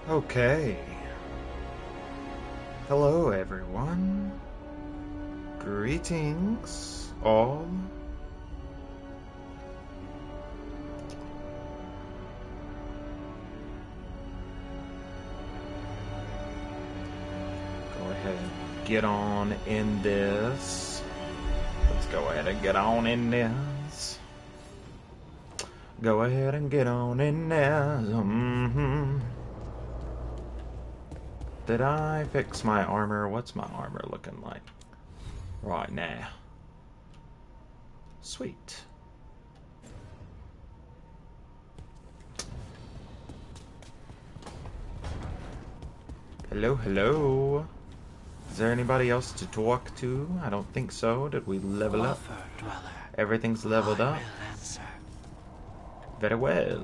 Okay. Hello, everyone. Greetings, all. Go ahead and get on in this. Let's go ahead and get on in this. Go ahead and get on in this. Did I fix my armor? What's my armor looking like right now? Sweet. Hello, hello. Is there anybody else to talk to? I don't think so. Did we level up? Everything's leveled up. Very well.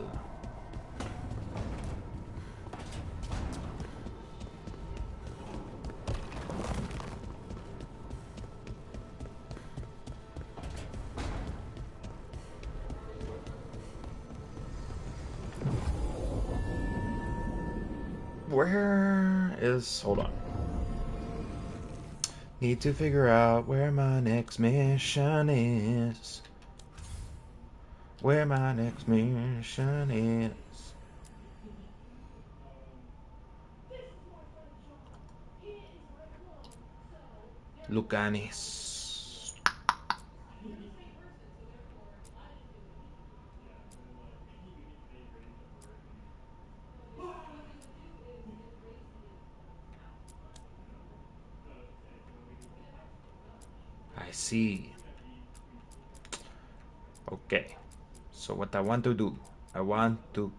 Where is... Hold on. Need to figure out where my next mission is. Where my next mission is. Lucanis. I see. Okay. So what I want to do, I want to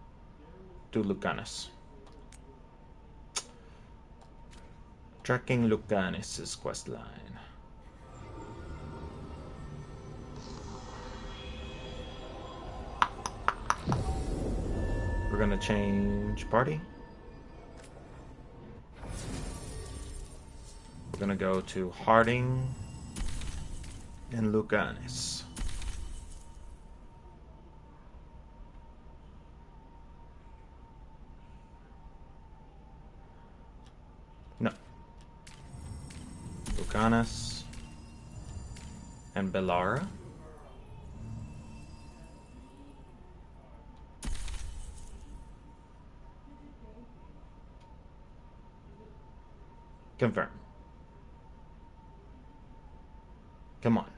Lucanus. Tracking Lucanus' questline. We're gonna change party. We're gonna go to Harding and Lucanus. No. Lucanus and Bellara. Confirm. Come on.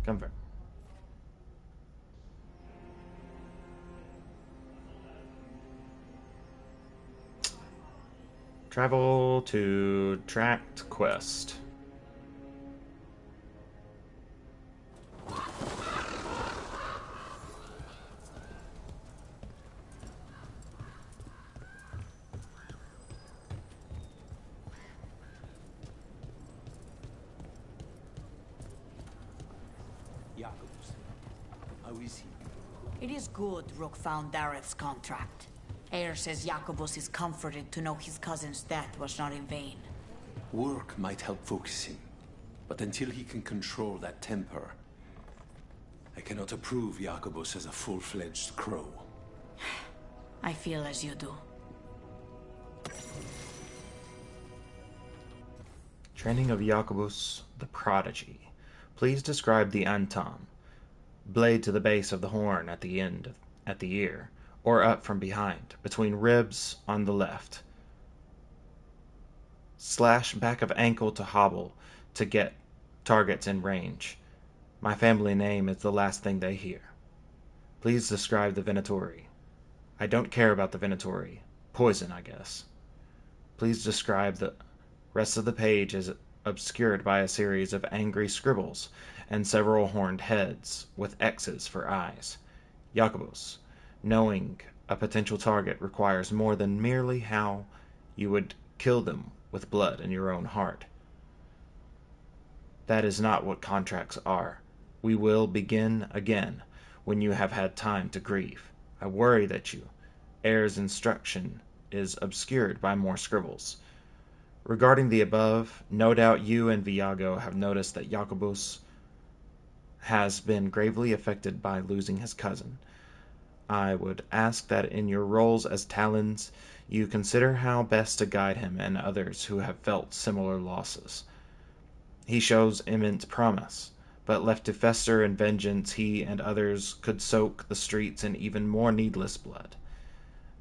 Confirm. Travel to Tract Quest. It is good Rook found Dareth's contract. Eyre says Jacobus is comforted to know his cousin's death was not in vain. Work might help focus him, but until he can control that temper, I cannot approve Jacobus as a full-fledged crow. I feel as you do. Training of Jacobus the Prodigy. Please describe the Antom. Blade to the base of the horn at the end, at the ear, or up from behind, between ribs on the left. Slash back of ankle to hobble to get targets in range. My family name is the last thing they hear. Please describe the Venatori. I don't care about the Venatori. Poison, I guess. Please describe the rest of the page is obscured by a series of angry scribbles and several horned heads with X's for eyes. Jacobus, knowing a potential target requires more than merely how you would kill them with blood in your own heart. That is not what contracts are. We will begin again when you have had time to grieve. I worry that Eyre's instruction is obscured by more scribbles. Regarding the above, no doubt you and Viago have noticed that Jacobus has been gravely affected by losing his cousin. I would ask that in your roles as Talons, you consider how best to guide him and others who have felt similar losses. He shows immense promise, but left to fester in vengeance, he and others could soak the streets in even more needless blood.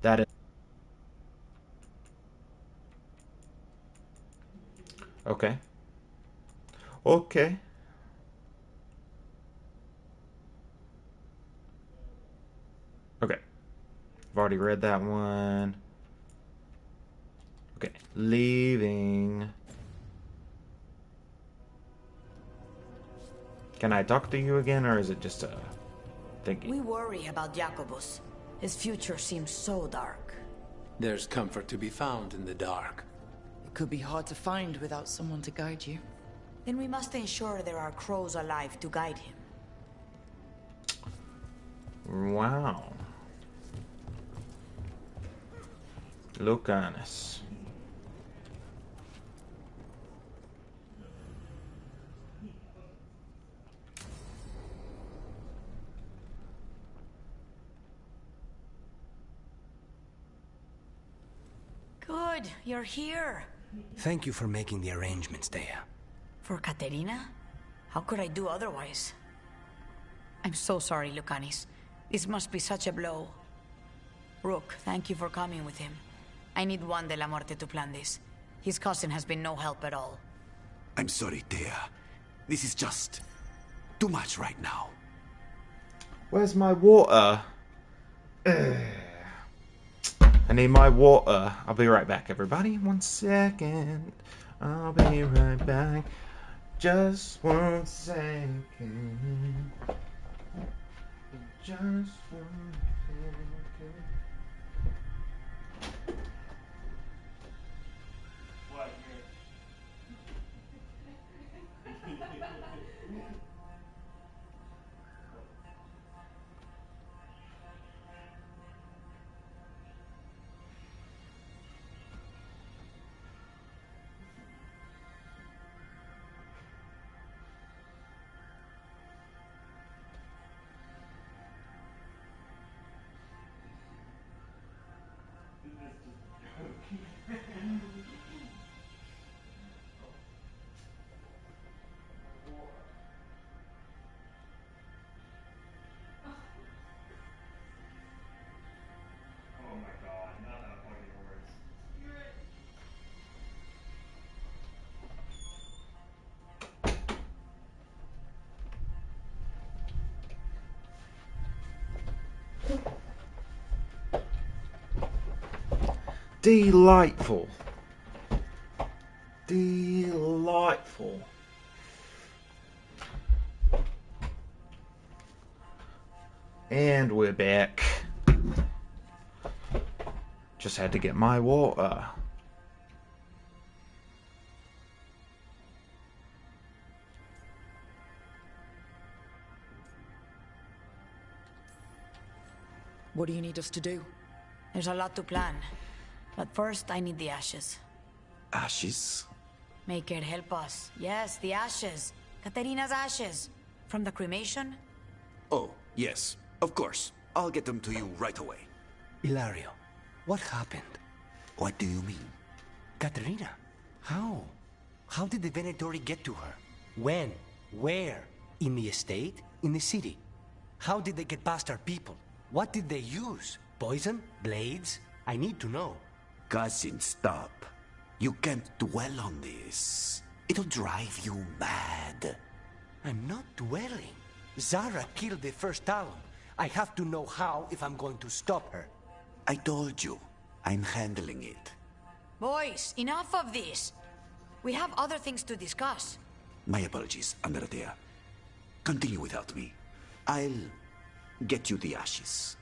That is... Okay. Okay. Okay. I've already read that one. Okay. Leaving. Can I talk to you again, or is it just a thinking? We worry about Jacobus. His future seems so dark. There's comfort to be found in the dark. It could be hard to find without someone to guide you. Then we must ensure there are crows alive to guide him. Wow. Lucanus. Good, you're here. Thank you for making the arrangements, Dea. For Katerina? How could I do otherwise? I'm so sorry, Lucanis. This must be such a blow. Rook, thank you for coming with him. I need Juan de la Muerte to plan this. His cousin has been no help at all. I'm sorry, Dea. This is just too much right now. Where's my water? I need my water. I'll be right back, everybody. 1 second. I'll be right back. Just 1 second. Just 1 second. What? Oh my god, not that fucking words. Delightful. Delightful. And we're back. Just had to get my water. What do you need us to do? There's a lot to plan. But first, I need the ashes. Ashes? Make it help us. Yes, the ashes. Katerina's ashes. From the cremation? Oh, yes. Of course. I'll get them to you right away. Ilario, what happened? What do you mean? Katerina, how? How did the Venatori get to her? When? Where? In the estate? In the city? How did they get past our people? What did they use? Poison? Blades? I need to know. Cousin, stop. You can't dwell on this. It'll drive you mad. I'm not dwelling. Zara killed the first Talon. I have to know how if I'm going to stop her. I told you. I'm handling it. Boys, enough of this. We have other things to discuss. My apologies, Andradea. Continue without me. I'll get you the ashes.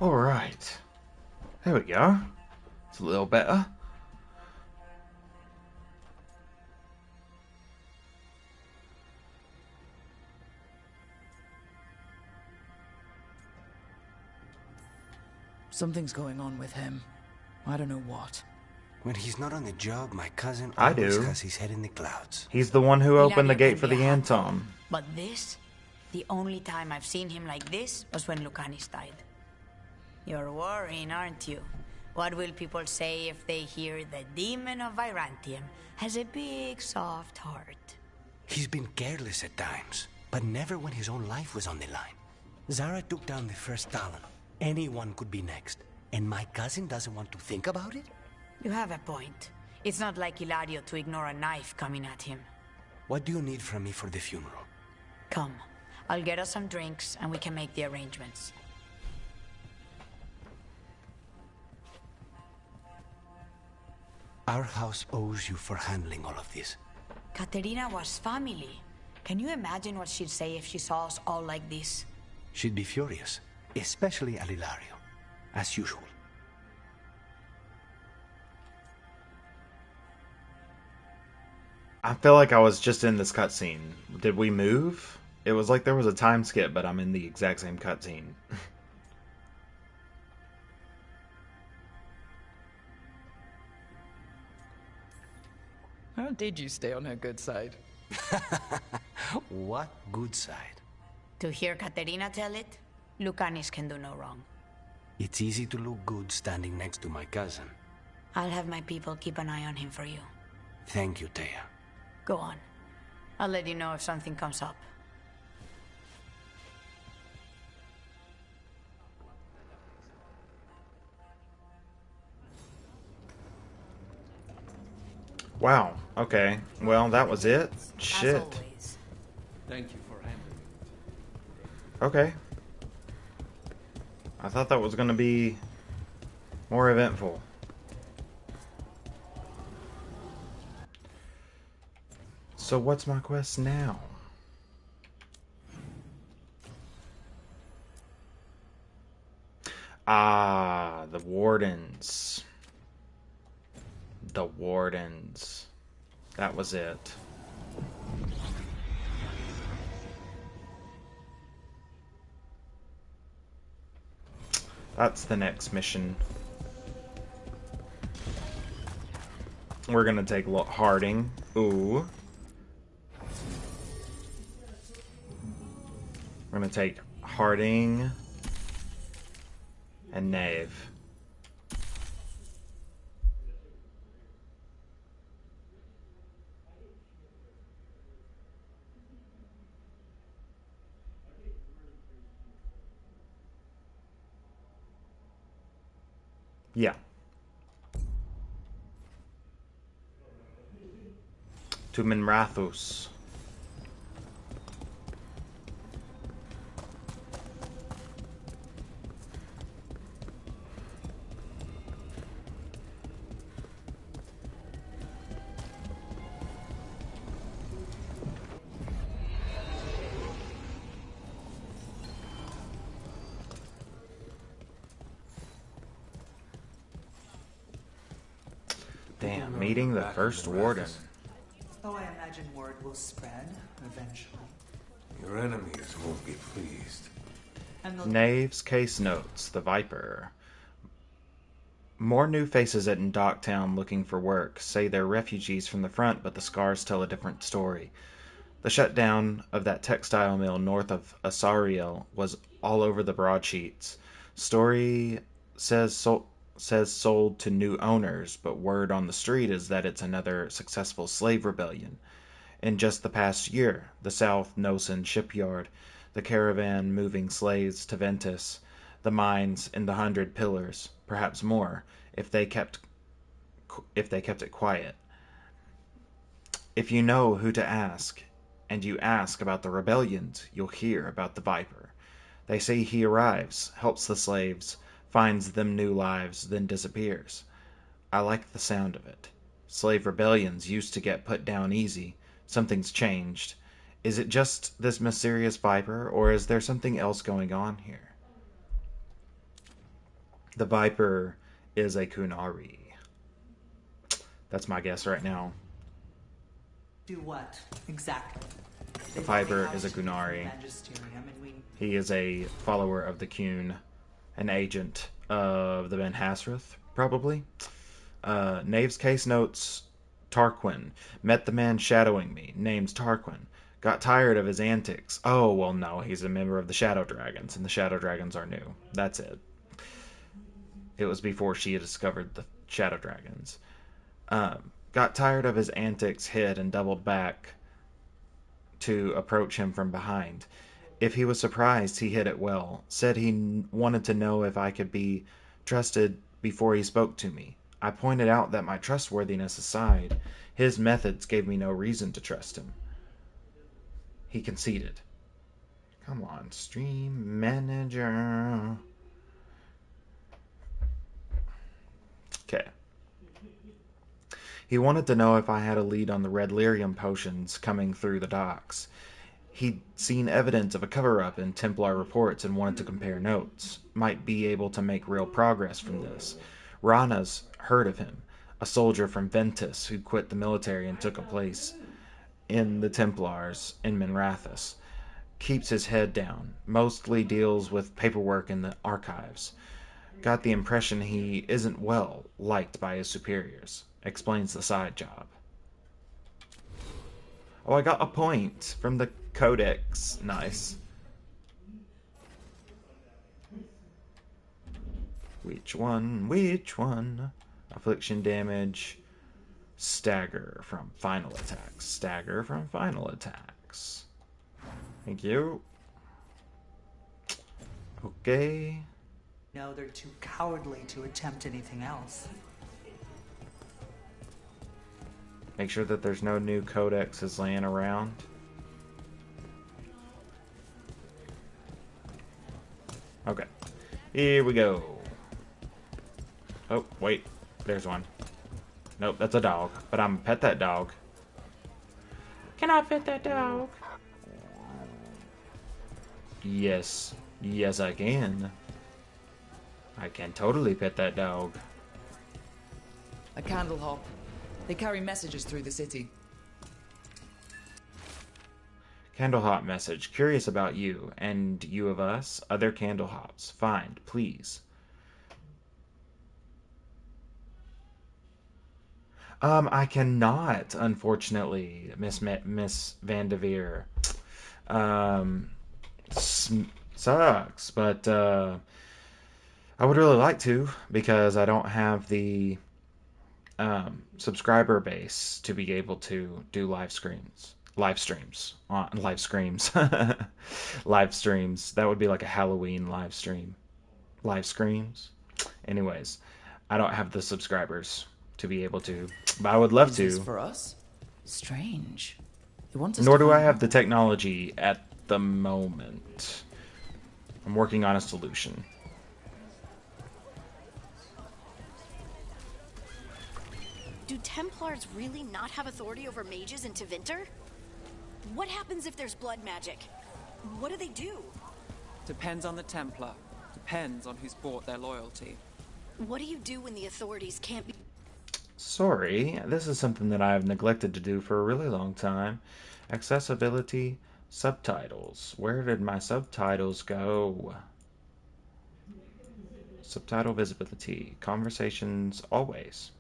Alright. There we go. It's a little better. Something's going on with him. I don't know what. When he's not on the job, my cousin I always do. has his head in the clouds. He's the one who opened the Hilario gate for can be the a handful, Anton. But this, the only time I've seen him like this was when Lucanis died. You're worrying, aren't you? What will people say if they hear the demon of Virantium has a big, soft heart? He's been careless at times, but never when his own life was on the line. Zara took down the first Talon. Anyone could be next. And my cousin doesn't want to think about it? You have a point. It's not like Hilario to ignore a knife coming at him. What do you need from me for the funeral? Come, I'll get us some drinks and we can make the arrangements. Our house owes you for handling all of this. Katerina was family. Can you imagine what she'd say if she saw us all like this? She'd be furious, especially at Hilario, as usual. I feel like I was just in this cutscene. Did we move? It was like there was a time skip, but I'm in the exact same cutscene. How did you stay on her good side? What good side? To hear Katerina tell it, Lucanis can do no wrong. It's easy to look good standing next to my cousin. I'll have my people keep an eye on him for you. Thank you, Thea. Go on. I'll let you know if something comes up. Wow. Okay. Well, that was it? Shit. As always. Thank you for handling it. Okay. I thought that was going to be more eventful. So what's my quest now? Ah, the Wardens. The Wardens. That was it. That's the next mission. We're gonna take Harding. Ooh. We're gonna take Harding and Knave. Yeah. To Minrathous. Damn, meeting the first warden. Oh, I imagine word will spread eventually. Your enemies won't be pleased. And the Knave's case notes, the Viper. More new faces in Docktown looking for work. Say they're refugees from the front, but the scars tell a different story. The shutdown of that textile mill north of Asariel was all over the broadsheets. Story says sold to new owners, but word on the street is that it's another successful slave rebellion. In just the past year, the South Nosen shipyard, the caravan moving slaves to Ventus, the mines in the 100 Pillars, perhaps more, if they kept it quiet. If you know who to ask, and you ask about the rebellions, you'll hear about the Viper. They say he arrives, helps the slaves, finds them new lives, then disappears. I like the sound of it. Slave rebellions used to get put down easy. Something's changed. Is it just this mysterious Viper, or is there something else going on here? The Viper is a Kunari. That's my guess right now. Do what exactly? The Viper is a Kunari. He is a follower of the Kun, an agent of the Ben Hasrath, probably. Knave's case notes Tarquin. Met the man shadowing me. Name's Tarquin. Got tired of his antics. Oh, well, no, he's a member of the Shadow Dragons, and the Shadow Dragons are new. That's it. It was before she had discovered the Shadow Dragons. Got tired of his antics, hid, and doubled back to approach him from behind. If he was surprised, he hid it well. Said he wanted to know if I could be trusted before he spoke to me. I pointed out that my trustworthiness aside, his methods gave me no reason to trust him. He conceded. Come on, stream manager. Okay. He wanted to know if I had a lead on the red lyrium potions coming through the docks. He'd seen evidence of a cover-up in Templar reports and wanted to compare notes. Might be able to make real progress from this. Rana's heard of him, a soldier from Ventus who quit the military and took a place in the Templars in Minrathous. Keeps his head down, mostly deals with paperwork in the archives. Got the impression he isn't well liked by his superiors. Explains the side job. Oh, I got a point from the Codex. Nice. Which one? Which one? Affliction damage. Stagger from final attacks. Stagger from final attacks. Thank you. Okay. No, they're too cowardly to attempt anything else. Make sure that there's no new codexes laying around. Okay. Here we go. Oh, wait. There's one. Nope, that's a dog. But I'm gonna pet that dog. Can I pet that dog? Yes. Yes, I can. I can totally pet that dog. A candle hop. They carry messages through the city. Candlehop message. Curious about you and you of us. Other candle hops. Find, please. I cannot, unfortunately, Miss Vanderveer. Sucks, but I would really like to because I don't have the subscriber base to be able to do live streams. Live streams. That would be like a Halloween live stream. Live screams. Anyways, I don't have the subscribers to be able to, but I would love Is to. this for us? Strange. He wants us Nor to do I find have the more. technology at the moment. I'm working on a solution. Do Templars really not have authority over mages in Tevinter? What happens if there's blood magic? What do they do? Depends on the Templar. Depends on who's bought their loyalty. What do you do when the authorities can't be... Sorry, this is something that I have neglected to do for a really long time. Accessibility, subtitles. Where did my subtitles go? Subtitle visibility. Conversations always.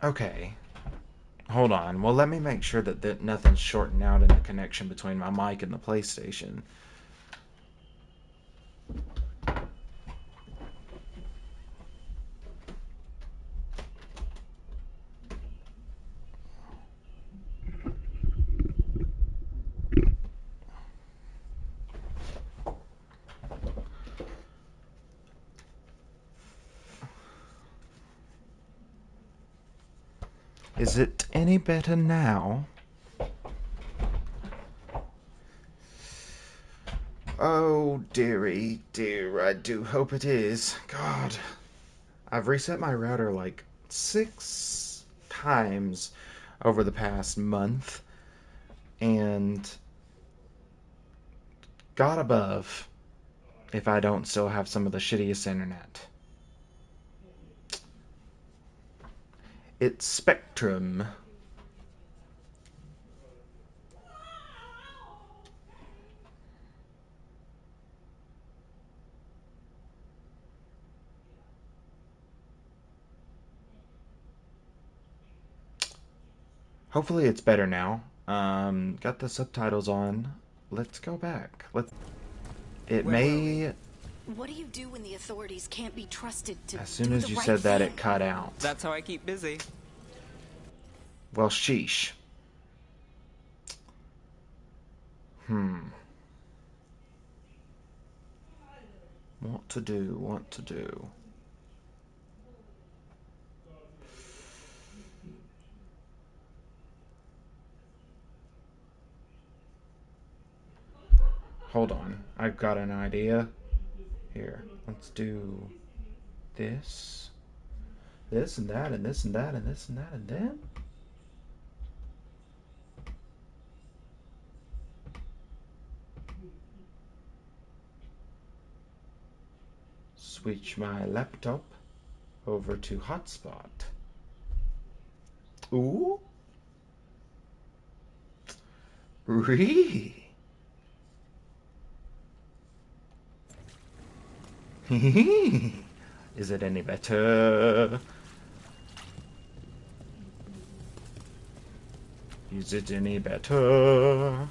Okay. Hold on. Well, let me make sure that nothing's shorting out in the connection between my mic and the PlayStation. Is it any better now? Oh, dearie, dear, I do hope it is. God. I've reset my router like 6 times over the past month, and God above if I don't still have some of the shittiest internet. It's Spectrum. Hopefully it's better now. Got the subtitles on. Let's go back. It may... What do you do when the authorities can't be trusted to As soon do as the you right said that, thing? it cut out. That's how I keep busy. Well, sheesh. What to do, what to do. Hold on, I've got an idea. Here, let's do this. This and that and this and that and this and that and then... Switch my laptop over to hotspot. Ooh. Ree. Is it any better? Is it any better?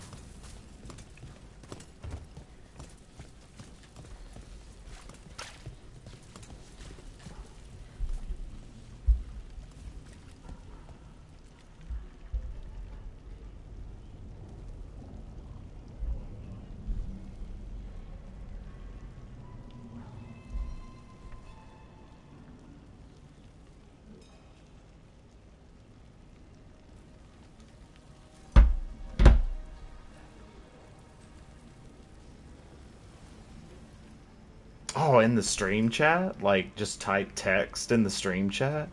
Oh, in the stream chat? Like, just type text in the stream chat?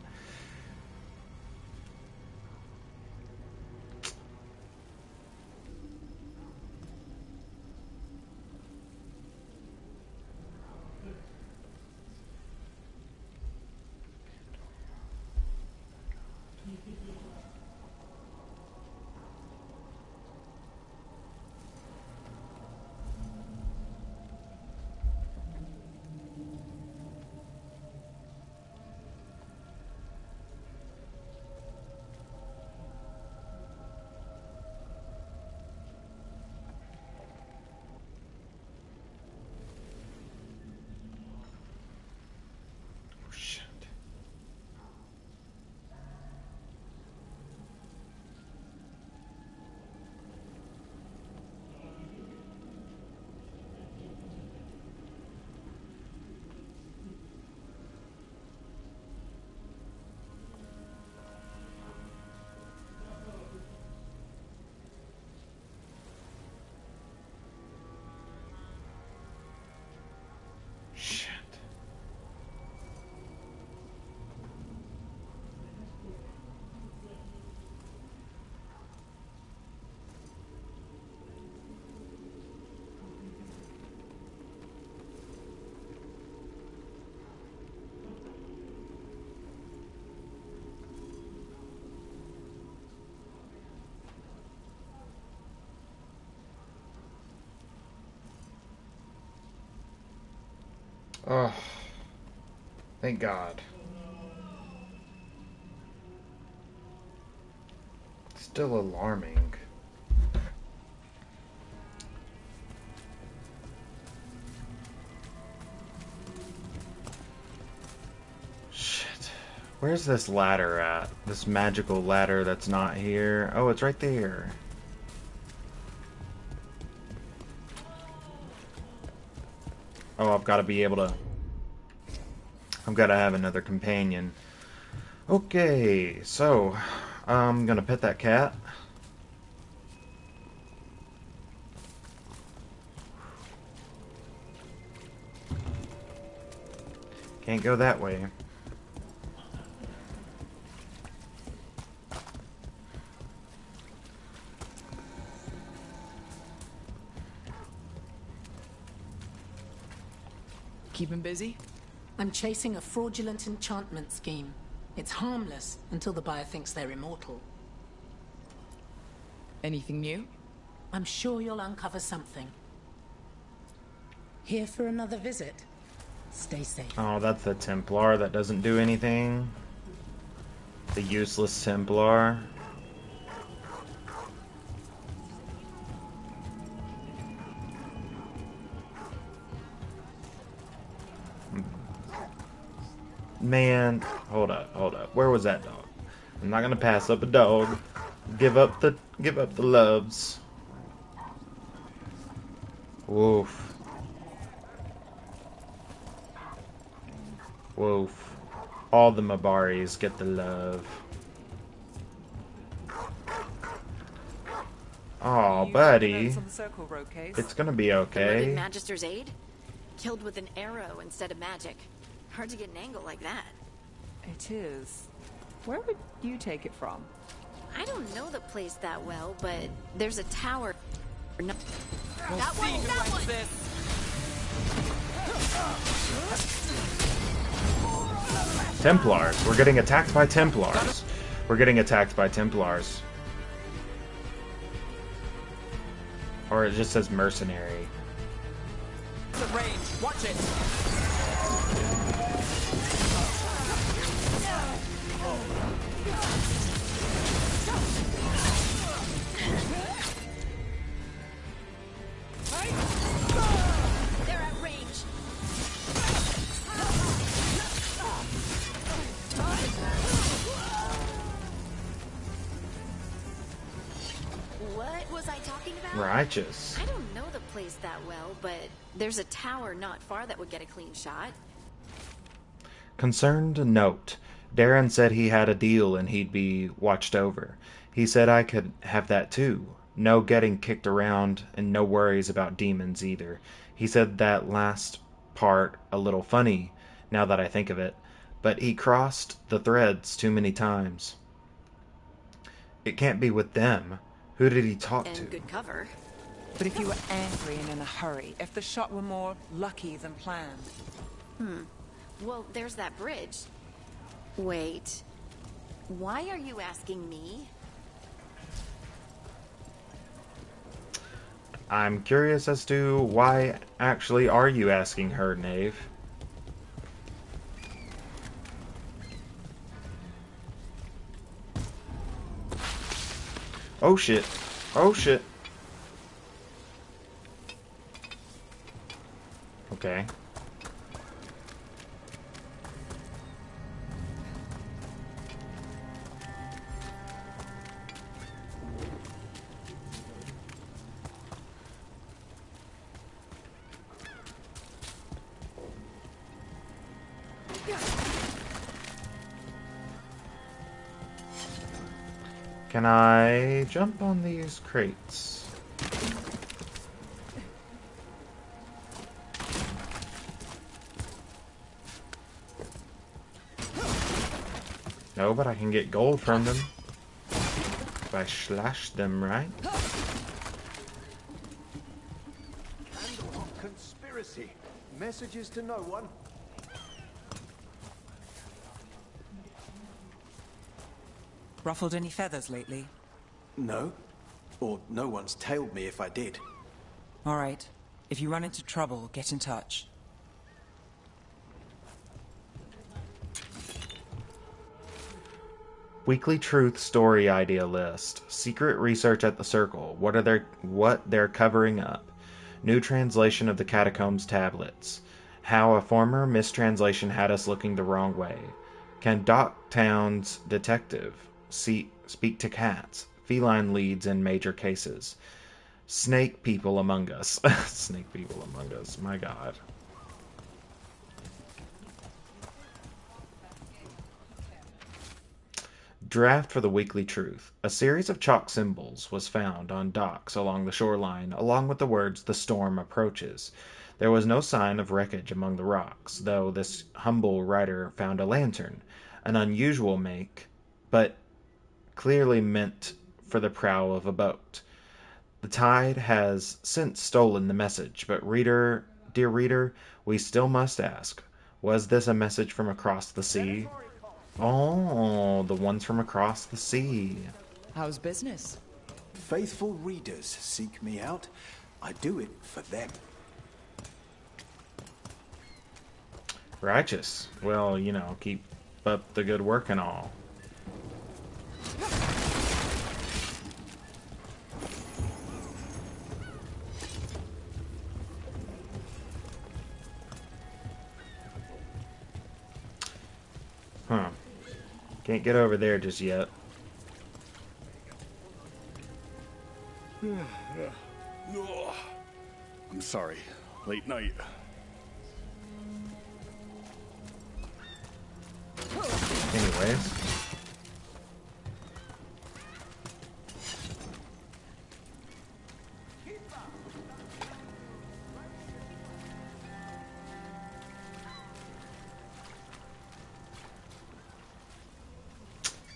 Oh, thank God. Still alarming. Shit. Where's this ladder at? This magical ladder that's not here? Oh, it's right there. Oh, I've got to be able to... I've got to have another companion. Okay, so... I'm gonna pet that cat. Can't go that way. Keep him busy? I'm chasing a fraudulent enchantment scheme. It's harmless until the buyer thinks they're immortal. Anything new? I'm sure you'll uncover something. Here for another visit? Stay safe. Oh, that's the Templar that doesn't do anything. The useless Templar. Man, hold up. Where was that dog? I'm not gonna pass up a dog. Give up the loves. Woof. Woof. All the Mabaris get the love. Oh, buddy. It's gonna be okay. The Magister's aid? Killed with an arrow instead of magic. Hard to get an angle like that. It is. Where would you take it from? I don't know the place that well, but there's a tower. No. We'll That see one! who That wins one! this. Templars. We're getting attacked by Templars. We're getting attacked by Templars. Or it just says mercenary. It's at range. Watch it. They're at range. What was I talking about? Righteous. I don't know the place that well, but there's a tower not far that would get a clean shot. Concerned note. Darren said he had a deal and he'd be watched over. He said I could have that too. No getting kicked around and no worries about demons either. He said that last part a little funny, now that I think of it, but he crossed the threads too many times. It can't be with them. Who did he talk to? And good cover. But if you were angry and in a hurry, if the shot were more lucky than planned. Well, there's that bridge. Wait. Why are you asking me? I'm curious as to why actually are you asking her, Knave? Oh shit. Oh shit. Okay. Can I jump on these crates? No, but I can get gold from them. If I slash them right. Conspiracy. Messages to no one. Ruffled any feathers lately? No. Or no one's tailed me if I did. All right. If you run into trouble, get in touch. Weekly Truth Story Idea List. Secret research at the Circle. What they're covering up. New translation of the Catacombs tablets. How a former mistranslation had us looking the wrong way. Can Docktown's detective speak to cats? Feline leads in major cases. Snake people among us. Snake people among us. My God. Draft for the Weekly Truth. A series of chalk symbols was found on docks along the shoreline, along with the words, "The storm approaches." There was no sign of wreckage among the rocks, though this humble writer found a lantern, an unusual make, but clearly meant for the prow of a boat. The tide has since stolen the message, but dear reader, we still must ask, was this a message from across the sea? Oh, the ones from across the sea. How's business? Faithful readers seek me out. I do it for them. Righteous. Well, keep up the good work and all. Huh. Can't get over there just yet. I'm sorry. Late night. Anyways.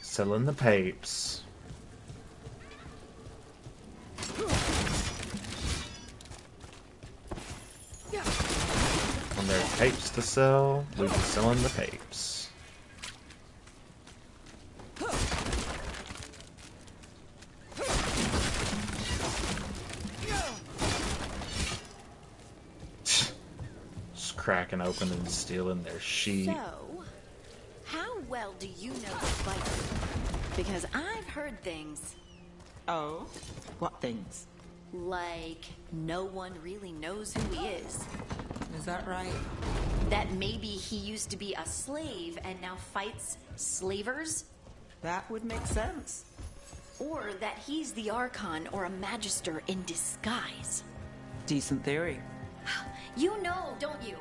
Selling the papes. When there's papes to sell, we'll be selling the papes. Just cracking open and stealing their sheep. So, how well do you know this Viper? Because I've heard things. Oh? What things? Like, no one really knows who he is. Is that right? That maybe he used to be a slave and now fights slavers? That would make sense. Or that he's the Archon or a Magister in disguise. Decent theory. You know, don't you?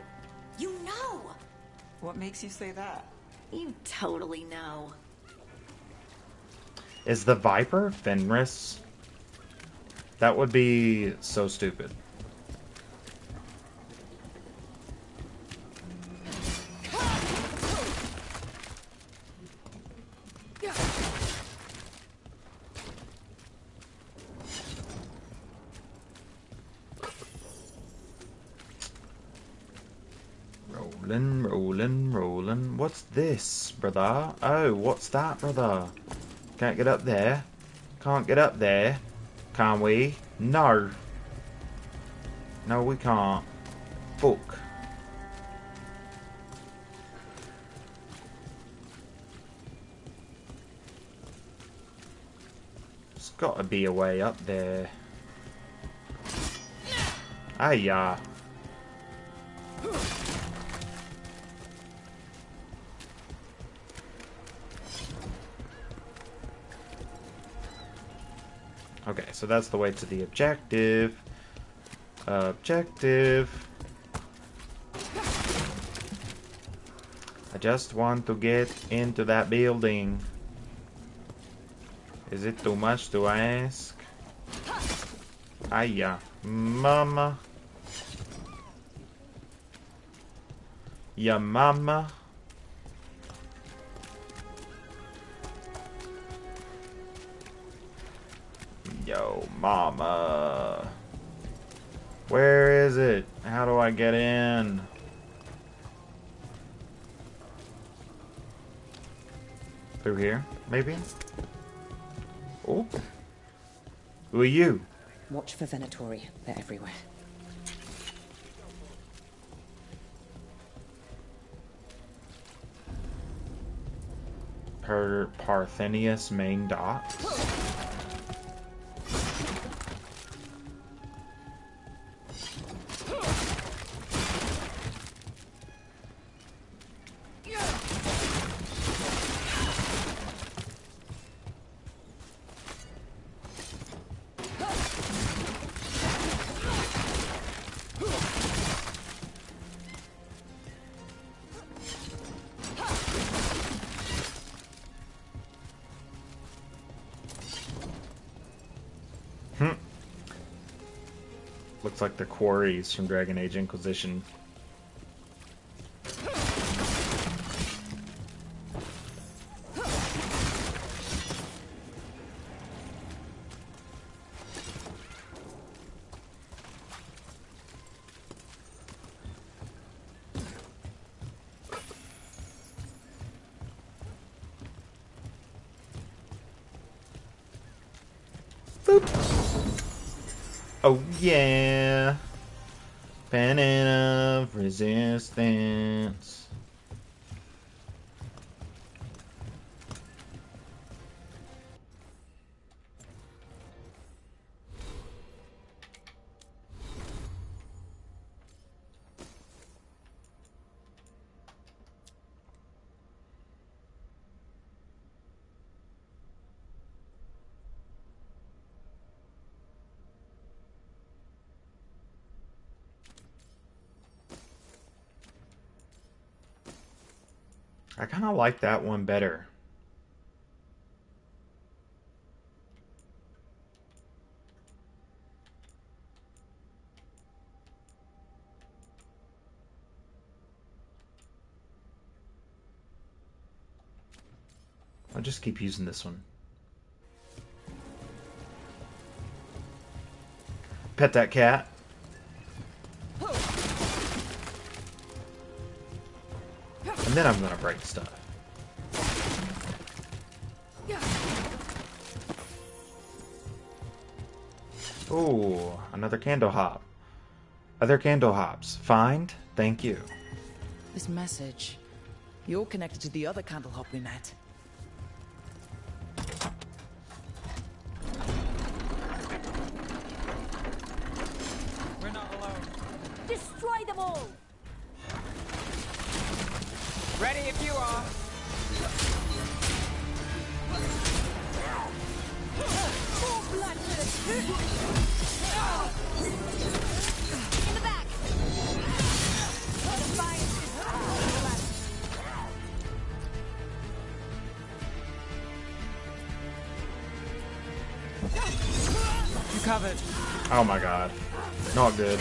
You know! What makes you say that? You totally know. Is the Viper Fenris? That would be so stupid. Rolling, rolling, rolling. What's this, brother? Oh, what's that, brother? Can't get up there. Can't get up there. Can we? No. No, we can't. Fuck. There's gotta be a way up there. Hiya. Okay, so that's the way to the objective. Objective. I just want to get into that building. Is it too much to ask? Hiya, mama. Ya mama. Yo, mama. Where is it? How do I get in? Through here, maybe? Oh. Who are you? Watch for Venatori. They're everywhere. Parthenius main docks? Looks like the quarries from Dragon Age Inquisition. Oh yeah, Pennant of Resistance. I kind of like that one better. I'll just keep using this one. Pet that cat. And then I'm gonna break stuff. Ooh, another candle hop. Other candle hops. Find? Thank you. This message. You're connected to the other candle hop we met. We're not alone. Destroy them all! Ready if you are. More blood for the in the back! You covered. Oh my god. Not good.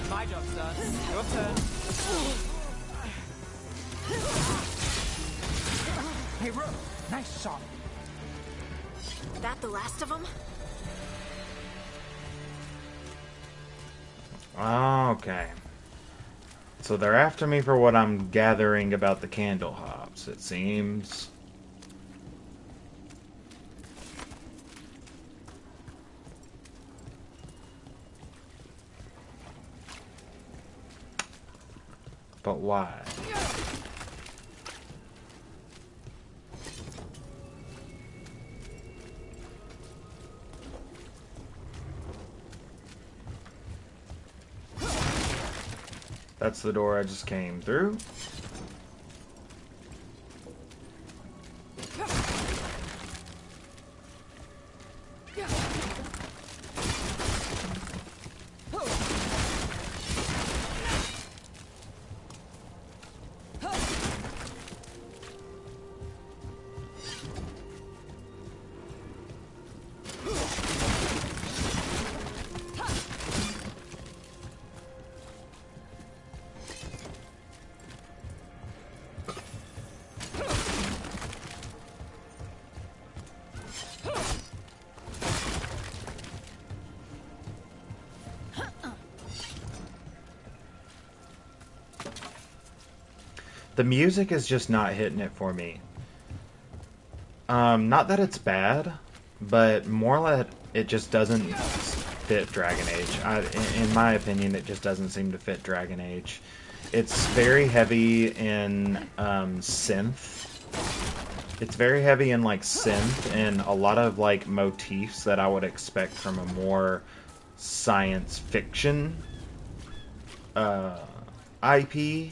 My job, sir. Your turn. Hey, Rook. Nice shot. That the last of them? Okay. So they're after me for what I'm gathering about the candle hops, it seems. But why? That's the door I just came through. The music is just not hitting it for me. Not that it's bad, but more that it just doesn't fit Dragon Age. In my opinion, it just doesn't seem to fit Dragon Age. It's very heavy in synth. It's very heavy in like synth and a lot of like motifs that I would expect from a more science fiction IP.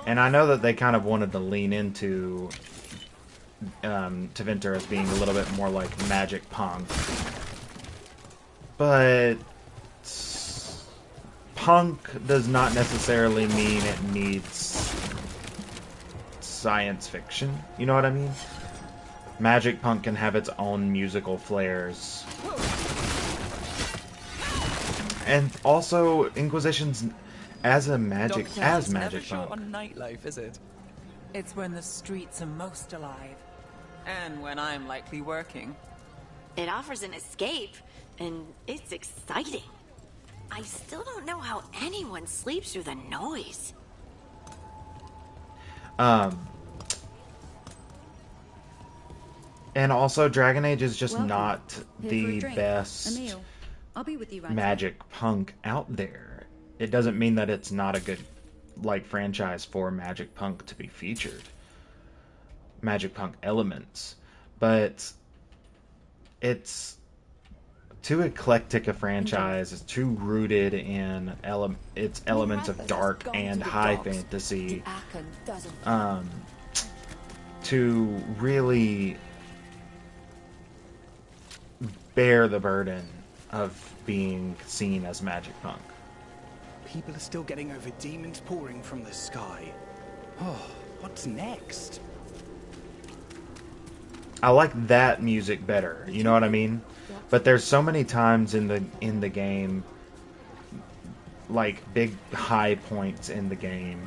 And I know that they kind of wanted to lean into Tevinter as being a little bit more like magic punk. but punk does not necessarily mean it needs science fiction. You know what I mean? Magic punk can have its own musical flares. And also, Inquisition's as magic never punk. short on nightlife, is it? It's when the streets are most alive. And when I'm likely working. It offers an escape, and it's exciting. I still don't know how anyone sleeps through the noise. And also, Dragon Age is just Welcome. not Here the for a drink, best a meal. I'll be with you right magic punk out there. It doesn't mean that it's not a good franchise for magic punk to be featured. Magic punk elements. But it's too eclectic a franchise. It's too rooted in its elements of dark and high fantasy to really bear the burden of being seen as magic punk. People are still getting over demons pouring from the sky. Oh, what's next? I like that music better, you know what I mean? But there's so many times in the game, like big high points in the game,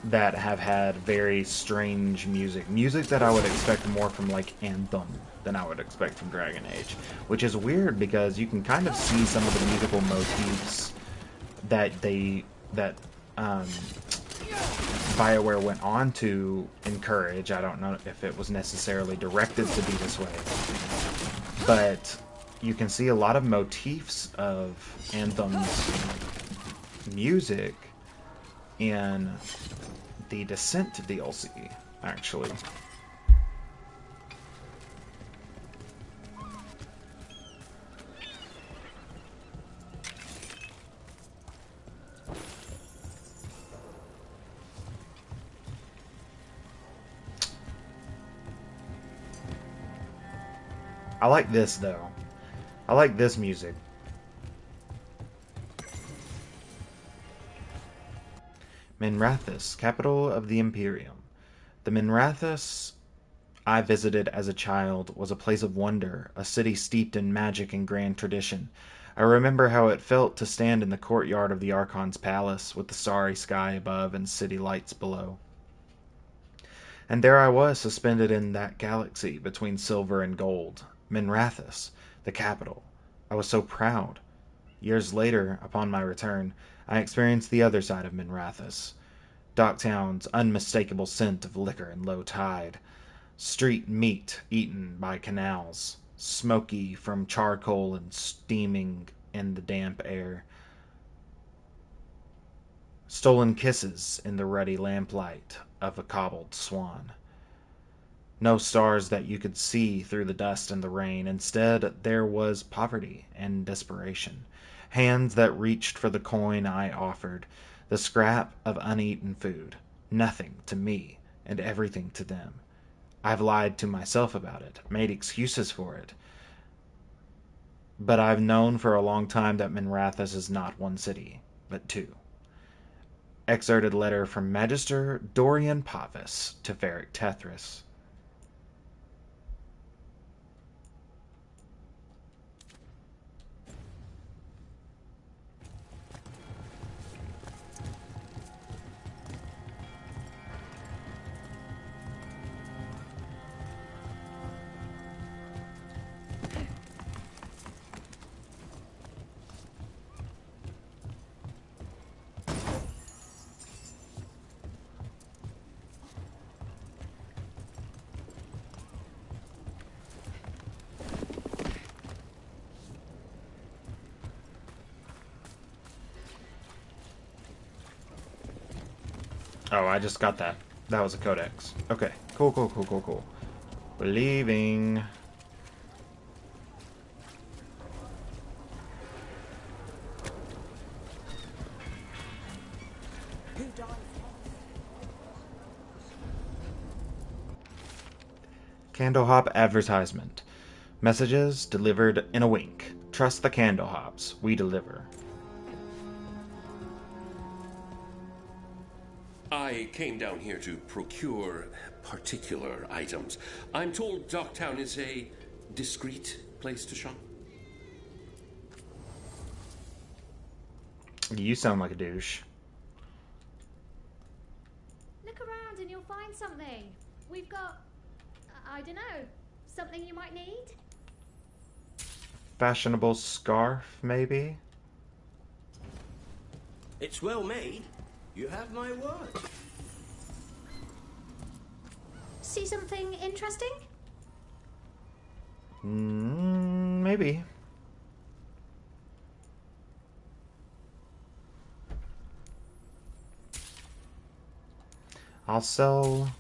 that have had very strange music that I would expect more from like Anthem than I would expect from Dragon Age, which is weird because you can kind of see some of the musical motifs that BioWare went on to encourage. I don't know if it was necessarily directed to be this way, but you can see a lot of motifs of Anthem's music in the Descent DLC, actually. I like this, though. I like this music. Minrathous, capital of the Imperium. The Minrathous I visited as a child was a place of wonder, a city steeped in magic and grand tradition. I remember how it felt to stand in the courtyard of the Archon's palace, with the starry sky above and city lights below. And there I was, suspended in that galaxy between silver and gold. Minrathous, the capital. I was so proud. Years later, upon my return, I experienced the other side of Minrathous. Docktown's unmistakable scent of liquor and low tide. Street meat eaten by canals, smoky from charcoal and steaming in the damp air. Stolen kisses in the ruddy lamplight of a cobbled swan. No stars that you could see through the dust and the rain. Instead, there was poverty and desperation. Hands that reached for the coin I offered, the scrap of uneaten food. Nothing to me, and everything to them. I've lied to myself about it, made excuses for it. But I've known for a long time that Minrathous is not one city, but two. Excerpted letter from Magister Dorian Pavis to Ferric Tethris. Oh, I just got that. That was a codex. Okay. Cool. We're leaving. Candlehop advertisement. Messages delivered in a wink. Trust the candle hops. We deliver. I came down here to procure particular items. I'm told Docktown is a discreet place to shop. You sound like a douche. Look around and you'll find something. We've got, I don't know, something you might need? Fashionable scarf, maybe? It's well made. You have my word. See something interesting? Maybe. I'll sell...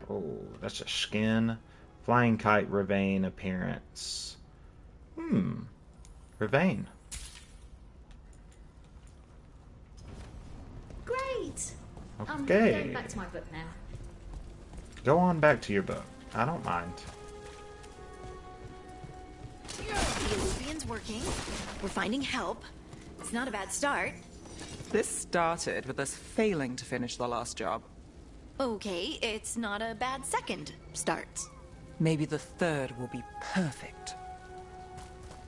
Oh, that's a skin. Flying kite, Ravane appearance. Ravane. Great! I'm Okay. going back to my book now. Go on back to your book. I don't mind. The Illuvian's working. We're finding help. It's not a bad start. This started with us failing to finish the last job. Okay, it's not a bad second start. Maybe the third will be perfect.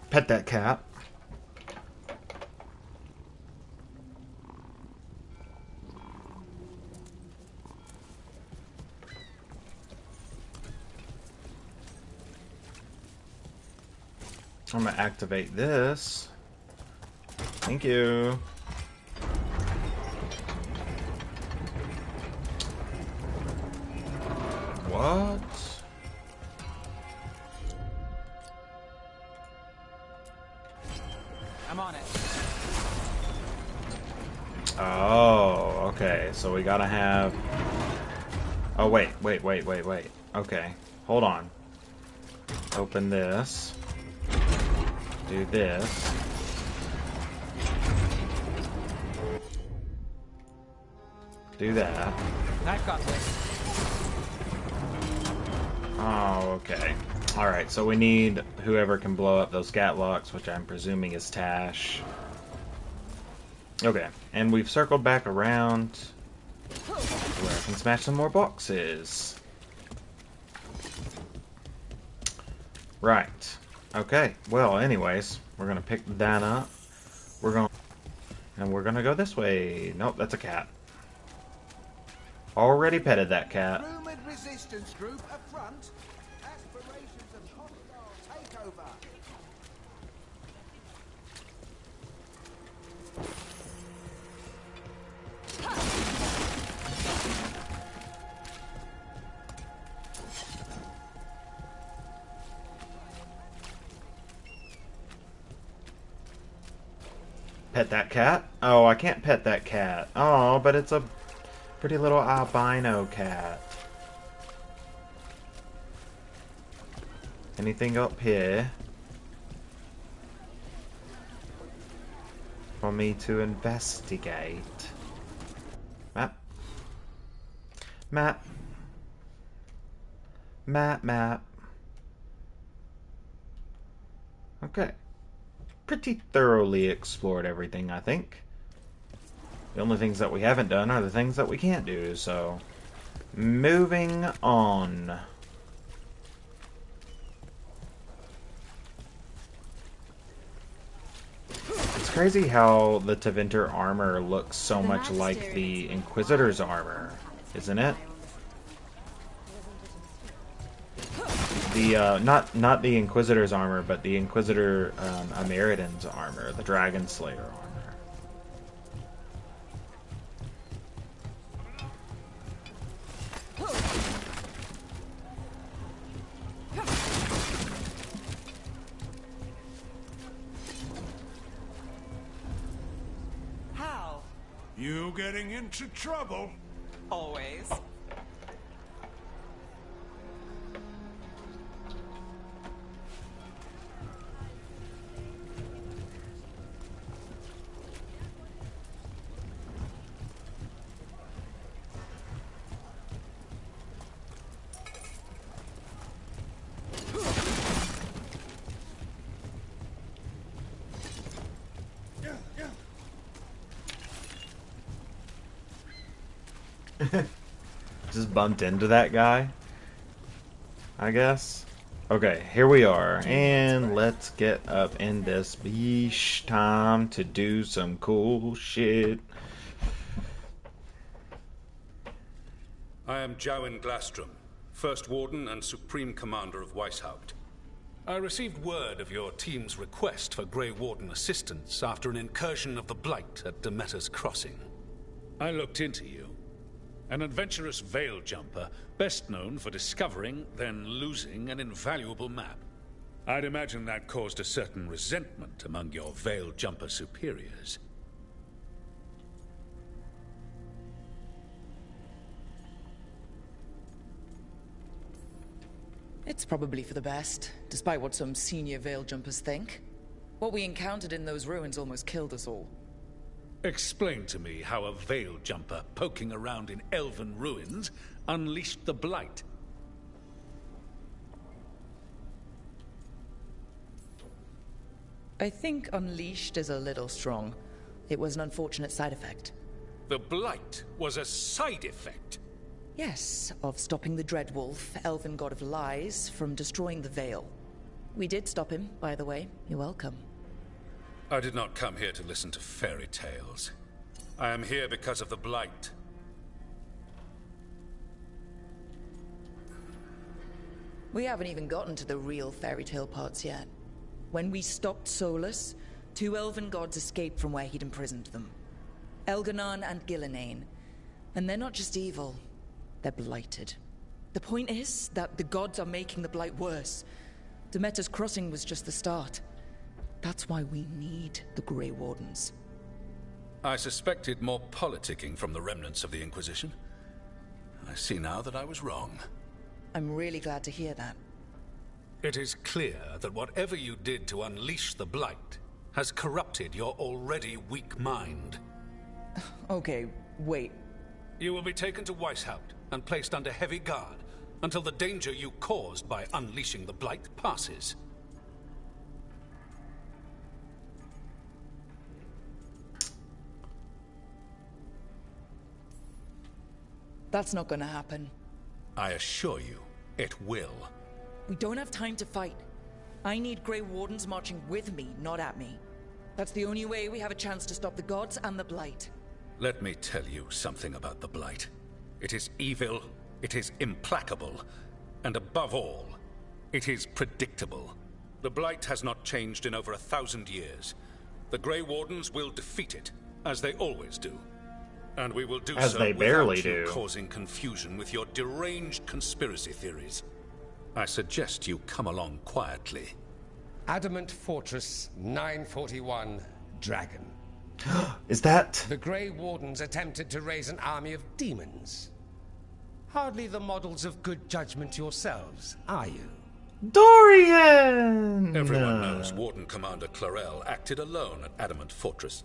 Pet that cat. I'm gonna activate this. Thank you. What? I'm on it. Oh, okay. So we gotta have... Oh, wait. Okay. Hold on. Open this. Do this. Do that. I've got this. Oh, okay. Alright, so we need whoever can blow up those Gatlocks, which I'm presuming is Tash. Okay, and we've circled back around where I can smash some more boxes. Right. Okay, well, anyways, we're gonna pick that up. We're gonna go this way. Nope, that's a cat. Already petted that cat. Rumored resistance group up front. Aspirations of hostile takeover. Pet that cat? Oh, I can't pet that cat. Oh, but it's a pretty little albino cat. Anything up here for me to investigate? Map. Map. Map. Okay. Pretty thoroughly explored everything, I think. The only things that we haven't done are the things that we can't do, so... Moving on. It's crazy how the Tevinter armor looks so much like the Inquisitor's armor, isn't it? The, not the Inquisitor's armor, but the Inquisitor, Ameridan's armor, the Dragon Slayer armor. How? You getting into trouble? Always. Just bumped into that guy, I guess. Okay, here we are, and let's get up in this beach. Time to do some cool shit. I am Jowen Glastrom, First Warden and Supreme Commander of Weishaupt. I received word of your team's request for Grey Warden assistance after an incursion of the Blight at Demeter's Crossing. I looked into you. An adventurous veil jumper, best known for discovering, then losing an invaluable map. I'd imagine that caused a certain resentment among your veil jumper superiors. It's probably for the best, despite what some senior veil jumpers think. What we encountered in those ruins almost killed us all. Explain to me how a veil jumper poking around in elven ruins unleashed the Blight. I think unleashed is a little strong. It was an unfortunate side effect. The Blight was a side effect? Yes, of stopping the Dreadwolf, elven god of lies, from destroying the Veil. We did stop him, by the way. You're welcome. I did not come here to listen to fairy tales. I am here because of the Blight. We haven't even gotten to the real fairy tale parts yet. When we stopped Solus, 2 elven gods escaped from where he'd imprisoned them. Elganon and Gillenane. And they're not just evil, they're blighted. The point is that the gods are making the Blight worse. Demeter's Crossing was just the start. That's why we need the Grey Wardens. I suspected more politicking from the remnants of the Inquisition. I see now that I was wrong. I'm really glad to hear that. It is clear that whatever you did to unleash the Blight has corrupted your already weak mind. Okay, wait. You will be taken to Weishaupt and placed under heavy guard until the danger you caused by unleashing the Blight passes. That's not gonna happen. I assure you, it will. We don't have time to fight. I need Grey Wardens marching with me, not at me. That's the only way we have a chance to stop the gods and the Blight. Let me tell you something about the Blight. It is evil, it is implacable, and above all, it is predictable. The Blight has not changed in over 1,000 years. The Grey Wardens will defeat it, as they always do. And we will do as so they barely without you do. Causing confusion with your deranged conspiracy theories. I suggest you come along quietly. Adamant Fortress 941 Dragon. Is that... The Grey Wardens attempted to raise an army of demons. Hardly the models of good judgment yourselves, are you? Dorian! Everyone knows Warden Commander Clarel acted alone at Adamant Fortress.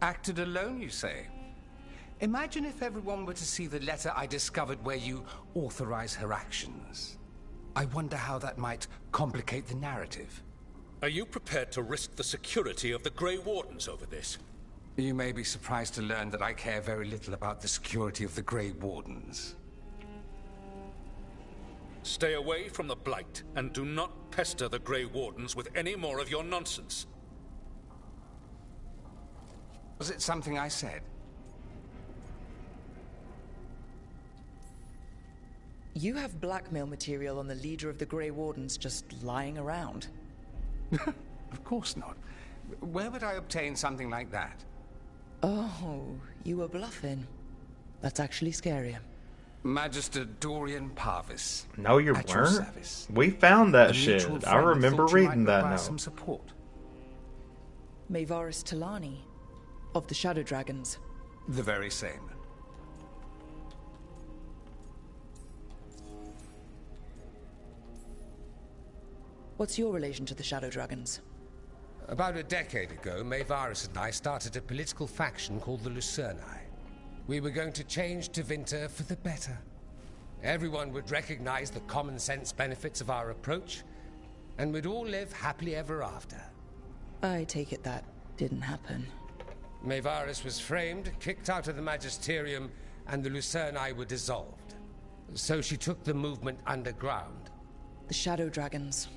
Acted alone, you say? Imagine if everyone were to see the letter I discovered where you authorize her actions. I wonder how that might complicate the narrative. Are you prepared to risk the security of the Grey Wardens over this? You may be surprised to learn that I care very little about the security of the Grey Wardens. Stay away from the Blight, and do not pester the Grey Wardens with any more of your nonsense. Was it something I said? You have blackmail material on the leader of the Grey Wardens just lying around. Of course not. Where would I obtain something like that? Oh, you were bluffing. That's actually scarier. Magister Dorian Parvis. No, you at your weren't. service. We found that A shit. mutual I friend remember thought you reading might that require note. some support. Maevaris Talani, of the Shadow Dragons. The very same. What's your relation to the Shadow Dragons? About a decade ago, Maevaris and I started a political faction called the Lucerni. We were going to change Tevinter for the better. Everyone would recognize the common sense benefits of our approach, and we'd all live happily ever after. I take it that didn't happen. Maevaris was framed, kicked out of the Magisterium, and the Lucerni were dissolved. So she took the movement underground. The Shadow Dragons.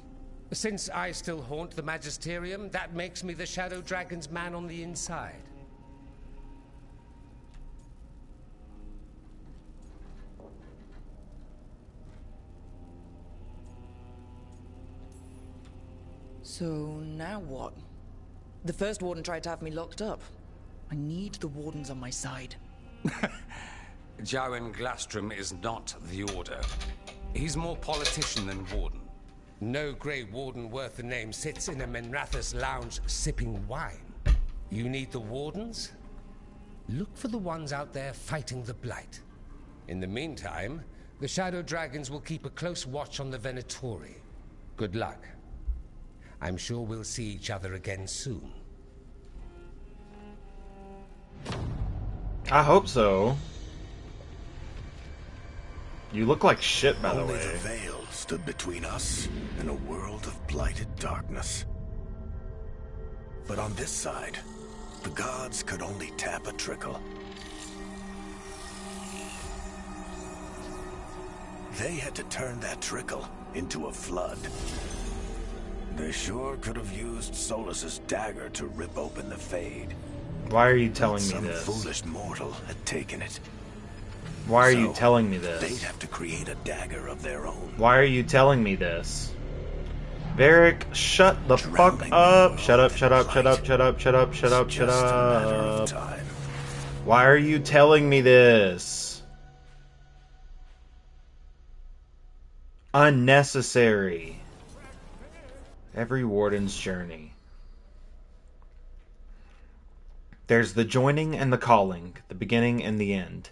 Since I still haunt the Magisterium, that makes me the Shadow Dragon's man on the inside. So now what? The first warden tried to have me locked up. I need the wardens on my side. Jowen Glastrom is not the Order. He's more politician than warden. No Grey Warden worth the name sits in a Minrathous lounge sipping wine. You need the wardens? Look for the ones out there fighting the Blight. In the meantime, the Shadow Dragons will keep a close watch on the Venatori. Good luck. I'm sure we'll see each other again soon. I hope so. You look like shit, by the way. Only the veil stood between us and a world of blighted darkness. But on this side, the gods could only tap a trickle. They had to turn that trickle into a flood. They sure could have used Solus's dagger to rip open the Fade. Why are you telling me Some this? foolish mortal had taken it. Why are you telling me this? They'd have to create a dagger of their own. Why are you telling me this? Varric, shut the fuck up. Shut up, shut up, shut up, shut up, shut up, shut up, shut up. Why are you telling me this? Unnecessary. Every warden's journey. There's the joining and the calling, the beginning and the end.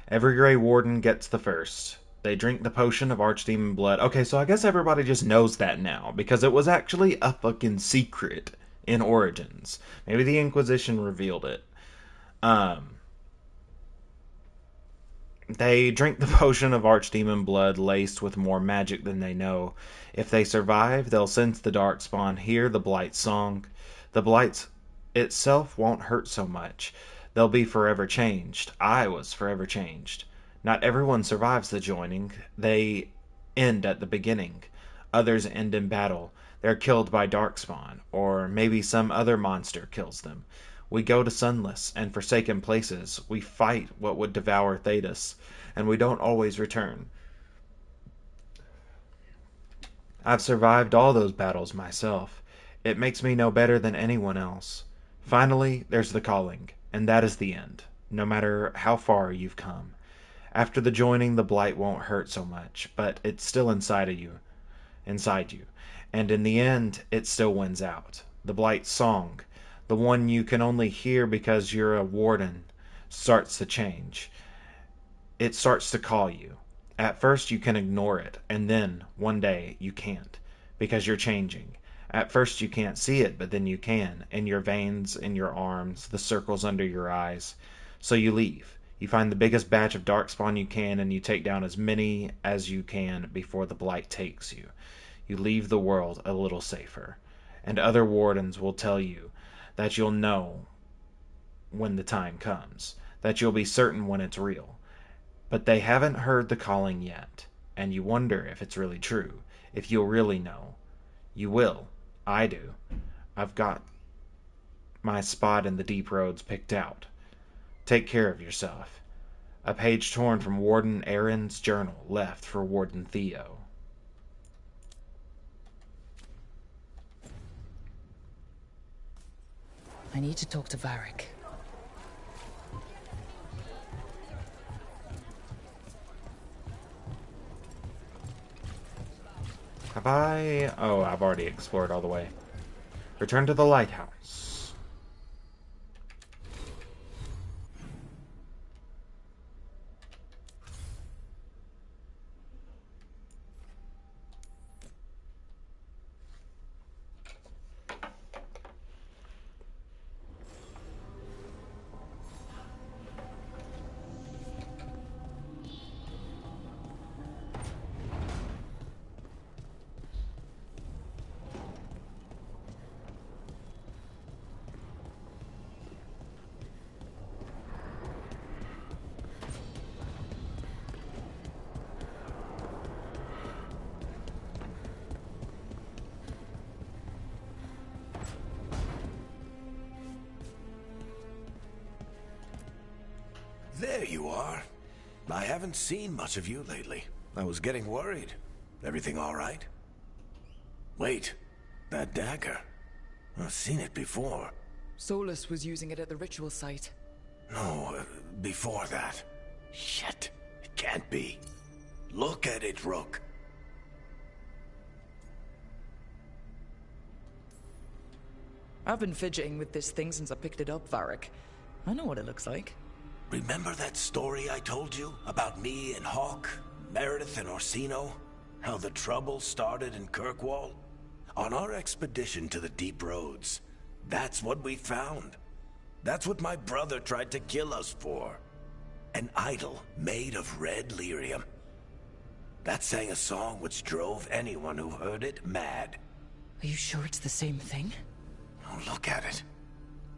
Every Grey Warden gets the first. They drink the potion of Archdemon blood. Okay, so I guess everybody just knows that now, because it was actually a fucking secret in Origins. Maybe the Inquisition revealed it. They drink the potion of Archdemon blood laced with more magic than they know. If they survive, they'll sense the Darkspawn, hear the Blight's song. The Blight's itself won't hurt so much. They'll be forever changed. I was forever changed. Not everyone survives the joining. They end at the beginning. Others end in battle. They're killed by Darkspawn, or maybe some other monster kills them. We go to sunless and forsaken places. We fight what would devour Thedas, and we don't always return. I've survived all those battles myself. It makes me no better than anyone else. Finally, there's the calling, and that is the end, no matter how far you've come. After the joining, the Blight won't hurt so much, but it's still inside you, and in the end, it still wins out. The Blight's song, the one you can only hear because you're a warden, starts to change. It starts to call you. At first you can ignore it, and then, one day, you can't, because you're changing. At first you can't see it, but then you can, in your veins, in your arms, the circles under your eyes. So you leave. You find the biggest batch of Darkspawn you can, and you take down as many as you can before the Blight takes you. You leave the world a little safer. And other wardens will tell you that you'll know when the time comes, that you'll be certain when it's real. But they haven't heard the calling yet, and you wonder if it's really true, if you'll really know. You will. I do. I've got my spot in the deep roads picked out. Take care of yourself. A page torn from Warden Aaron's journal left for Warden Theo. I need to talk to Varric. Have I... Oh, I've already explored all the way. Return to the lighthouse. There you are. I haven't seen much of you lately. I was getting worried. Everything all right? Wait, that dagger. I've seen it before. Solus was using it at the ritual site. No, before that. Shit, it can't be. Look at it, Rook. I've been fidgeting with this thing since I picked it up, Varric. I know what it looks like. Remember that story I told you about me and Hawk, Meredith and Orsino? How the trouble started in Kirkwall? On our expedition to the Deep Roads, that's what we found. That's what my brother tried to kill us for. An idol made of red lyrium. That sang a song which drove anyone who heard it mad. Are you sure it's the same thing? Oh, look at it.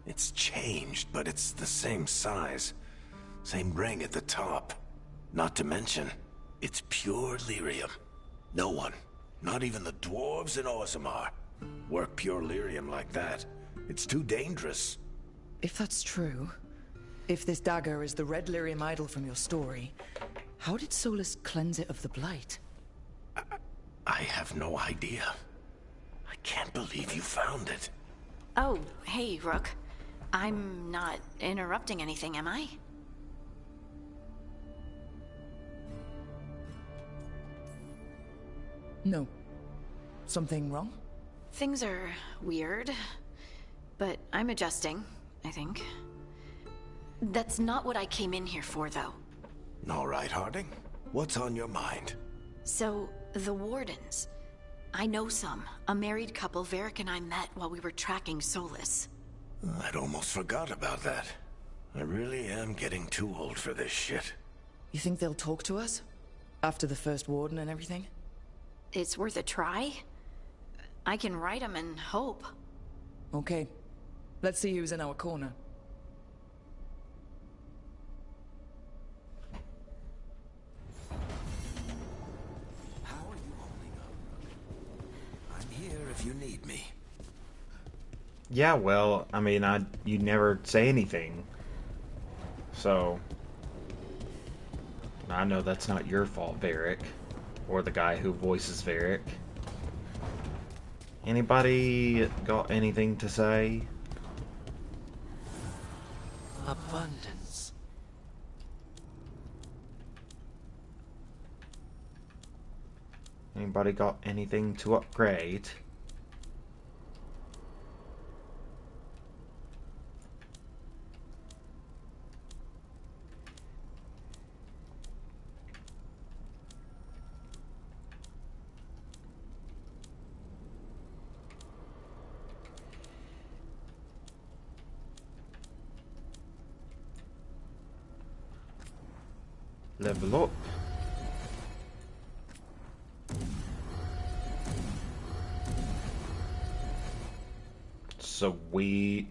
It's changed, but it's the same size. Same ring at the top. Not to mention, it's pure lyrium. No one, not even the dwarves in Orzammar, work pure lyrium like that. It's too dangerous. If that's true, if this dagger is the red lyrium idol from your story, how did Solus cleanse it of the blight? I have no idea. I can't believe you found it. Oh, hey, Rook. I'm not interrupting anything, am I? No. Something wrong? Things are weird, but I'm adjusting, I think. That's not what I came in here for, though. All right, Harding. What's on your mind? So, the Wardens. I know some. A married couple Varric and I met while we were tracking Solus. I'd almost forgot about that. I really am getting too old for this shit. You think they'll talk to us? After the first warden and everything? It's worth a try. I can write them and hope. Okay. Let's see who's in our corner. How are you holding up? I'm here if you need me. Yeah, well, I mean, you never say anything. So, I know that's not your fault, Varric. Or the guy who voices Varric. Anybody got anything to say? Abundance. Anybody got anything to upgrade? Level up. Sweet.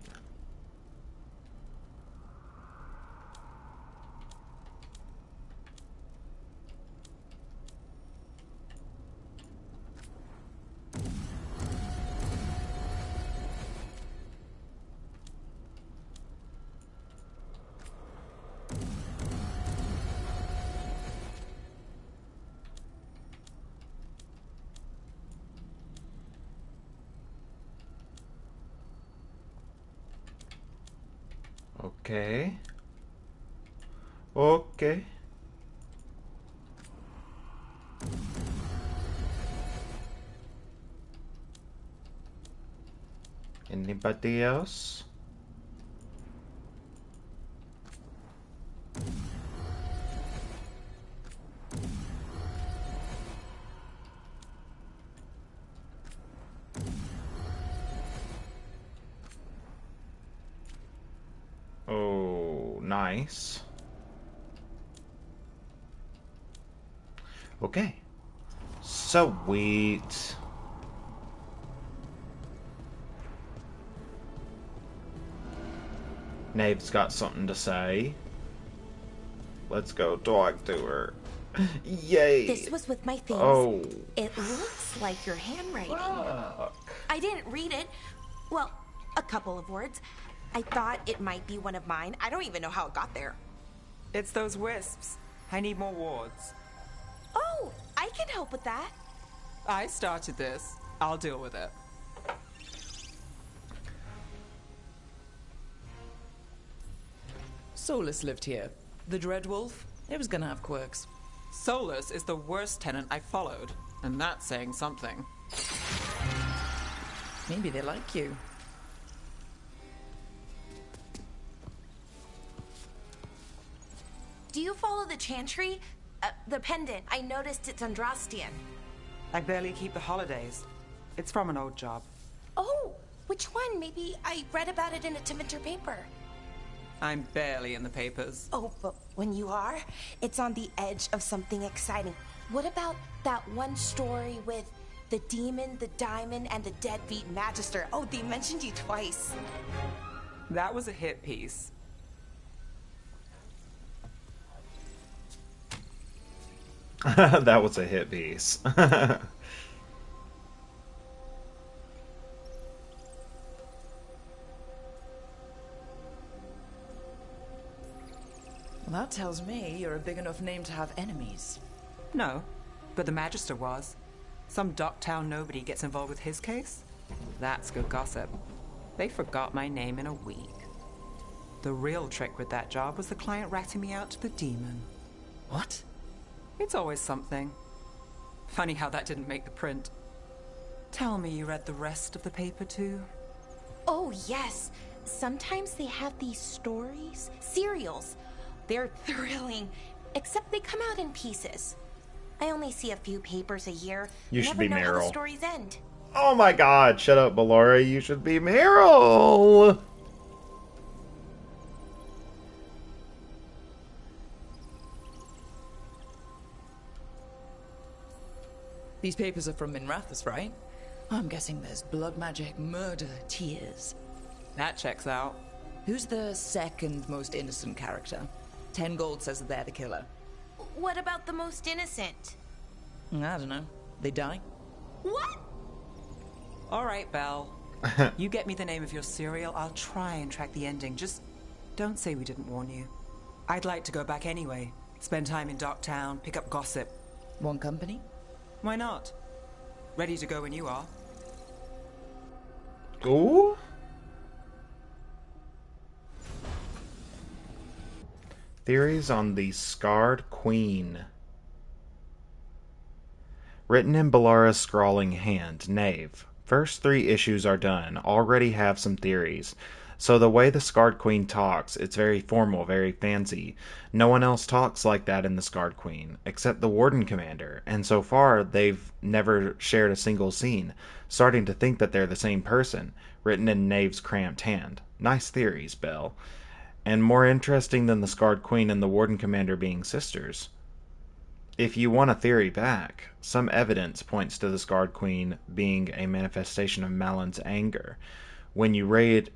Okay. Okay. Anybody else? Oh, nice. Okay. Sweet. Nave's got something to say. Let's go talk to her. Yay! This was with my things. Oh. It looks like your handwriting. Fuck. I didn't read it. Well, a couple of words. I thought it might be one of mine. I don't even know how it got there. It's those wisps. I need more wards. Oh, I can help with that. I started this. I'll deal with it. Solus lived here. The Dreadwolf, it was gonna have quirks. Solus is the worst tenant I followed, and that's saying something. Maybe they like you. Do you follow the chantry? The pendant. I noticed it's Andrastian. I barely keep the holidays. It's from an old job. Oh, which one? Maybe I read about it in a Tevinter paper. I'm barely in the papers. Oh, but when you are, it's on the edge of something exciting. What about that one story with the demon, the diamond, and the deadbeat magister? Oh, they mentioned you twice. That was a hit piece. That was a hit piece. Well, that tells me you're a big enough name to have enemies. No, but the Magister was. Some Docktown nobody gets involved with his case? That's good gossip. They forgot my name in a week. The real trick with that job was the client ratting me out to the demon. What? It's always something. Funny how that didn't make the print. Tell me you read the rest of the paper too? Oh, yes. Sometimes they have these stories, serials. They're thrilling, except they come out in pieces. I only see a few papers a year. You should be never know how the Meryl. stories end. Oh my god, shut up, Ballora. You should be Meryl. These papers are from Minrathous, right? I'm guessing there's blood magic, murder, tears. That checks out. Who's the second most innocent character? 10 gold says they're the killer. What about the most innocent? I don't know. They die? What? All right, Belle. You get me the name of your serial, I'll try and track the ending. Just don't say we didn't warn you. I'd like to go back anyway. Spend time in Docktown, pick up gossip. One company? Why not? Ready to go when you are. Ooh. Theories on the Scarred Queen. Written in Ballara's scrawling hand, Knave. First 3 issues are done. Already have some theories. So the way the Scarred Queen talks, it's very formal, very fancy. No one else talks like that in the Scarred Queen, except the Warden Commander, and so far they've never shared a single scene. Starting to think that they're the same person, written in Knave's cramped hand. Nice theories, Belle. And more interesting than the Scarred Queen and the Warden Commander being sisters. If you want a theory back, some evidence points to the Scarred Queen being a manifestation of Malin's anger. When you read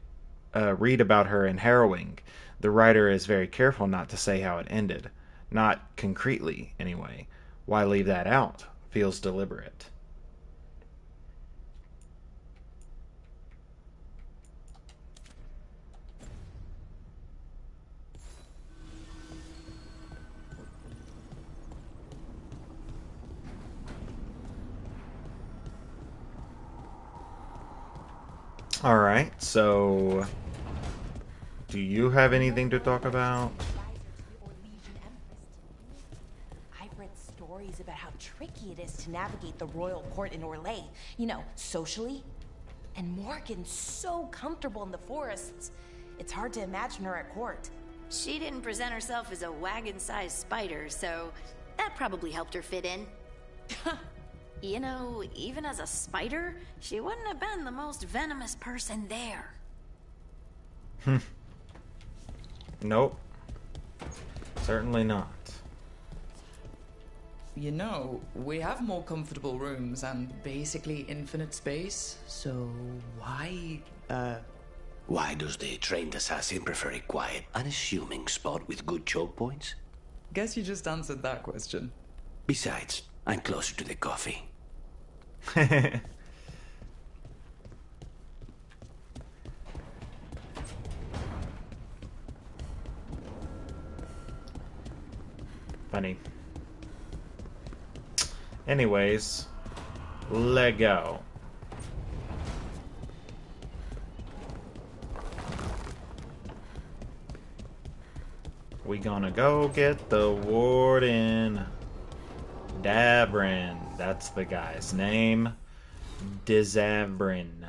about her in Harrowing, the writer is very careful not to say how it ended. Not concretely, anyway. Why leave that out? Feels deliberate. Alright, so do you have anything to talk about? I've read stories about how tricky it is to navigate the royal court in Orlais. You know, socially. And Morgan's so comfortable in the forests. It's hard to imagine her at court. She didn't present herself as a wagon-sized spider, so that probably helped her fit in. You know, even as a spider, she wouldn't have been the most venomous person there. Nope. Certainly not. You know, we have more comfortable rooms and basically infinite space, so why, Why does the trained assassin prefer a quiet, unassuming spot with good choke points? Guess you just answered that question. Besides, I'm closer to the coffee. Funny. Anyways, let go. We gonna go get the warden. Dabrin, that's the guy's name. Dezavrin.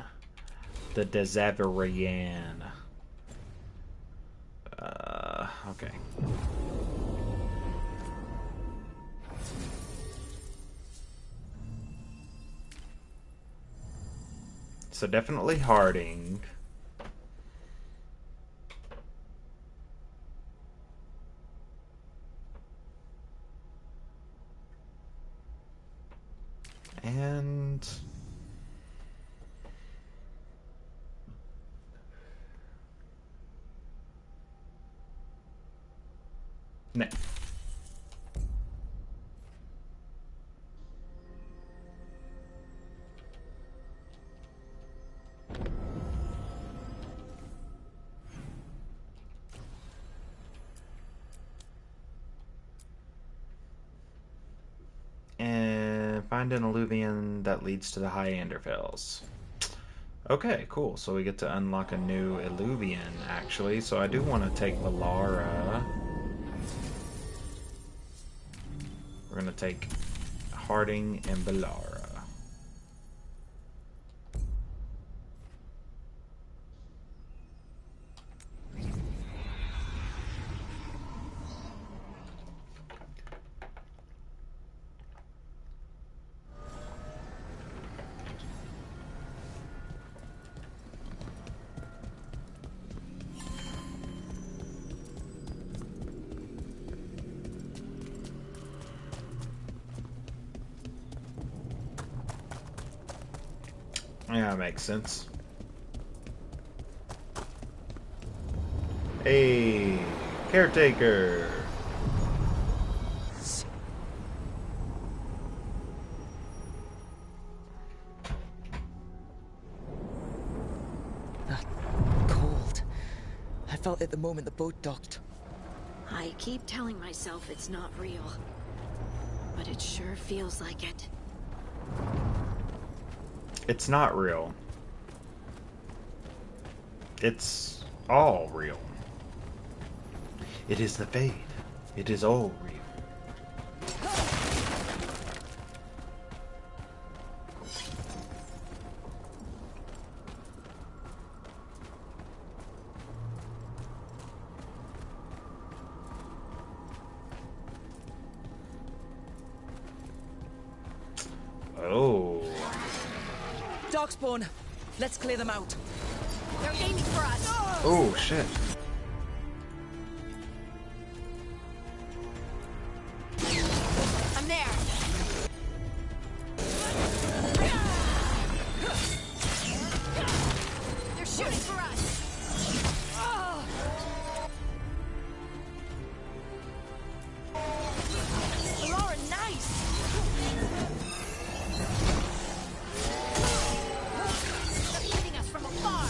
The Dezavrian. Okay. So definitely Harding. And no. And find an alluvion that leads to the High Anderfels. Okay, cool. So we get to unlock a new alluvion, actually. So I do want to take Valara. We're going to take Harding and Valara. Yeah, that makes sense. Hey, caretaker. That cold. I felt it the moment the boat docked. I keep telling myself it's not real, but it sure feels like it. It's not real. It's all real. It is the Fade. It is all real. Oh. Darkspawn, let's clear them out. They're aiming for us. Oh, shit. I'm there. They're shooting for us. Laura, nice. They're hitting us from afar.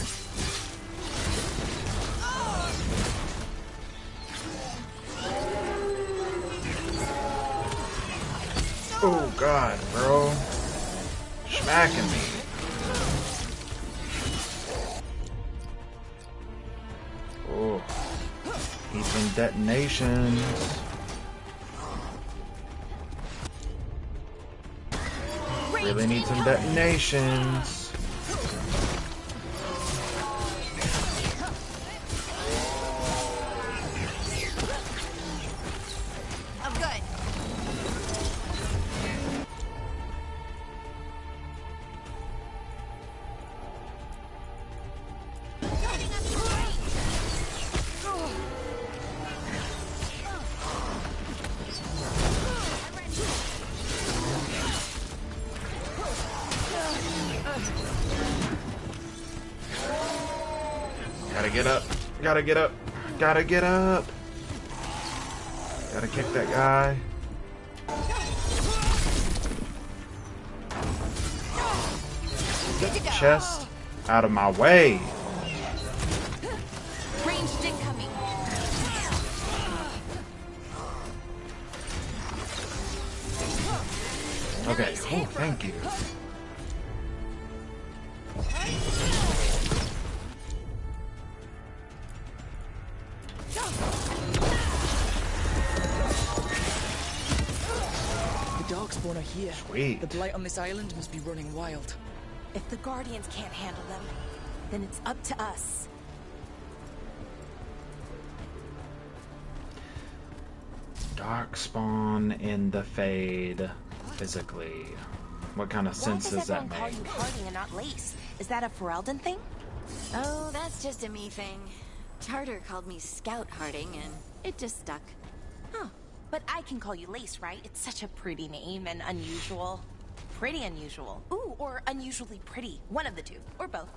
Oh god, bro. Smacking me. Oh. Need some detonations. Really need some detonations. I'm good. Gotta get up. Gotta get up. Gotta get up. Gotta kick that guy. Get the chest out of my way. Ranged incoming. Okay, oh, thank you. The Darkspawn are here. Sweet. The blight on this island must be running wild. If the Guardians can't handle them, then it's up to us. Darkspawn in the Fade, physically. What kind of sense does that Why does everyone make? call you Harding and not Lace? Is that a Ferelden thing? Oh, that's just a me thing. Charter called me Scout Harding, and it just stuck. Huh. But I can call you Lace, right? It's such a pretty name and unusual. Pretty unusual. Ooh, or unusually pretty. One of the two. Or both.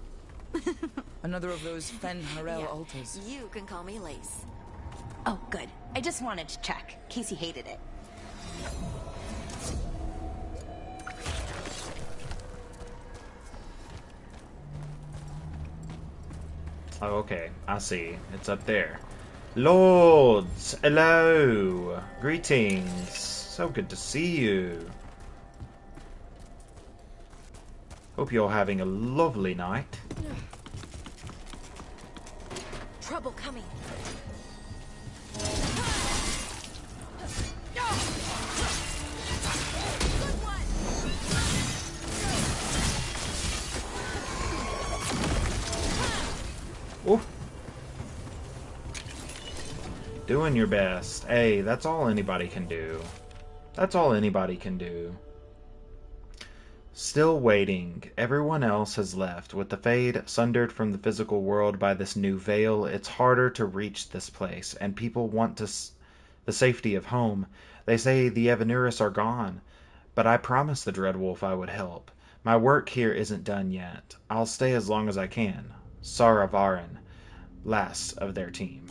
Another of those Fen Harel Yeah, altars. you can call me Lace. Oh, good. I just wanted to check. Casey hated it. Oh, okay. I see. It's up there. Lords! Hello! Greetings! So good to see you. Hope you're having a lovely night. Trouble coming. Ooh. Doing your best. Hey, that's all anybody can do. That's all anybody can do. Still waiting. Everyone else has left. With the Fade sundered from the physical world by this new veil, it's harder to reach this place, and people want the safety of home. They say the Evanuris are gone, but I promised the Dreadwolf I would help. My work here isn't done yet. I'll stay as long as I can. Sara Varin, last of their team.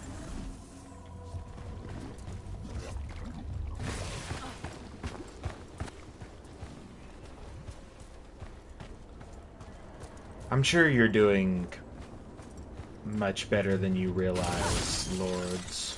I'm sure you're doing much better than you realize, Lords.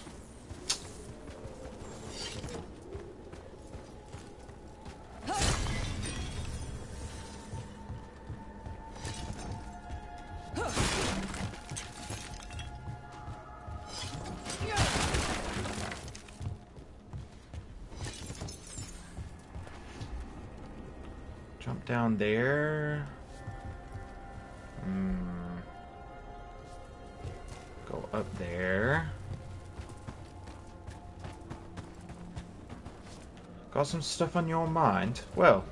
Jump down there. Go up there. Got some stuff on your mind? Well.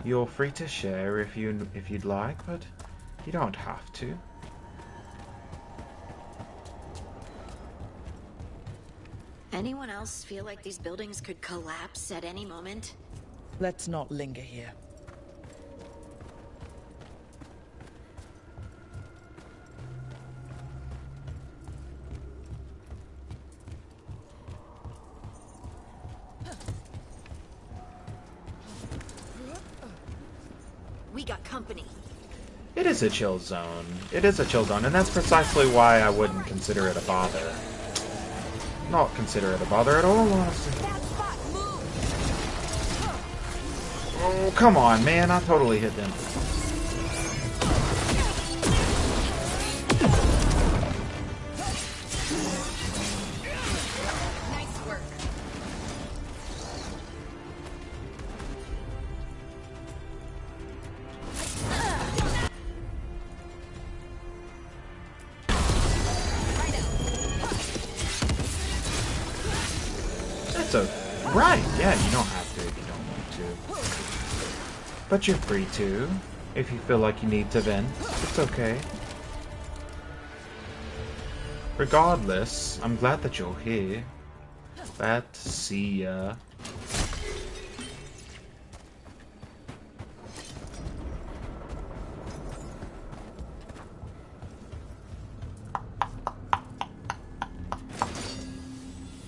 You're free to share if you'd like, but you don't have to. Anyone else feel like these buildings could collapse at any moment? Let's not linger here. We got company. It is a chill zone. It is a chill zone, and that's precisely why I wouldn't consider it a bother. Not consider it a bother at all, honestly. Oh, come on, man. I totally hit them. Nice work. That's a right. Yeah, you don't have to if you don't want to. But you're free to, if you feel like you need to vent. It's okay. Regardless, I'm glad that you're here. Glad to see ya.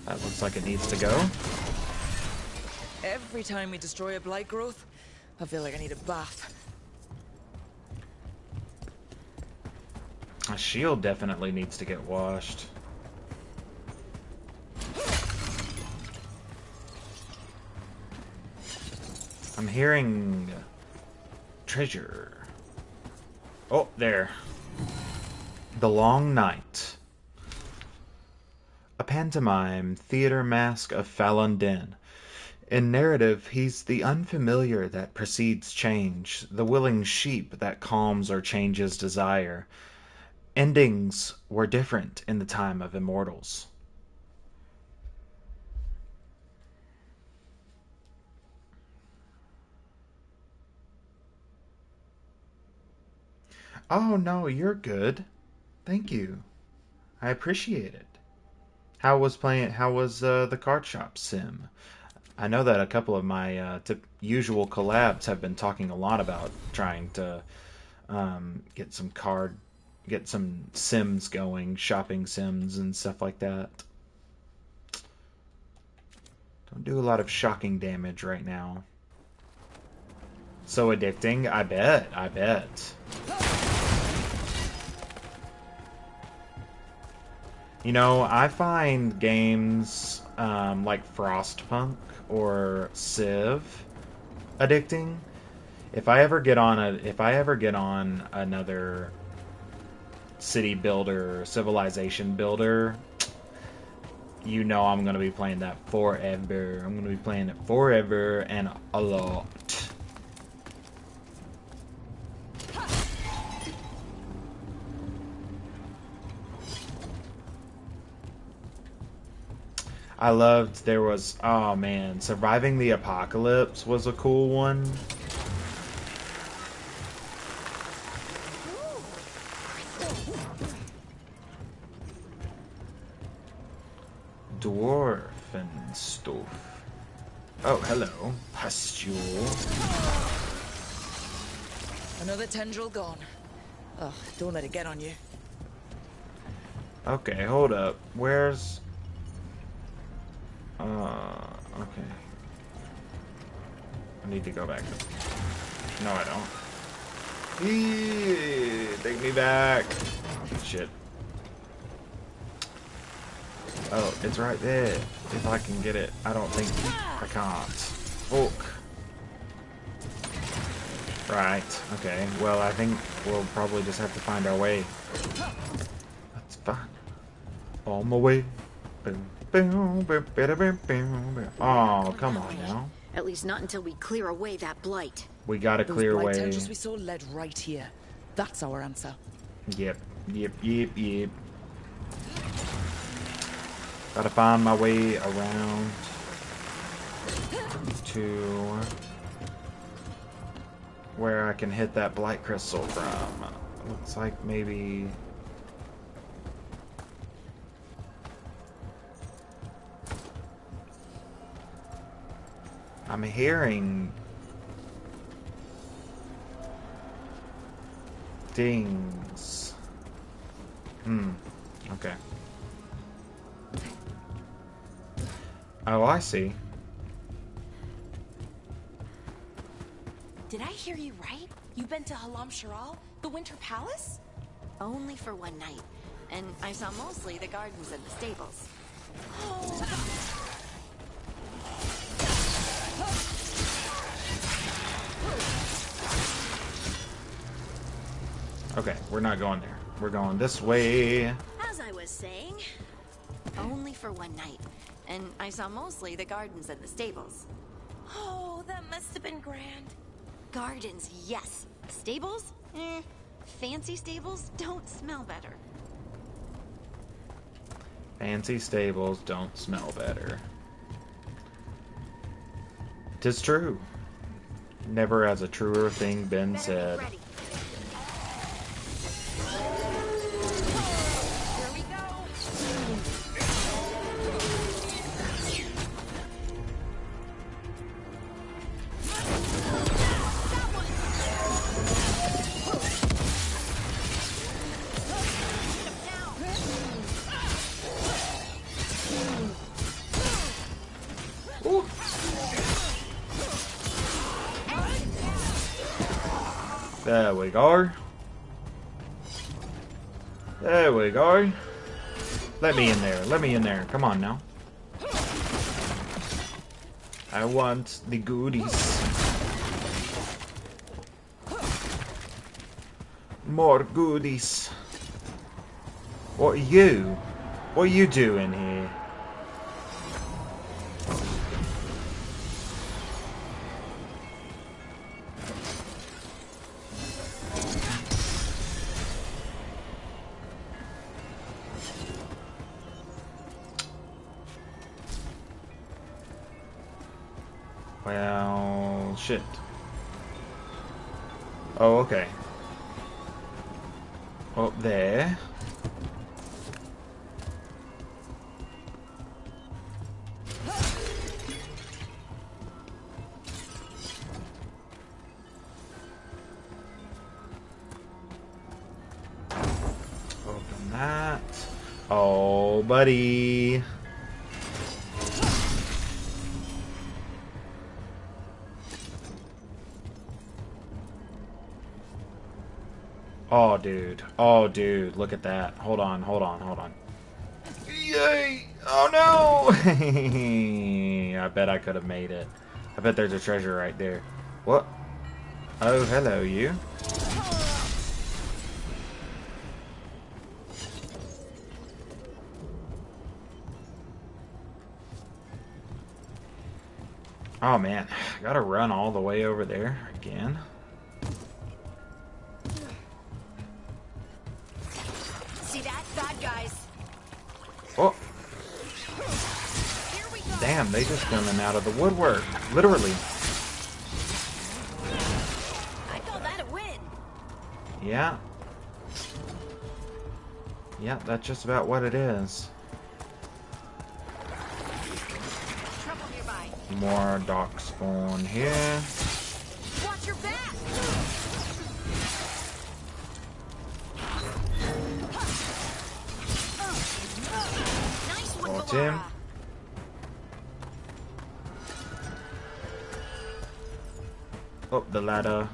That looks like it needs to go. Every time we destroy a blight growth, I feel like I need a bath. My shield definitely needs to get washed. I'm hearing treasure. Oh, there. The Long Night. A pantomime theater mask of Falun Din. In narrative, he's the unfamiliar that precedes change, the willing sheep that calms or changes desire. Endings were different in the time of immortals. Oh, no, you're good. Thank you. I appreciate it. How was the card shop sim? I know that a couple of my usual collabs have been talking a lot about trying to get some sims going, shopping sims and stuff like that. Don't do a lot of shocking damage right now. So addicting, I bet. You know, I find games like Frostpunk or Civ addicting. If I ever get on another city builder, civilization builder, you know I'm gonna be playing that forever. I'm gonna be playing it forever and a lot. I loved oh man, Surviving the Apocalypse was a cool one. Dwarf and stuff. Oh, hello. Pustule. Another tendril gone. Oh, don't let it get on you. Okay, hold up. Where's... okay. I need to go back. No, I don't. Eee, take me back. Shit. Oh, it's right there. If I can get it. I don't think I can't. Fuck. Right. Okay. Well, I think we'll probably just have to find our way. That's fine. On my way. Oh, come on now. At least not until we clear away that blight. We gotta clear away. Those blight tendrils we saw led right here. That's our answer. Yep. Gotta find my way around to where I can hit that blight crystal from. Looks like maybe... I'm hearing dings. Okay. Oh, I see. Did I hear you right? You've been to Halam Sharal, the Winter Palace? Only for one night. And I saw mostly the gardens and the stables. Okay, we're not going there. We're going this way. As I was saying, only for one night. And I saw mostly the gardens and the stables. Oh, that must have been grand. Gardens, yes. Stables? Fancy stables don't smell better. Fancy stables don't smell better. 'Tis true. Never has a truer thing been said. There we go. There we go. Let me in there. Let me in there. Come on now. I want the goodies. More goodies. What are you? What are you doing here? Well, shit. Oh, okay. Up there. Open that. Oh, buddy. Oh, dude. Oh, dude. Look at that. Hold on, hold on, hold on. Yay! Oh, no! I bet I could have made it. I bet there's a treasure right there. What? Oh, hello, you. Oh, man. I gotta run all the way over there again. Oh. Damn, they just coming out of the woodwork. Literally. I call that a win. Yeah. Yeah, that's just about what it is. Trouble nearby. More dock spawn here. Watch your back. Got him. Up the ladder.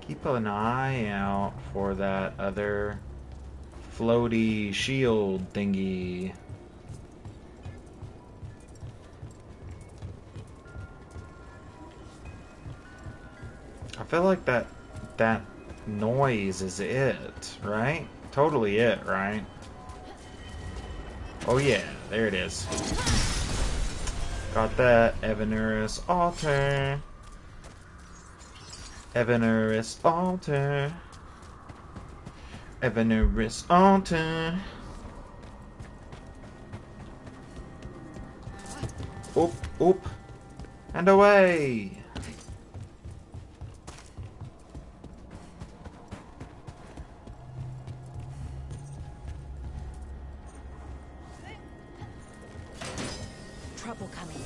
Keep an eye out for that other floaty shield thingy. I feel like that noise is it, right? Totally it, right? Oh yeah, there it is. Got that Evanerus altar. Evanerus altar. Evanerus altar. Oop, oop, and away. Trouble coming.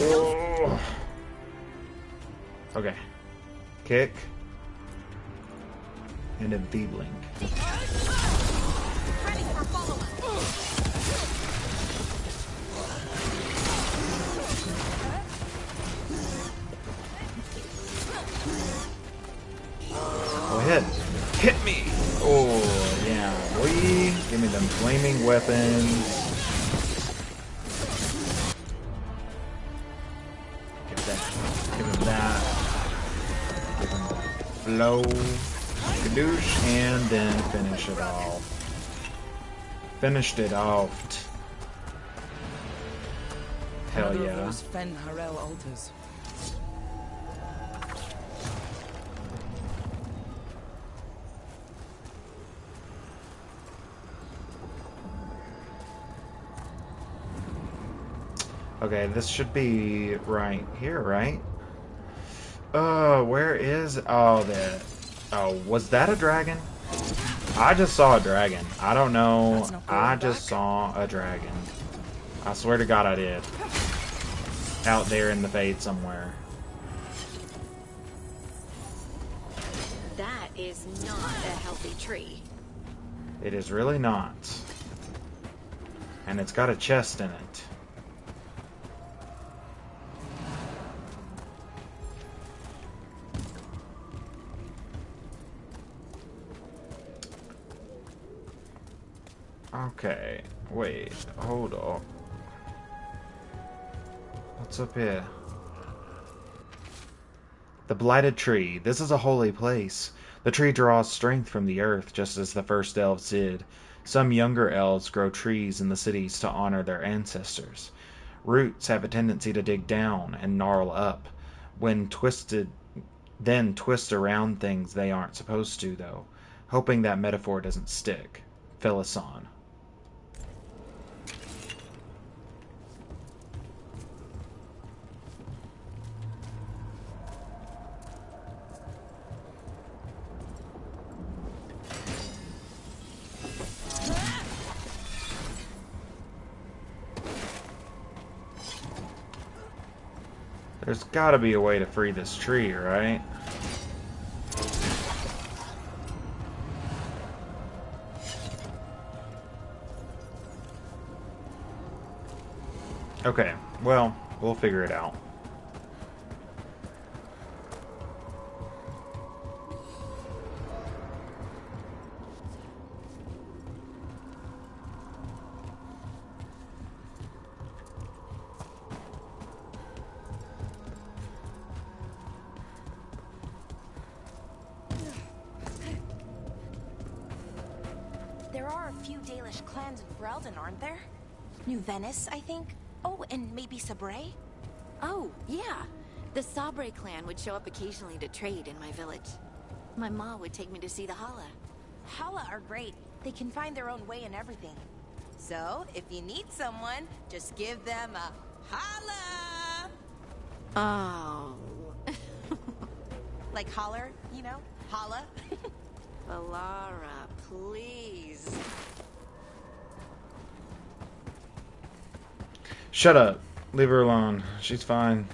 Oh. Okay. Kick. And a V-blink. Ready for follow-up. Go ahead. Hit me! Oh, yeah. Boy. Give me them flaming weapons. Give him that. Give him flow. Kadoosh. And then finish it off. Finished it off. Hell Another yeah. of those Fen Harel altars. Okay, this should be right here, right? Where is... Oh, that... Oh, was that a dragon? I just saw a dragon. I don't know. I just saw a dragon. I swear to God I did. Out there in the fade somewhere. That is not a healthy tree. It is really not. And it's got a chest in it. Okay, wait, hold on. What's up here? The Blighted Tree. This is a holy place. The tree draws strength from the earth, just as the first elves did. Some younger elves grow trees in the cities to honor their ancestors. Roots have a tendency to dig down and gnarl up. When twisted, then twist around things they aren't supposed to, though. Hoping that metaphor doesn't stick. Philoson. There's gotta be a way to free this tree, right? Okay, well, we'll figure it out. There are a few Dalish clans in Ferelden, aren't there? New Venice, I think? Oh, and maybe Sabre? Oh, yeah. The Sabre clan would show up occasionally to trade in my village. My ma would take me to see the Hala. Hala are great. They can find their own way in everything. So, if you need someone, just give them a holla! Oh. Like holler, you know? Holla. Valara, please. Shut up. Leave her alone. She's fine.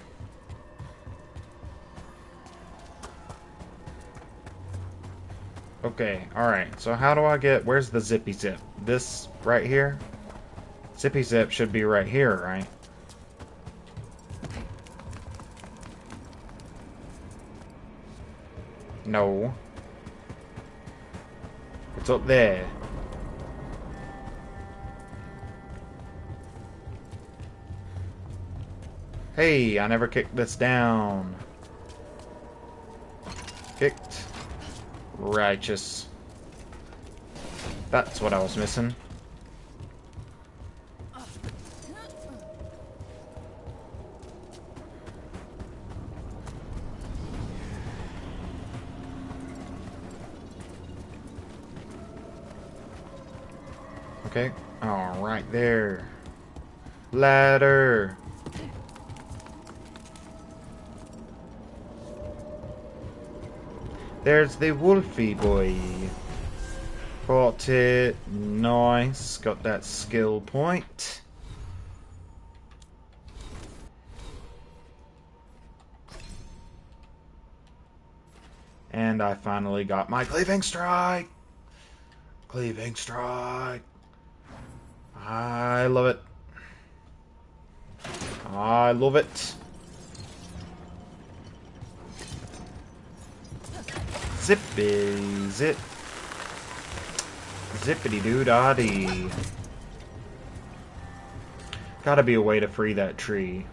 Okay, alright. So how do I get... Where's the zippy zip? This right here? Zippy zip should be right here, right? No. It's up there. Hey, I never kicked this down. Kicked. Righteous. That's what I was missing. Okay. Oh, right there. Ladder. There's the Wolfie boy. Caught it. Nice. Got that skill point. And I finally got my Cleaving Strike. Cleaving Strike. I love it. I love it. Zippy zip. Zippity doo dah dee. Gotta be a way to free that tree.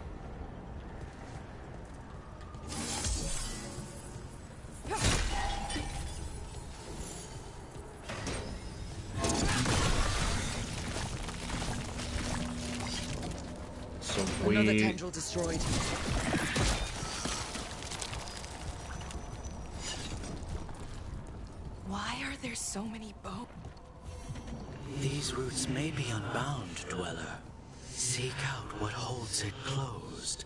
Another tendril destroyed. Why are there so many bones? These roots may be unbound, Dweller. Seek out what holds it closed.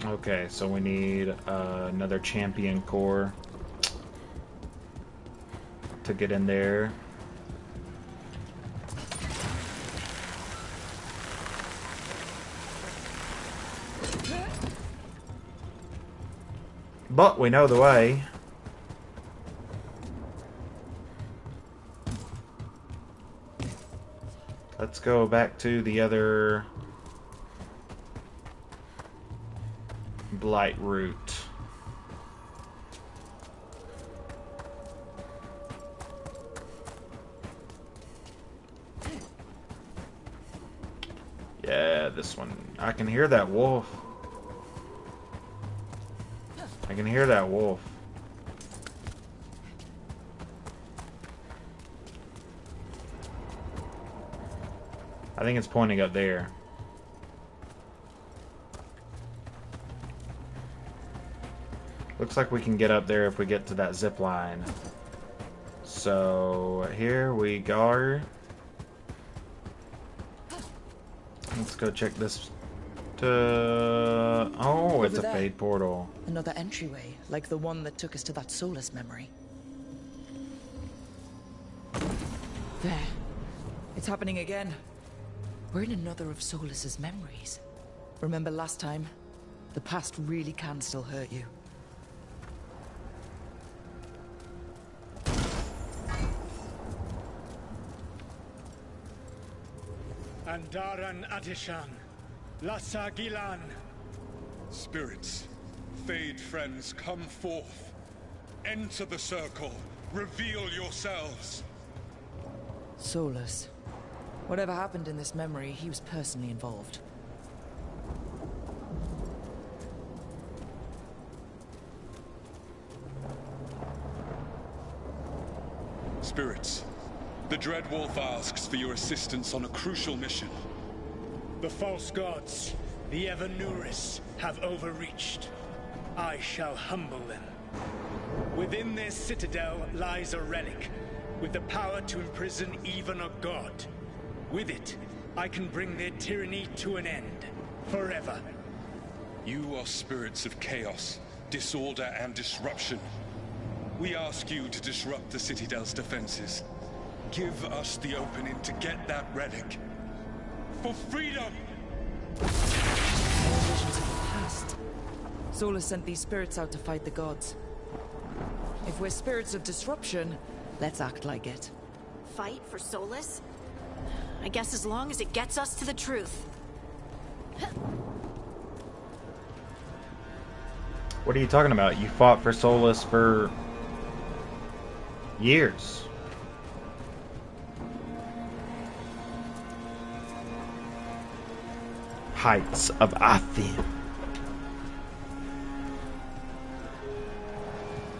Okay, so we need another champion core to get in there. But we know the way. Let's go back to the other Blight route. Yeah, this one. I can hear that wolf. I can hear that wolf. I think it's pointing up there. Looks like we can get up there if we get to that zip line. So here we go. Let's go check this. Oh, it's a fade portal. Another entryway, like the one that took us to that Solus memory. There. It's happening again. We're in another of Solus's memories. Remember last time? The past really can still hurt you. Andaran Adishan, Lassa Gilan. Spirits, Fade friends, come forth. Enter the circle. Reveal yourselves. Solus. Whatever happened in this memory, he was personally involved. Spirits, the Dread Wolf asks for your assistance on a crucial mission. The false gods, the Evanuris, have overreached. I shall humble them. Within their citadel lies a relic, with the power to imprison even a god. With it, I can bring their tyranny to an end, forever. You are spirits of chaos, disorder, and disruption. We ask you to disrupt the Citadel's defenses. Give us the opening to get that relic. For freedom! Visions of the past. Solus sent these spirits out to fight the gods. If we're spirits of disruption, let's act like it. Fight for Solus? I guess as long as it gets us to the truth. What are you talking about? You fought for Solus for years. Heights of Athene.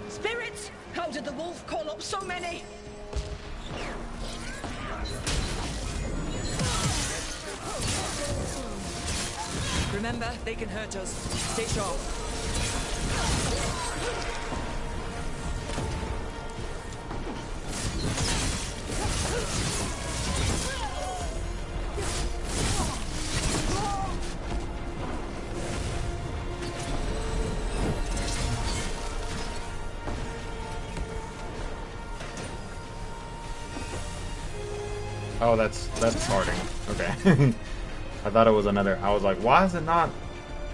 Spirits! How did the wolf call up so many? Remember, they can hurt us. Stay sharp. Oh, that's smarting. Okay. I thought it was another. I was like, why is it not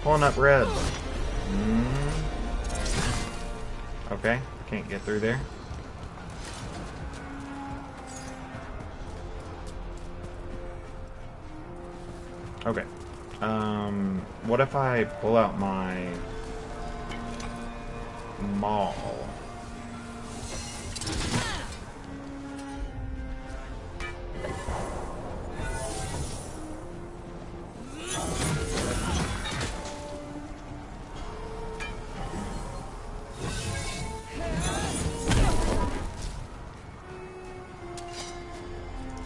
pulling up red? Okay, can't get through there. Okay. What if I pull out my maul?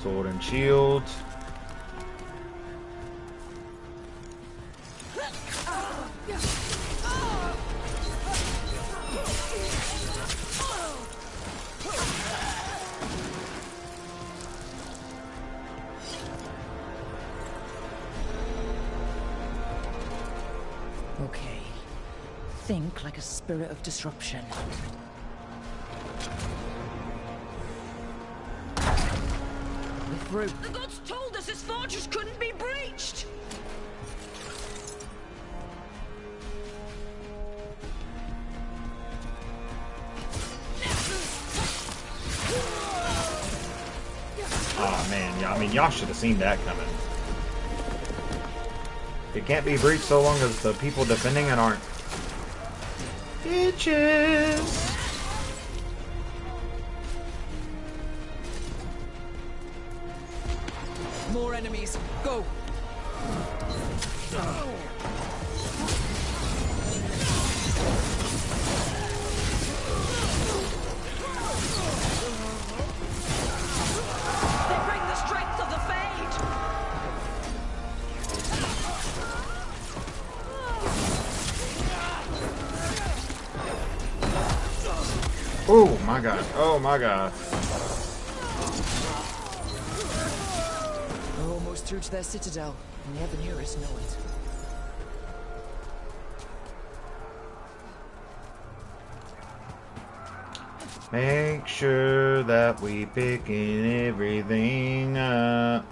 Sword and shield. Okay. Think like a spirit of disruption. Rook. The gods told us this fortress couldn't be breached! Yeah, I mean, y'all should have seen that coming. It can't be breached so long as the people defending it aren't bitches. More enemies. Go. They bring the strength of the Fade! Oh my god. Oh my god. We're almost through to their citadel, and the Evanurus know it. Make sure that we picking everything up.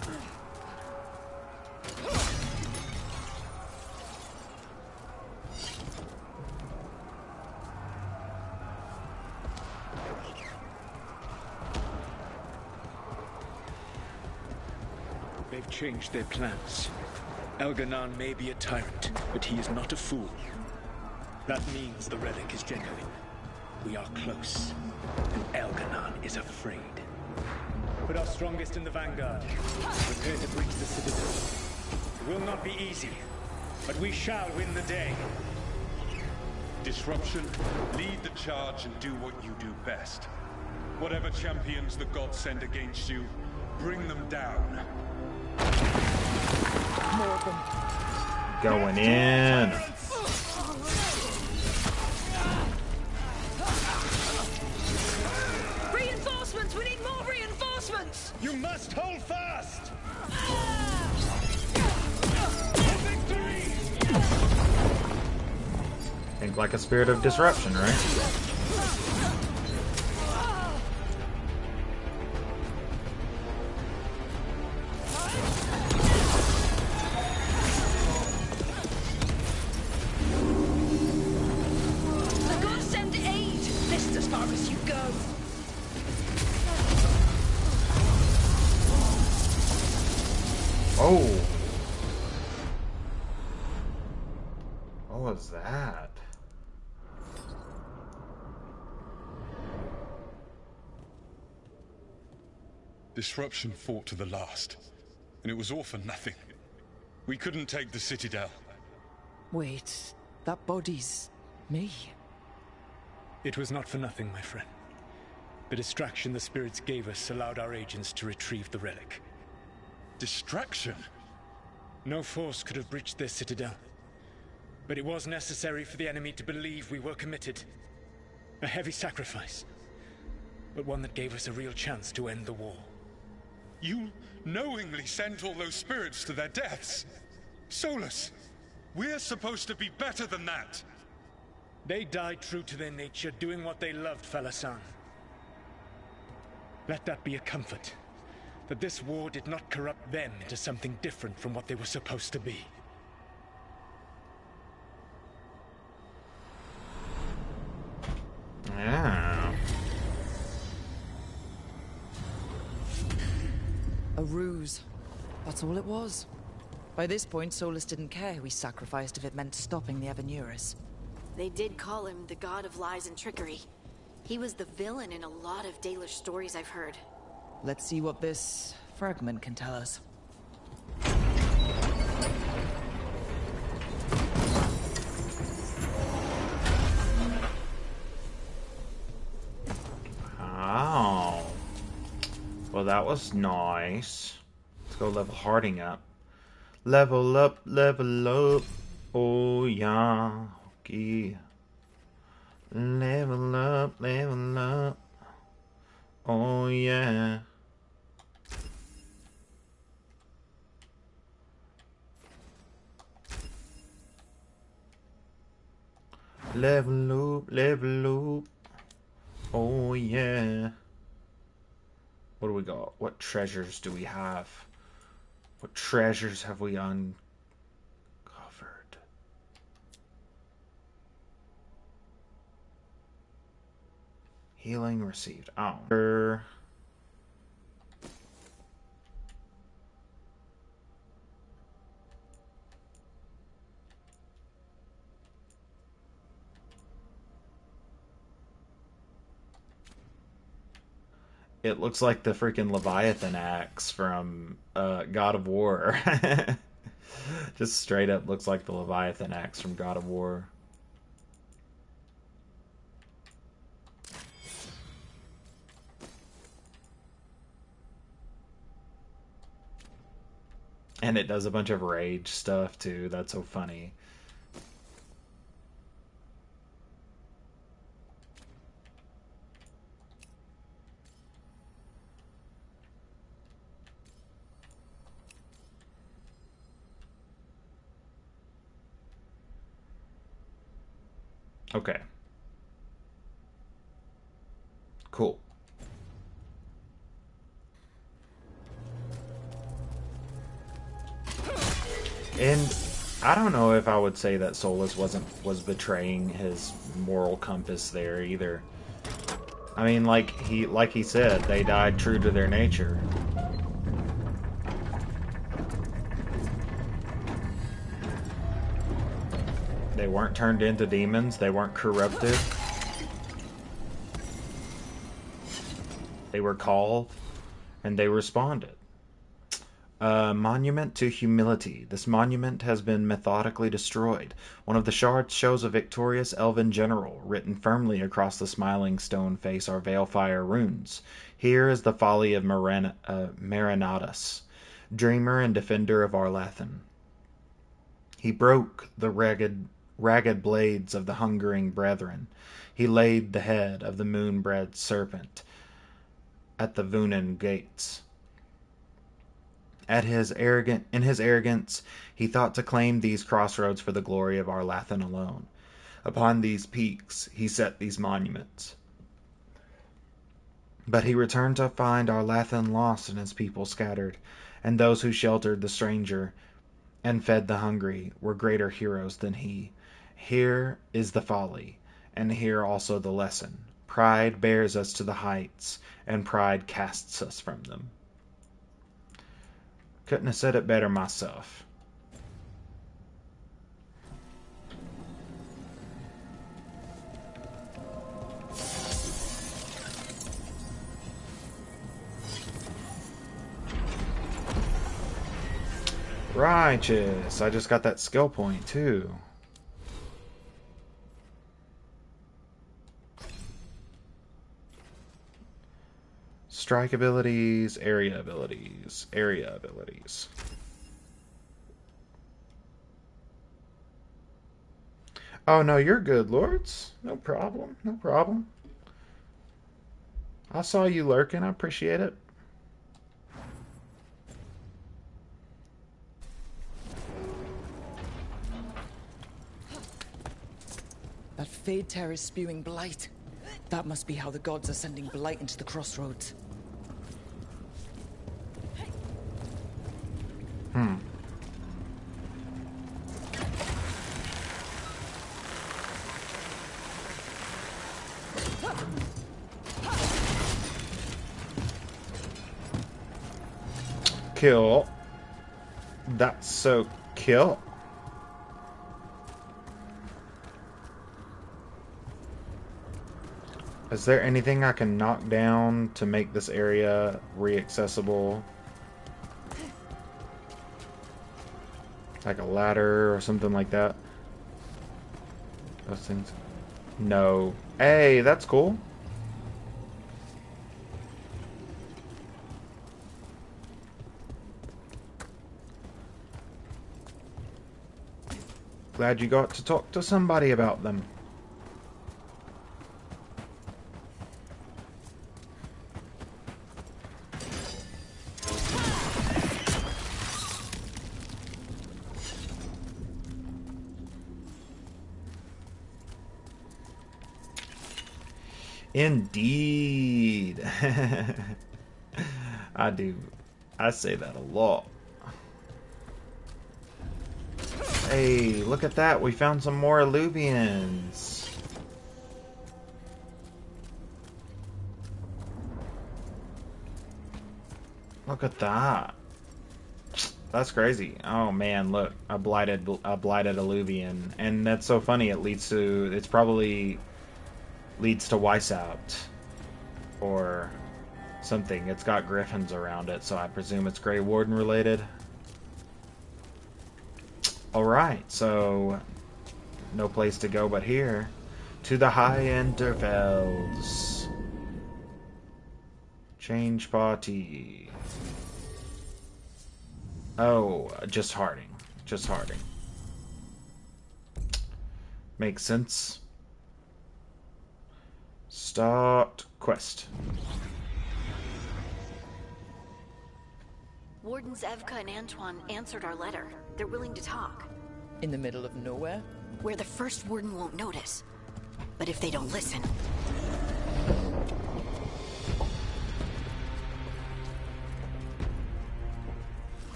They've changed their plans. Elganon may be a tyrant, but he is not a fool. That means the relic is genuine. We are close, and Elganon is afraid. Put our strongest in the vanguard. Prepare to breach the citadel. It will not be easy, but we shall win the day. Disruption, lead the charge and do what you do best. Whatever champions the gods send against you, bring them down. More of them. Going in. Reinforcements! We need more reinforcements! You must hold fast! Think like a spirit of disruption, right? The gods send aid! This is as far as you go! Oh. What was that? Disruption fought to the last, and it was all for nothing. We couldn't take the Citadel. Wait, that body's me. It was not for nothing, my friend. The distraction the spirits gave us allowed our agents to retrieve the relic. Distraction? No force could have breached this citadel. But it was necessary for the enemy to believe we were committed. A heavy sacrifice, but one that gave us a real chance to end the war. You knowingly sent all those spirits to their deaths. Solus, we're supposed to be better than that. They died true to their nature, doing what they loved, Falasan. Let that be a comfort, that this war did not corrupt them into something different from what they were supposed to be. Yeah. A ruse. That's all it was. By this point, Solus didn't care who he sacrificed if it meant stopping the Evanurus. They did call him the god of lies and trickery. He was the villain in a lot of Dalish stories I've heard. Let's see what this fragment can tell us. Oh. Well, that was nice. Let's go level Harding up. Level up, level up. Oh, yeah. Okay. Level up, level up. Oh, yeah. Level up, level up. Oh, yeah. What do we got? What treasures do we have? What treasures have we uncovered? Healing received. Oh. It looks like the freaking Leviathan axe from God of War. Just straight up looks like the Leviathan axe from God of War. And it does a bunch of rage stuff too. That's so funny. Okay. Cool. And I don't know if I would say that Solus was betraying his moral compass there either. I mean, like he said, they died true to their nature. They weren't turned into demons. They weren't corrupted. They were called, and they responded. Monument to Humility. This monument has been methodically destroyed. One of the shards shows a victorious elven general. Written firmly across the smiling stone face are Veilfire runes. Here is the folly of Minrathous, dreamer and defender of Arlathan. He broke the ragged blades of the hungering brethren. He laid the head of the moon-bred serpent at the Vunen gates. In his arrogance, he thought to claim these crossroads for the glory of Arlathan alone. Upon these peaks, he set these monuments. But he returned to find Arlathan lost and his people scattered, and those who sheltered the stranger and fed the hungry were greater heroes than he. Here is the folly, and here also the lesson. Pride bears us to the heights, and pride casts us from them. Couldn't have said it better myself. Righteous. I just got that skill point too. Strike abilities, area abilities, area abilities. Oh no, you're good, Lords. No problem, no problem. I saw you lurking, I appreciate it. That Fade Tear is spewing blight. That must be how the gods are sending blight into the crossroads. Kill. That's so kill. Is there anything I can knock down to make this area re-accessible? Like a ladder or something like that? Those things. No. Hey, that's cool. Glad you got to talk to somebody about them. Indeed. I do. I say that a lot. Hey, look at that. We found some more Alluvians. Look at that. That's crazy. Oh man, look. A blighted Alluvian. And that's so funny. It probably leads to Weishaupt or something. It's got griffins around it, so I presume it's Grey Warden related. Alright, so no place to go but here. To the high Enderfelds. Change party. Oh, just Harding. Just Harding. Makes sense. Start quest. Wardens Evka and Antoine answered our letter. They're willing to talk. In the middle of nowhere? Where the first warden won't notice. But if they don't listen...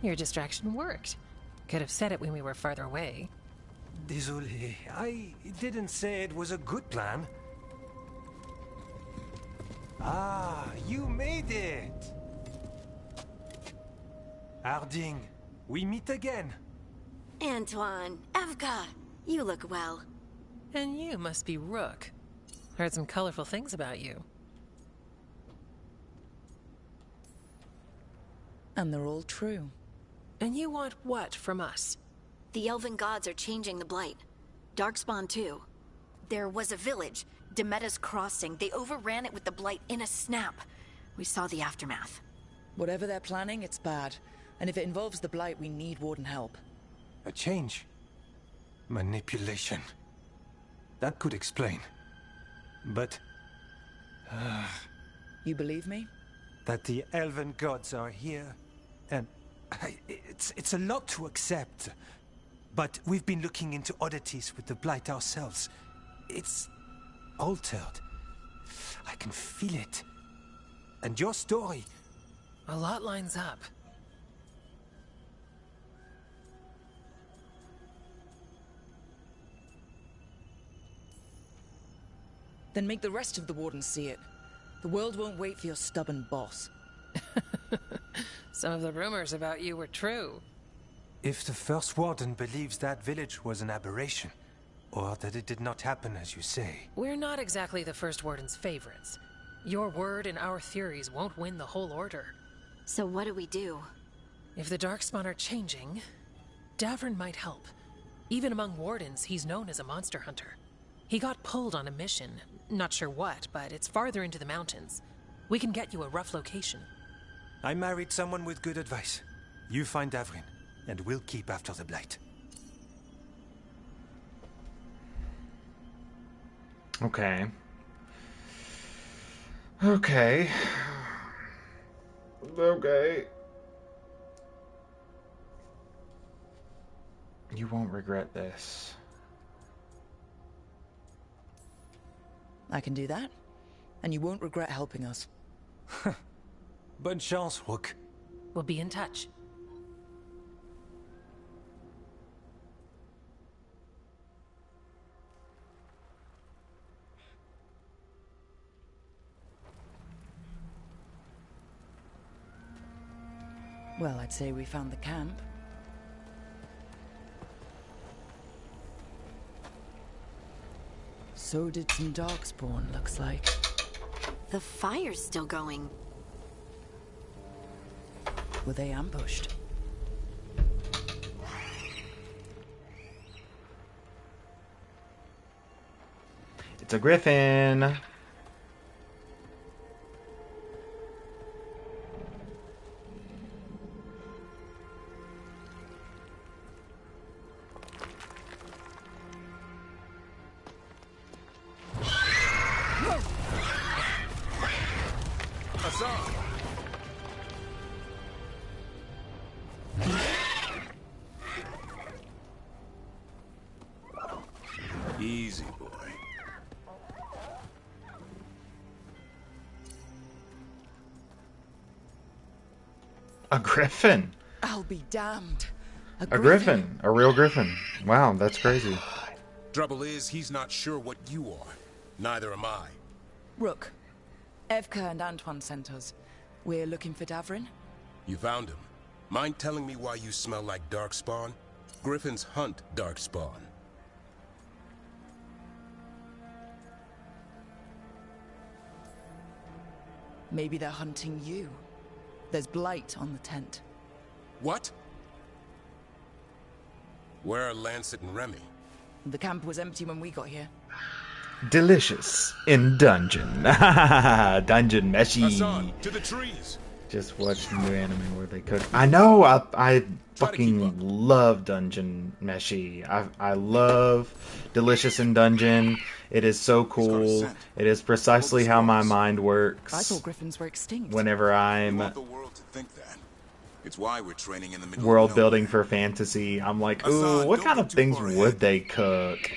Your distraction worked. Could have said it when we were farther away. Désolé, I didn't say it was a good plan. Ah, you made it! Harding, we meet again. Antoine, Evka, you look well. And you must be Rook. Heard some colorful things about you. And they're all true. And you want what from us? The elven gods are changing the Blight. Darkspawn too. There was a village, Demeta's Crossing. They overran it with the Blight in a snap. We saw the aftermath. Whatever they're planning, it's bad. And if it involves the Blight, we need Warden help. A change. Manipulation. That could explain. But... You believe me? that the elven gods are here, and it's a lot to accept. But we've been looking into oddities with the Blight ourselves. It's altered. I can feel it. And your story... A lot lines up. Then make the rest of the Wardens see it. The world won't wait for your stubborn boss. Some of the rumors about you were true. If the First Warden believes that village was an aberration, or that it did not happen as you say... We're not exactly the First Warden's favorites. Your word and our theories won't win the whole order. So what do we do? If the Darkspawn are changing, Davrin might help. Even among Wardens, he's known as a monster hunter. He got pulled on a mission. Not sure what, but it's farther into the mountains. We can get you a rough location. I married someone with good advice. You find Davrin, and we'll keep after the Blight. Okay. Okay. Okay. You won't regret this. I can do that, and you won't regret helping us. Bonne chance, Rook. We'll be in touch. Well, I'd say we found the camp. So did some Darkspawn, looks like. The fire's still going. Were they ambushed? It's a griffin. Easy, boy. A griffin. I'll be damned. A griffin. A real griffin. Wow, that's crazy. Trouble is, he's not sure what you are. Neither am I. Rook. Evka and Antoine sent us. We're looking for Davrin. You found him. Mind telling me why you smell like Darkspawn? Griffins hunt Darkspawn. Maybe they're hunting you. There's blight on the tent. What? Where are Lancet and Remy? The camp was empty when we got here. Delicious in dungeon. Dungeon meshy. Hassan, to the trees. Just watched the new anime where they cook. I know. I fucking love dungeon meshy. I love Delicious in Dungeon. It is so cool. It is precisely how my mind works. I thought griffins were extinct. Whenever I'm It's why we're training in the middle world of building for fantasy, I'm like, ooh, what kind of things would they cook?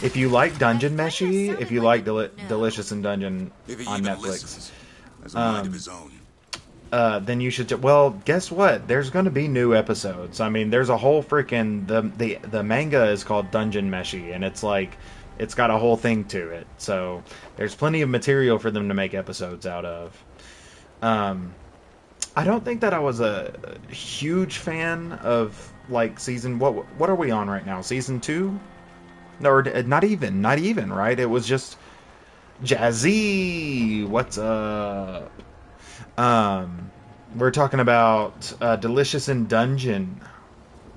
If you like dungeon meshy, if you like Delicious in Dungeon on Netflix, then you should. Well, guess what? There's going to be new episodes. I mean, there's a whole freaking the manga is called Dungeon Meshy, and it's like it's got a whole thing to it. So there's plenty of material for them to make episodes out of. I don't think that I was a huge fan of like season. What are we on right now? Season 2? No, or not even, right? It was just Jazzy. What's up? We're talking about Delicious in Dungeon.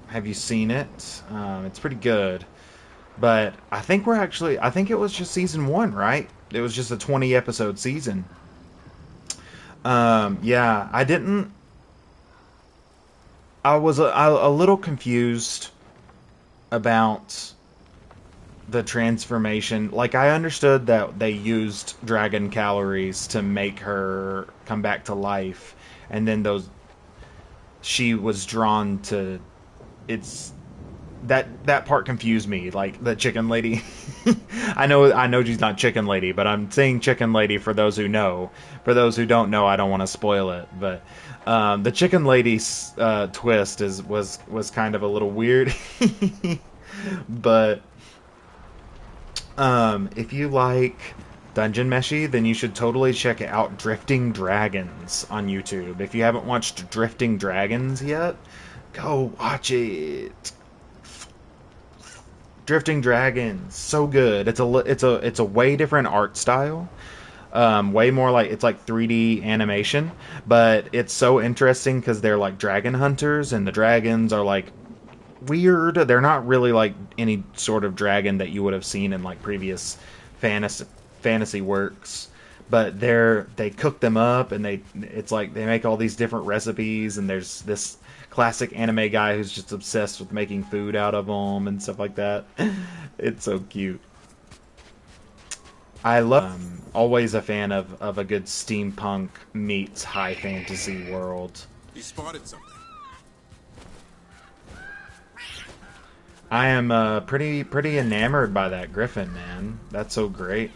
Have you seen it? It's pretty good. But I think it was just season 1, right? It was just a 20 episode season. Yeah, I was a little confused about the transformation. Like, I understood that they used dragon calories to make her come back to life, and then she was drawn to that part confused me. Like the chicken lady. I know she's not chicken lady, but I'm saying chicken lady for those who know. For those who don't know, I don't want to spoil it, but the chicken lady's twist was kind of a little weird. But if you like Dungeon Meshy, then you should totally check out Drifting Dragons on YouTube. If you haven't watched Drifting Dragons yet, go watch it. Drifting Dragons, so good. It's a way different art style. Way more like, it's like 3D animation, but it's so interesting because they're like dragon hunters, and the dragons are like weird. They're not really like any sort of dragon that you would have seen in like previous fantasy works, but they cook them up, and it's like they make all these different recipes, and there's this classic anime guy who's just obsessed with making food out of them and stuff like that. It's so cute. I love always a fan of a good steampunk meets high fantasy world. You spotted something. I am pretty enamored by that griffin, man. That's so great.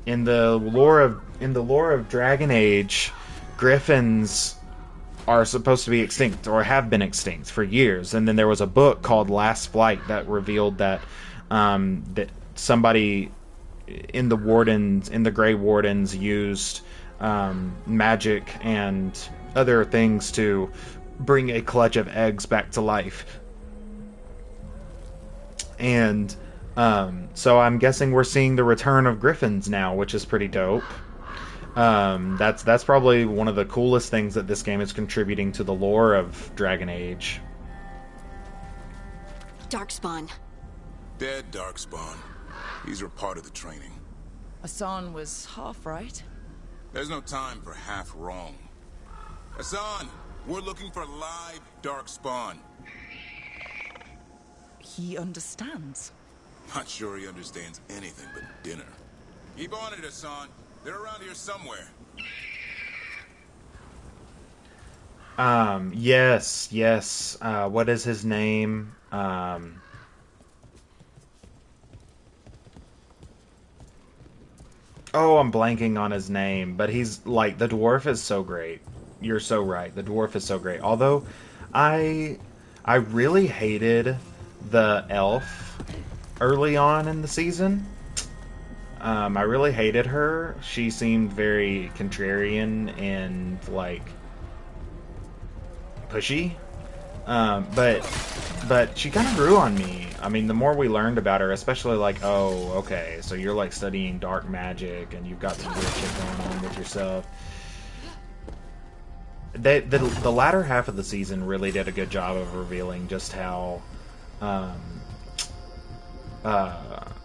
In the lore of Dragon Age, griffins are supposed to be extinct, or have been extinct for years. And then there was a book called Last Flight that revealed that that somebody in the Grey Wardens used magic and other things to bring a clutch of eggs back to life. And so I'm guessing we're seeing the return of griffins now, which is pretty dope. That's probably one of the coolest things that this game is contributing to the lore of Dragon Age. Darkspawn. Dead Darkspawn. These are part of the training. Hassan was half right. There's no time for half wrong. Hassan, we're looking for live Darkspawn. He understands. Not sure he understands anything but dinner. Keep on it, Hassan. They're around here somewhere. Yes. What is his name? Oh, I'm blanking on his name, but he's like, the dwarf is so great. You're so right. The dwarf is so great. Although, I really hated the elf early on in the season. I really hated her. She seemed very contrarian and like pushy. But she kind of grew on me I mean, the more we learned about her, especially like, oh, okay, so you're like studying dark magic and you've got some weird shit going on with yourself. The latter half of the season really did a good job of revealing just how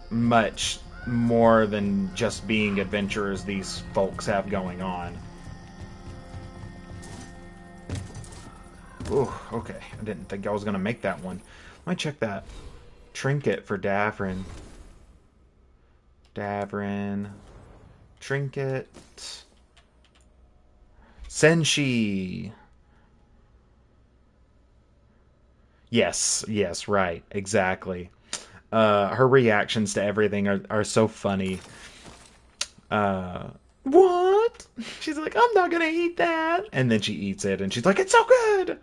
much more than just being adventurers these folks have going on. Ooh, okay. I didn't think I was gonna make that one. Let me check that trinket for Davrin. Davrin. Trinket. Senshi. Yes, right. Exactly. Her reactions to everything are so funny. What? She's like, I'm not gonna eat that. And then she eats it, and she's like, it's so good!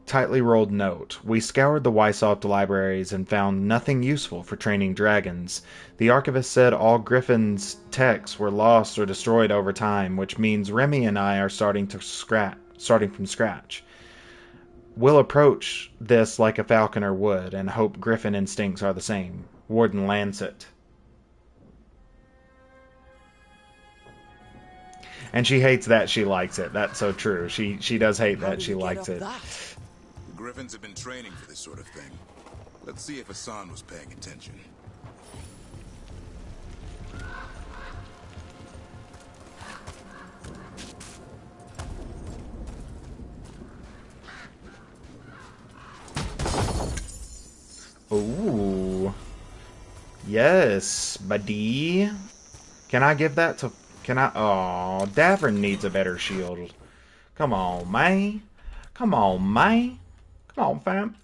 Tightly rolled note. We scoured the Weissoft libraries and found nothing useful for training dragons. The archivist said all Griffin's texts were lost or destroyed over time, which means Remy and I are starting from scratch. We'll approach this like a falconer would, and hope Griffin instincts are the same. Warden Lancet. And she hates that she likes it. That's so true. She does hate that she likes it. The Griffins have been training for this sort of thing. Let's see if Hassan was paying attention. Ooh. Yes, buddy. Can I give that to... Can I... Oh, Davrin needs a better shield. Come on, man. Come on, man. Come on, fam.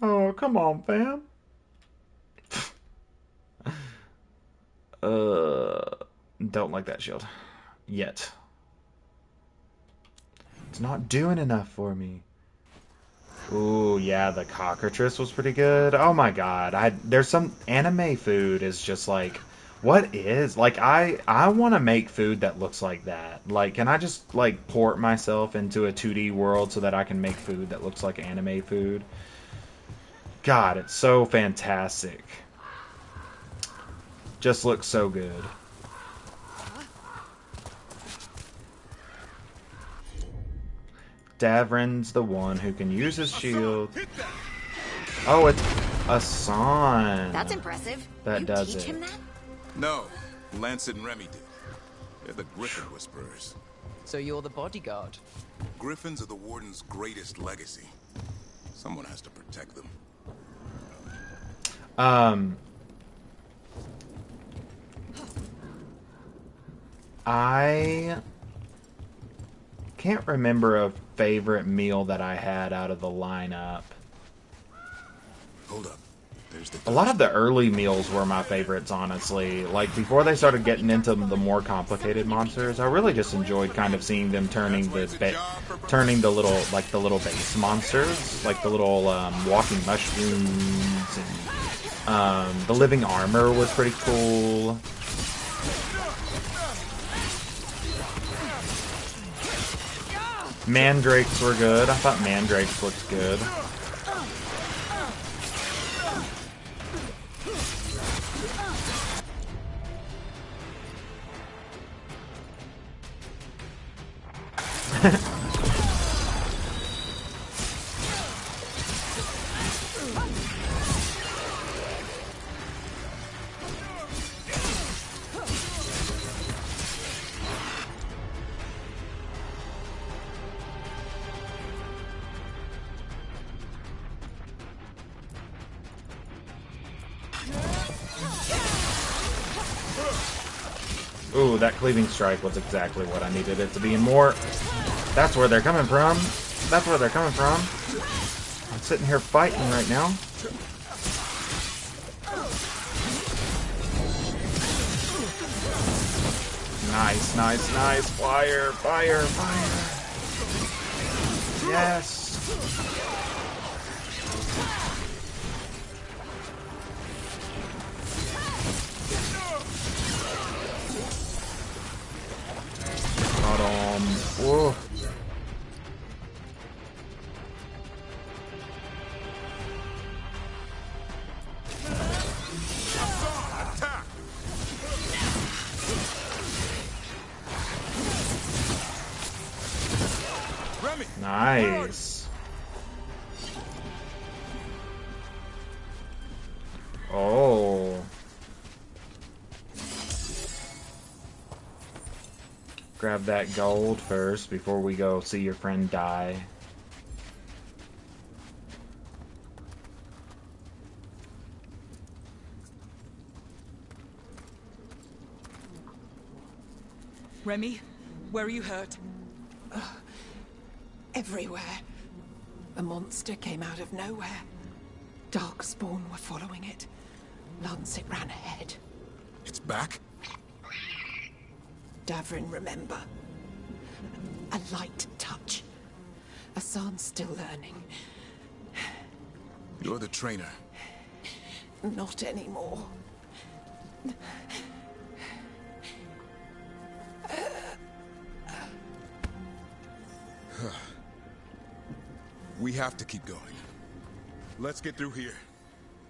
Oh, come on, fam. Don't like that shield. Yet. It's not doing enough for me. Ooh, yeah, the cockatrice was pretty good. Oh my god. There's some anime food is just like... What is? Like, I want to make food that looks like that. Like, can I just, like, port myself into a 2D world so that I can make food that looks like anime food? God, it's so fantastic. Just looks so good. Davrin's the one who can use his shield. Oh, it's Hassan. That's impressive. That you does teach it. him that? No, Lancet and Remy did. They're the Griffin Whisperers. So you're the bodyguard? Griffins are the Warden's greatest legacy. Someone has to protect them. I can't remember a favorite meal that I had out of the lineup. Hold up. There's the A lot of the early meals were my favorites, honestly. Like, before they started getting into the more complicated monsters, I really just enjoyed kind of seeing them turning the little base monsters, like the little walking mushrooms, and the living armor was pretty cool. Mandrakes were good. I thought mandrakes looked good. Ooh, that cleaving strike was exactly what I needed it to be. And more... That's where they're coming from. That's where they're coming from. I'm sitting here fighting right now. Nice, nice, nice. Fire, fire, fire. Yes. Whoa. Nice. Oh. Grab that gold first before we go see your friend die. Remy, where are you hurt? Everywhere. A monster came out of nowhere. Darkspawn were following it. Lancet ran ahead. It's back? Davrin, remember. A light touch. Asan's still learning. You're the trainer. Not anymore. We have to keep going. Let's get through here.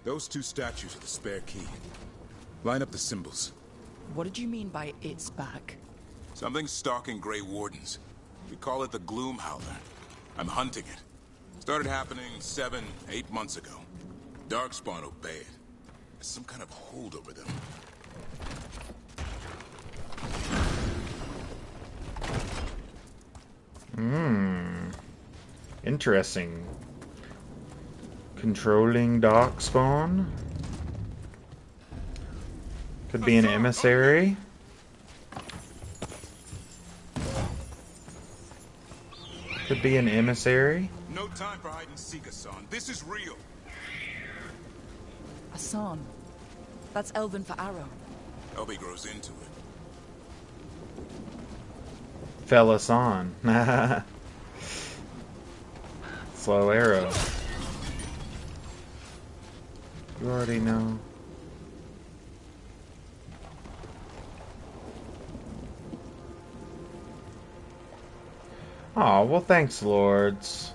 Those two statues are the spare key. Line up the symbols. What did you mean by it's back? Something's stalking Grey Wardens. We call it the Gloom Howler. I'm hunting it. Started happening 7, 8 months ago. Darkspawn obey it. There's some kind of hold over them. Interesting. Controlling Darkspawn. Could be an emissary. Could be an emissary. No time for hide and seek, Asan. This is real. Asan. That's Elven for arrow. Elby grows into it. Fell us on. Slow arrow. You already know. Oh, well thanks, Lords.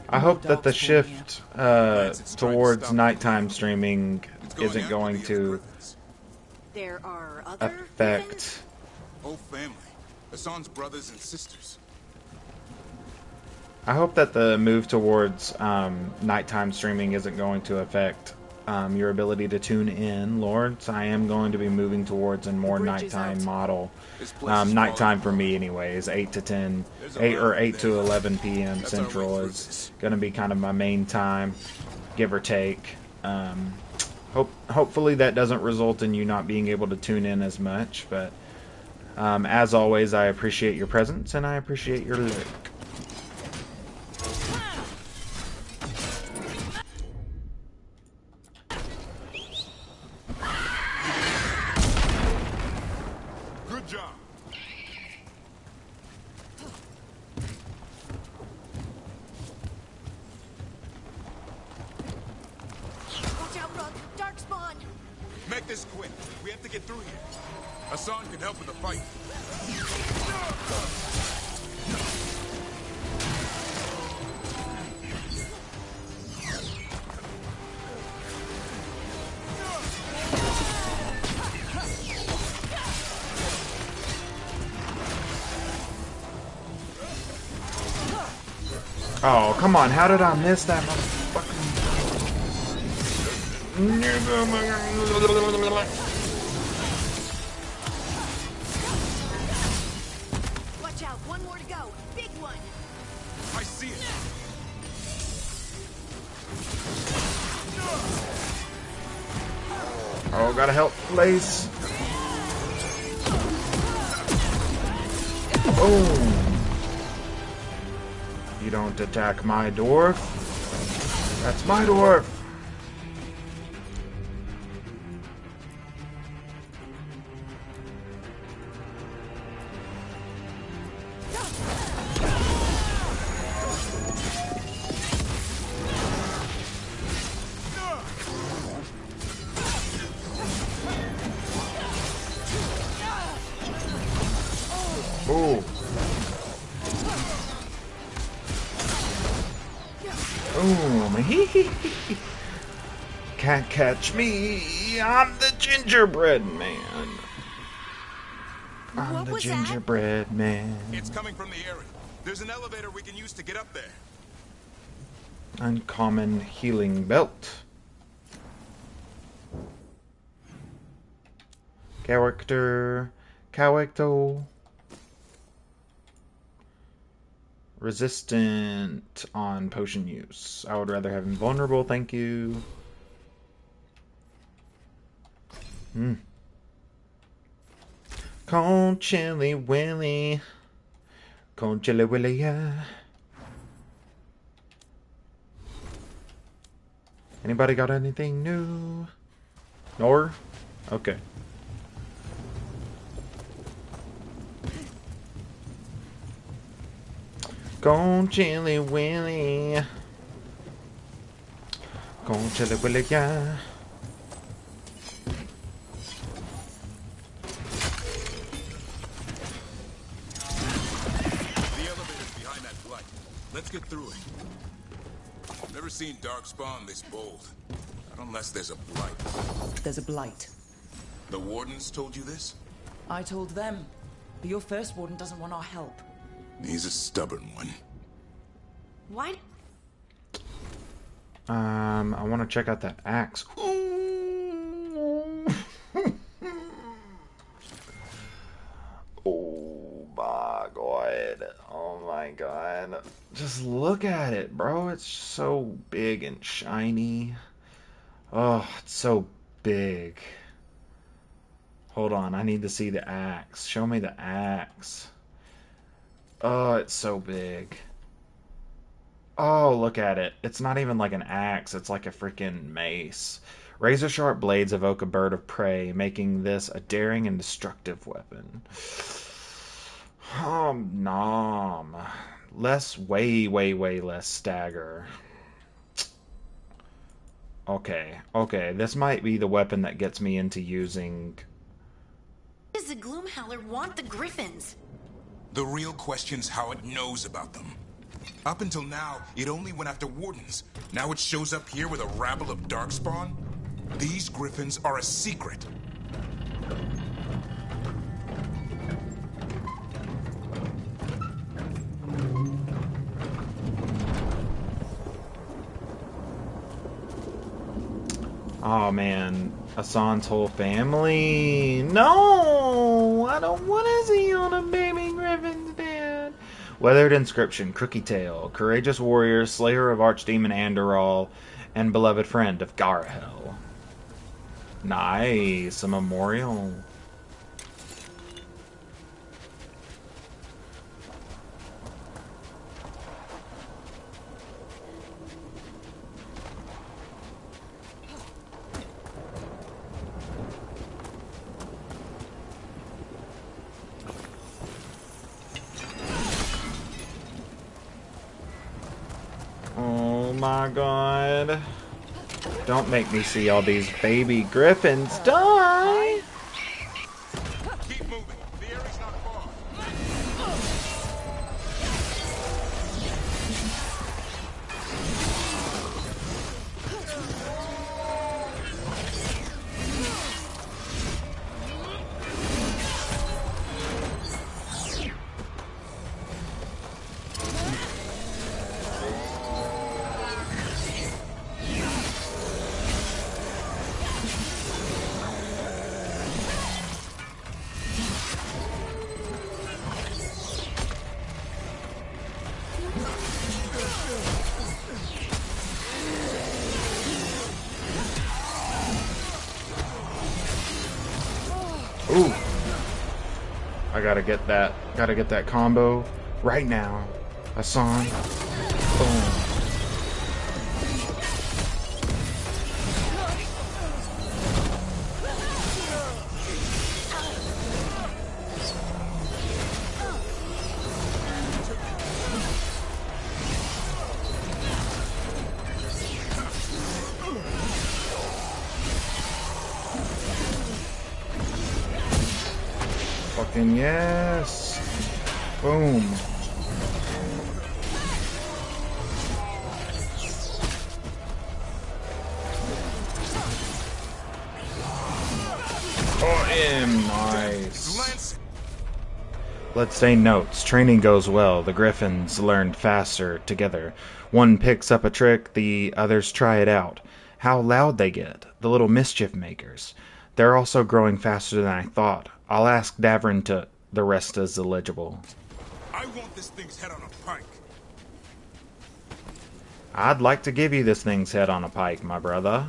I hope that the shift towards nighttime streaming isn't going to There are other affect... Whole family. Asan's brothers and sisters. I hope that the move towards nighttime streaming isn't going to affect your ability to tune in, Lords. I am going to be moving towards a more nighttime model. Nighttime for me, anyways. 8 to 10, 8 to 11 p.m. Central is going to be kind of my main time, give or take. Hopefully that doesn't result in you not being able to tune in as much, but as always, I appreciate your presence and I appreciate your look. Oh, come on, how did I miss that motherfucking... Watch out, one more to go. Big one. I see it. Oh, gotta help, Lace. Oh. You don't attack my dwarf. That's my dwarf. Ooh. Ooh, me. Can't catch me. I'm the gingerbread man. I'm the gingerbread man. It's coming from the area. There's an elevator we can use to get up there. Uncommon healing belt. Character. Resistant on potion use. I would rather have invulnerable, thank you. Con chili willy. Con chili willy, yeah. Anybody got anything new? Nor? Okay. Con chili willy. Con chili willy, yeah. Let's get through it. I've never seen Darkspawn this bold. Not unless there's a blight. There's a blight. The Wardens told you this? I told them. But your first warden doesn't want our help. He's a stubborn one. Why? I want to check out that axe. Oh my god. Oh my god. Just look at it, bro. It's so big and shiny. Oh, it's so big. Hold on, I need to see the axe. Show me the axe. Oh, it's so big. Oh, look at it. It's not even like an axe. It's like a freaking mace. Razor-sharp blades evoke a bird of prey, making this a daring and destructive weapon. Nom. Way less stagger. Okay. This might be the weapon that gets me into using... Does the Gloomhowler want the Griffins? The real question's how it knows about them. Up until now, it only went after Wardens. Now it shows up here with a rabble of Darkspawn? These Griffins are a secret. Oh man, Hassan's whole family. No, I don't want to see all the baby Griffins dead. Weathered inscription, Crooky Tail, courageous warrior, slayer of Archdemon Andorol, and beloved friend of Garahel. Nice, a memorial. Oh my god. Don't make me see all these baby griffins die. Keep moving. The area's not far. Ooh. I gotta get that combo right now. Hassan. Boom. Fucking yes. Boom. Nice. Let's say notes. Training goes well. The Griffins learned faster together. One picks up a trick, the others try it out. How loud they get. The little mischief makers. They're also growing faster than I thought. I'll ask Davern to... The rest is illegible. I want this thing's head on a pike. I'd like to give you this thing's head on a pike, my brother.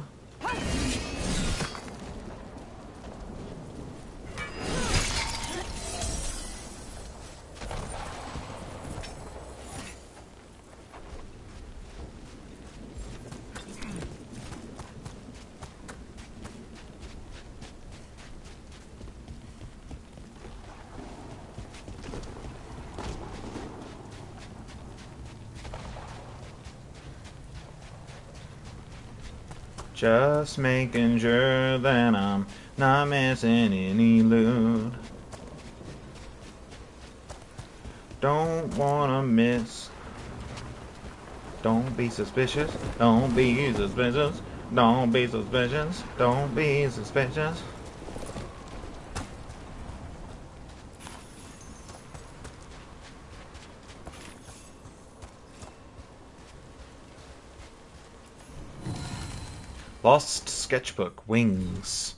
Just making sure that I'm not missing any loot. Don't wanna miss. Don't be suspicious. Don't be suspicious. Don't be suspicious. Don't be suspicious. Lost sketchbook, Wings.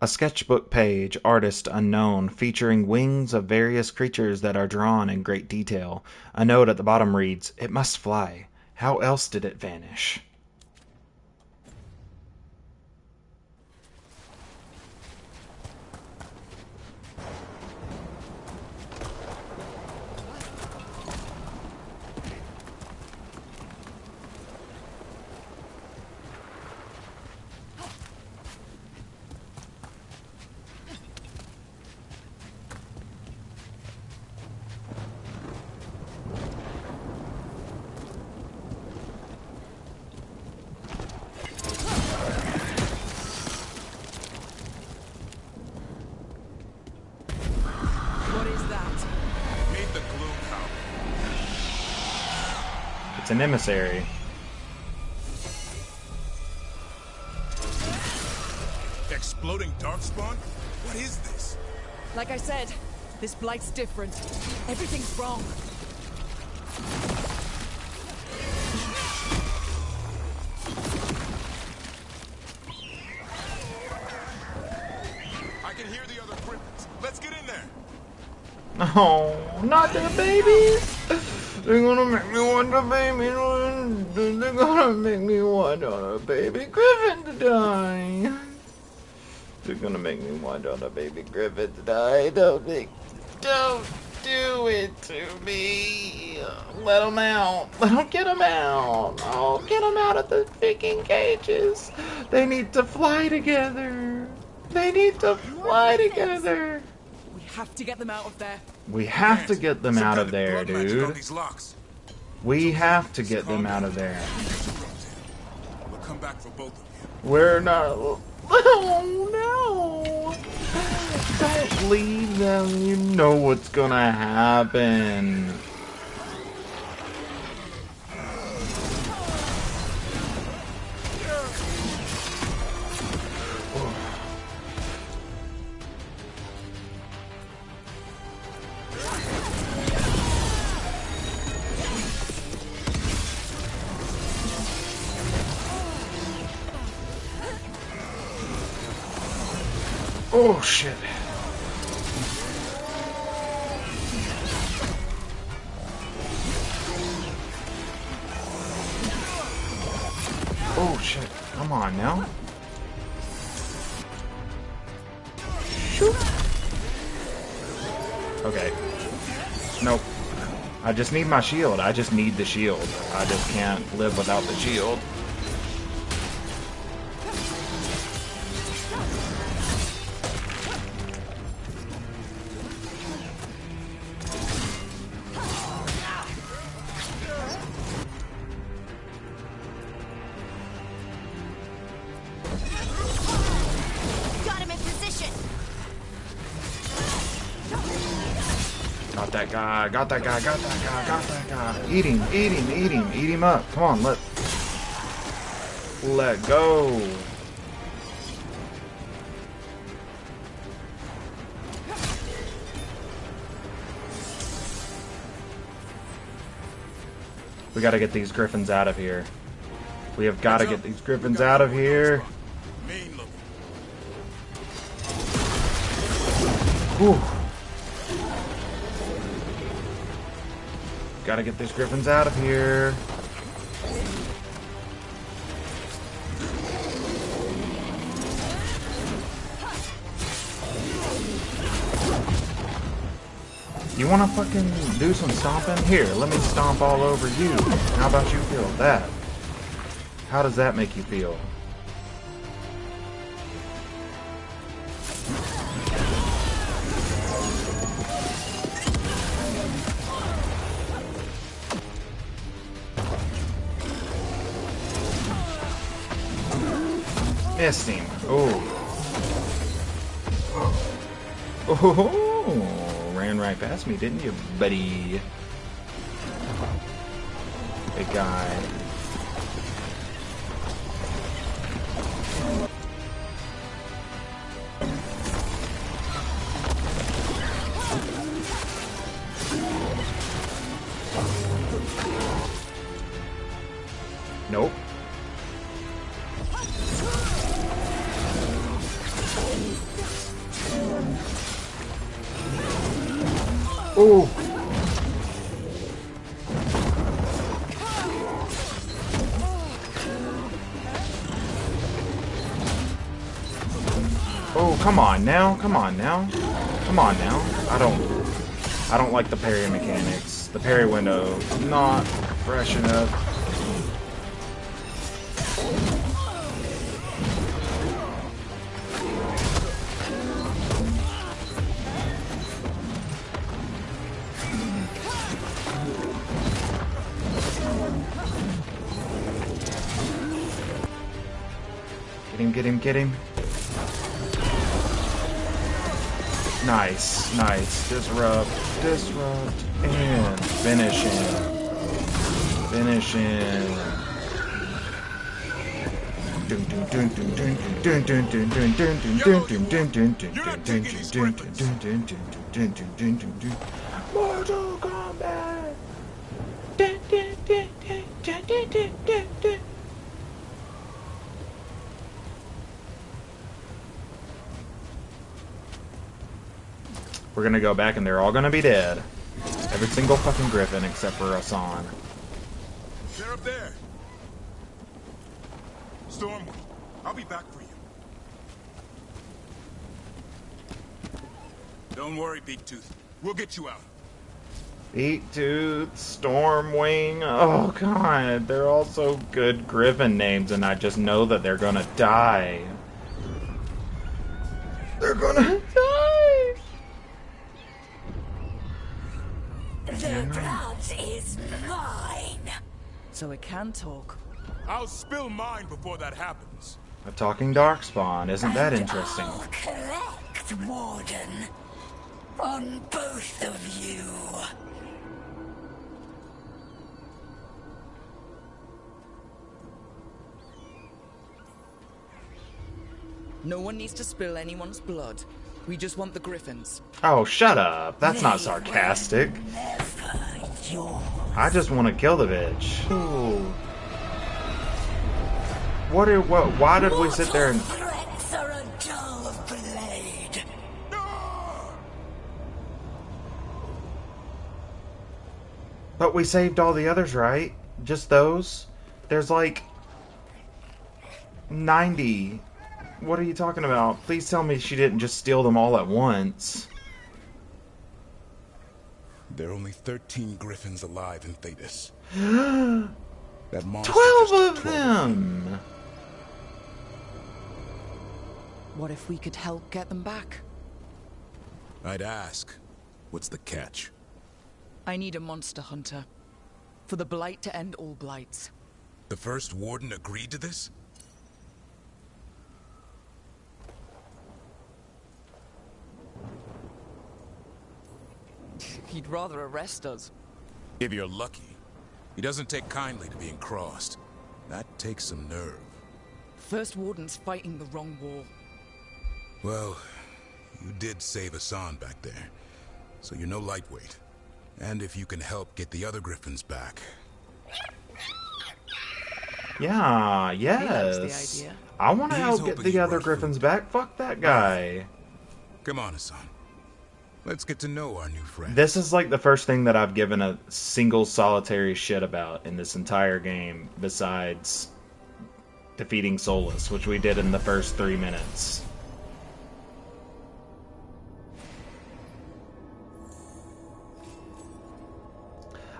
A sketchbook page, artist unknown, featuring wings of various creatures that are drawn in great detail. A note at the bottom reads, "It must fly. How else did it vanish?" It's an emissary. Exploding darkspawn? What is this? Like I said, this blight's different. Everything's wrong. I can hear the other griffins. Let's get in there. Oh, not the babies! They're gonna make me want a baby. They're gonna make me want a baby griffin to die. They're gonna make me want a baby griffin to die. Don't do it to me. Let them out. Let them get them out. Oh, get them out of the freaking cages. They need to fly together. They need to fly together. We have to get them out of there. We have to get them out of there, dude. We have to get them out of there. We'll come back for both of you. We're not... Oh, no. Don't leave them. You know what's gonna happen. Oh, shit. Oh, shit. Come on now. Shoot. Okay. Nope. I just need my shield. I just need the shield. I just can't live without the shield. that guy. Got that guy. Got that guy. Got that guy. Eat him. Eat him. Eat him. Eat him up. Come on. Let go. We gotta get these griffins out of here. We have gotta get these griffins out of here. Whew. Gotta get these griffins out of here. You wanna fucking do some stomping? Here, let me stomp all over you. How about you feel that? How does that make you feel? Missed him. Oh. Oh, ran right past me, didn't you, buddy? Big guy. Nope. Oh. Oh, come on now. Come on now. Come on now. I don't like the parry mechanics. The parry window not fresh enough. Get him. Nice. Disrupt, and finish him. Mortal Kombat. We're gonna go back and they're all gonna be dead. Every single fucking griffin except for Hassan. They're up there. Stormwind, I'll be back for you. Don't worry, Big Tooth. We'll get you out. Beattooth, Stormwing. Oh god, they're all so good griffin names, and I just know that they're gonna die. They're gonna die! The blood is mine. So it can talk. I'll spill mine before that happens. A talking darkspawn, isn't that interesting? I'll collect, Warden. On both of you. No one needs to spill anyone's blood. We just want the griffins. Oh, shut up. That's not sarcastic. I just want to kill the bitch. Ooh. Why did we sit there and... Threats are a dull blade. But we saved all the others, right? Just those? There's like 90. What are you talking about? Please tell me she didn't just steal them all at once. There are only 13 griffins alive in Thetis. That 12 of them! What if we could help get them back? I'd ask, what's the catch? I need a monster hunter. For the Blight to end all blights. The first warden agreed to this? He'd rather arrest us. If you're lucky. He doesn't take kindly to being crossed. That takes some nerve. First Warden's fighting the wrong war. Well, you did save Hassan back there, so you're no lightweight. And if you can help get the other Griffins back... Yeah, He loves the yes. idea. I want to He's help get hoping the you other brought Griffins food. back. Fuck that guy. Come on, Hassan. Let's get to know our new friend. This is like the first thing that I've given a single solitary shit about in this entire game, besides defeating Solus, which we did in the first 3 minutes.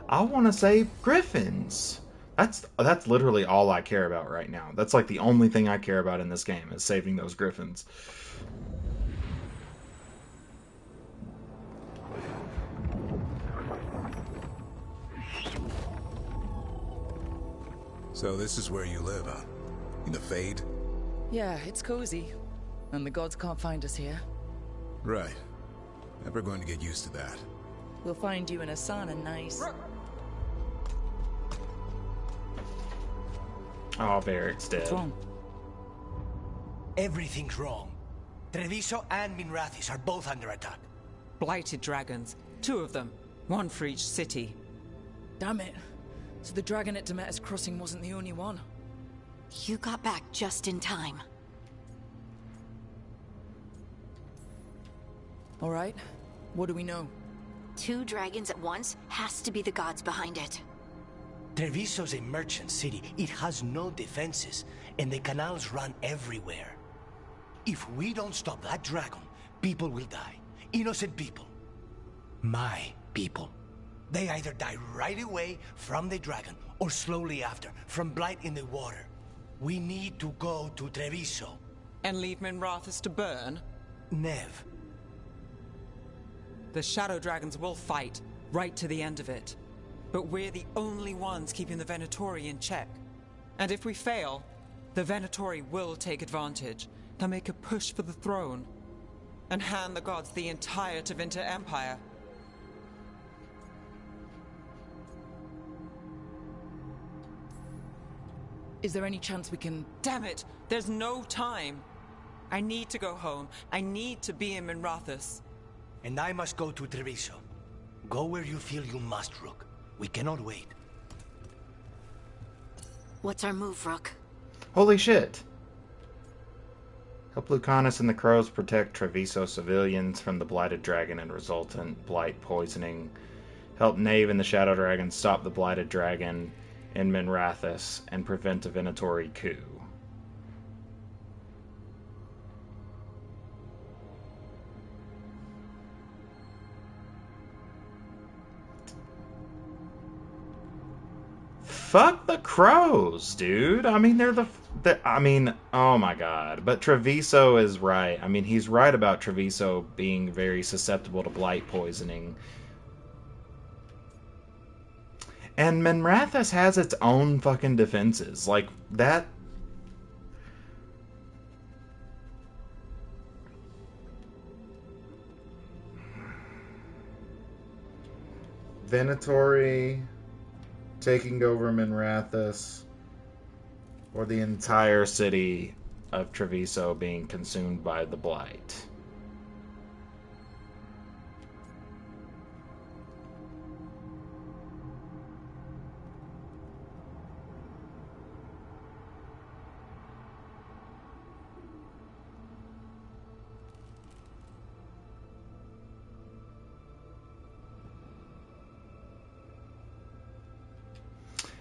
I want to save Griffins. That's literally all I care about right now. That's like the only thing I care about in this game is saving those Griffins. So this is where you live, huh? In the Fade? Yeah, it's cozy. And the gods can't find us here. Right. Never going to get used to that. We'll find you and Asana nice. Oh, Barrick's dead. What's wrong? Everything's wrong. Treviso and Minrathous are both under attack. Blighted dragons. 2 of them. 1 for each city. Damn it. So the dragon at Demeter's Crossing wasn't the only one. You got back just in time. All right. What do we know? 2 dragons at once has to be the gods behind it. Treviso's a merchant city. It has no defenses, and the canals run everywhere. If we don't stop that dragon, people will die. Innocent people. My people. They either die right away from the dragon, or slowly after, from blight in the water. We need to go to Treviso. And leave Minrathous to burn? Nev. The Shadow Dragons will fight, right to the end of it. But we're the only ones keeping the Venatori in check. And if we fail, the Venatori will take advantage. They'll make a push for the throne. And hand the gods the entire Tevinter Empire. Is there any chance we can... Damn it! There's no time! I need to go home. I need to be in Minrathous. And I must go to Treviso. Go where you feel you must, Rook. We cannot wait. What's our move, Rook? Holy shit. Help Lucanus and the Crows protect Treviso civilians from the Blighted Dragon and resultant blight poisoning. Help Knave and the Shadow Dragon stop the Blighted Dragon in Minrathous and prevent a Venatori coup. Fuck the Crows, dude. I mean, oh my god. But Treviso is right. I mean, he's right about Treviso being very susceptible to blight poisoning. And Minrathous has its own fucking defenses. Like, that... Venatori taking over Minrathous, or the entire city of Treviso being consumed by the blight.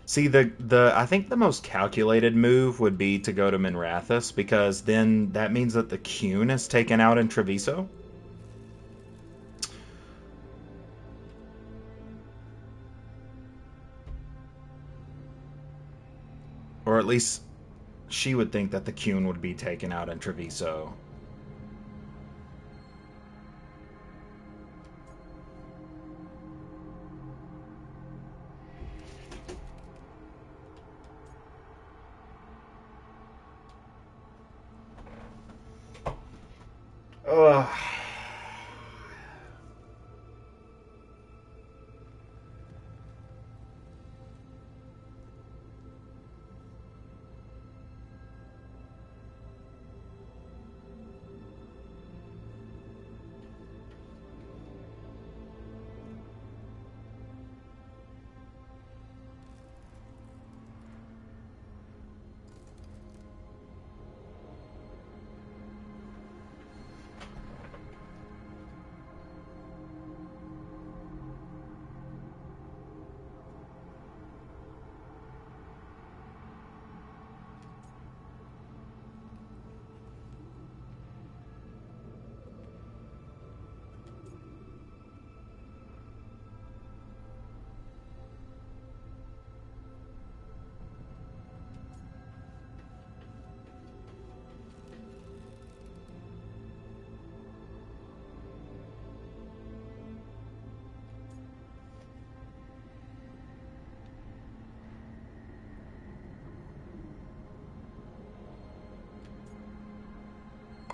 See, I think the most calculated move would be to go to Minrathous, because then that means that the Qun is taken out in Treviso. Or at least she would think that the Qun would be taken out in Treviso. Ugh.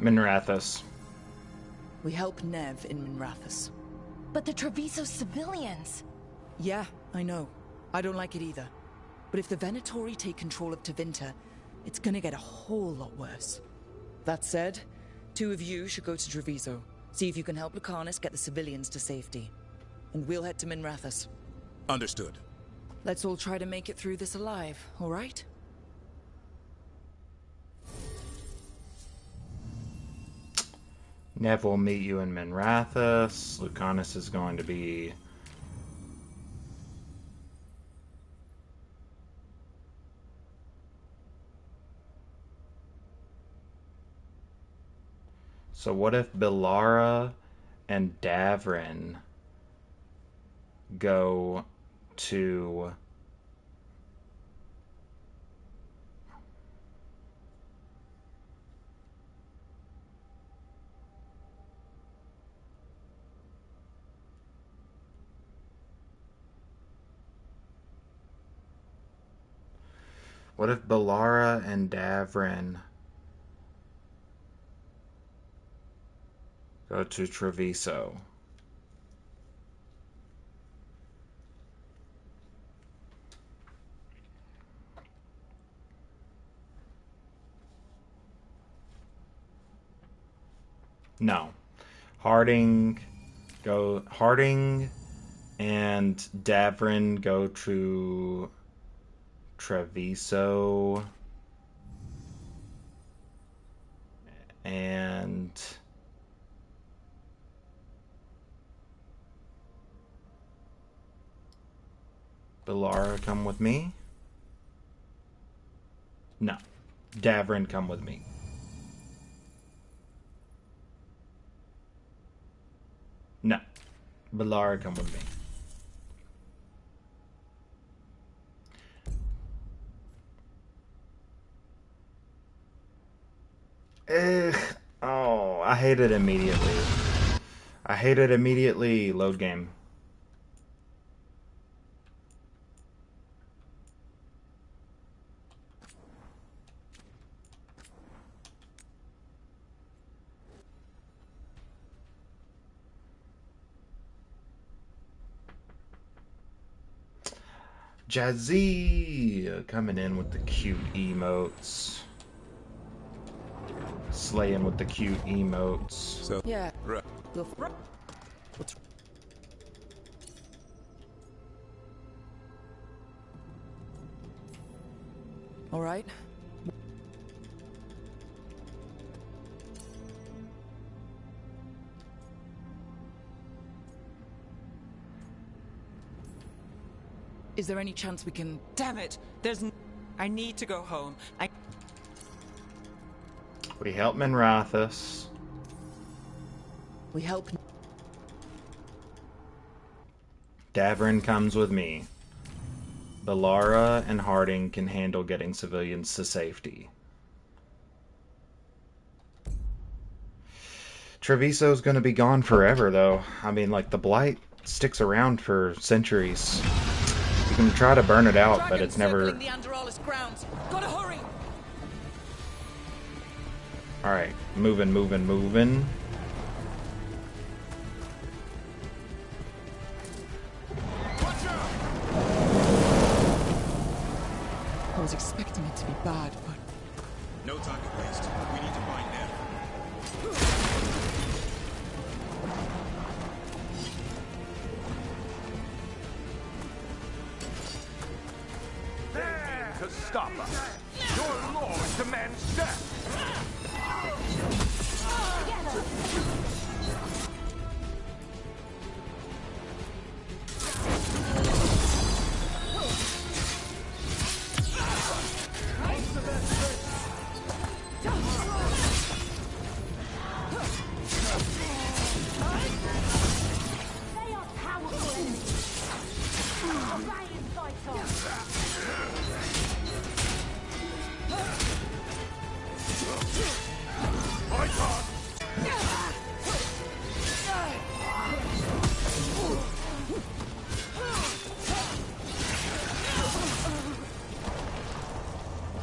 Minrathous. We help Nev in Minrathous. But the Treviso civilians... Yeah, I know. I don't like it either. But if the Venatori take control of Tevinter, it's gonna get a whole lot worse. That said, 2 of you should go to Treviso. See if you can help Lucanus get the civilians to safety. And we'll head to Minrathous. Understood. Let's all try to make it through this alive, all right? Nev will meet you in Minrathous. Lucanus is going to be... So what if Bilara and Davrin go to... What if Bilara and Davrin go to Treviso? No. Harding and Davrin go to Treviso, and Bilara come with me? No. Davrin come with me. No. Bilara come with me. Oh, I hate it immediately. I hate it immediately. Load game. Jazzy coming in with the cute emotes. Slaying with the cute emotes. So yeah. All right. Is there any chance we can... Damn it! I need to go home. We help Minrathous. We help... Davrin comes with me. Bilara and Harding can handle getting civilians to safety. Treviso's gonna be gone forever, though. I mean, like, the Blight sticks around for centuries. You can try to burn it out, but it's never... Alright, moving. I was expecting it to be bad, but... No time to waste. We need to find Nev. To stop us. Your lord demands death. They are powerful enemies. Orion fights on.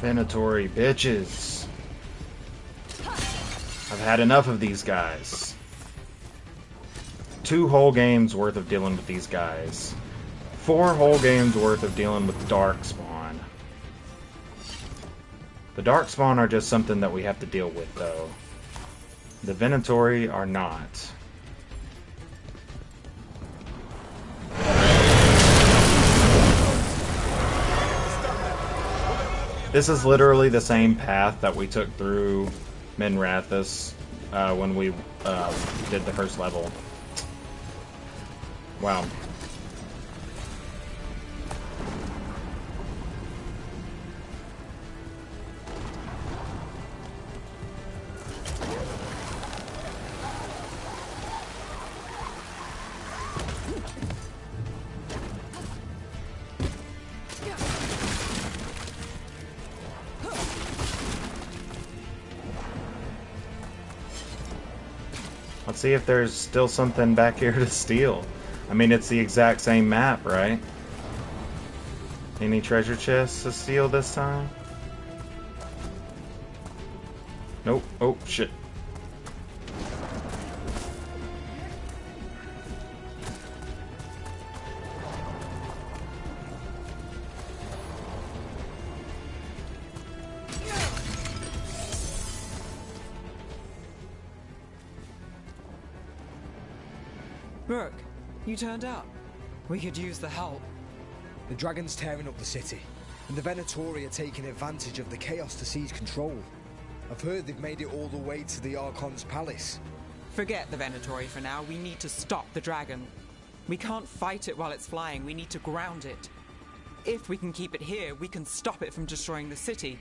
Venatori bitches. I've had enough of these guys. 2 whole games worth of dealing with these guys. 4 whole games worth of dealing with Darkspawn. The Darkspawn are just something that we have to deal with, though. The Venatori are not. This is literally the same path that we took through Minrathous when we did the first level. Wow. Let's see if there's still something back here to steal. I mean, it's the exact same map, right? Any treasure chests to steal this time? Nope. Oh, shit. Rook, you turned up. We could use the help. The dragon's tearing up the city, and the Venatori are taking advantage of the chaos to seize control. I've heard they've made it all the way to the Archon's palace. Forget the Venatori for now. We need to stop the dragon. We can't fight it while it's flying. We need to ground it. If we can keep it here, we can stop it from destroying the city.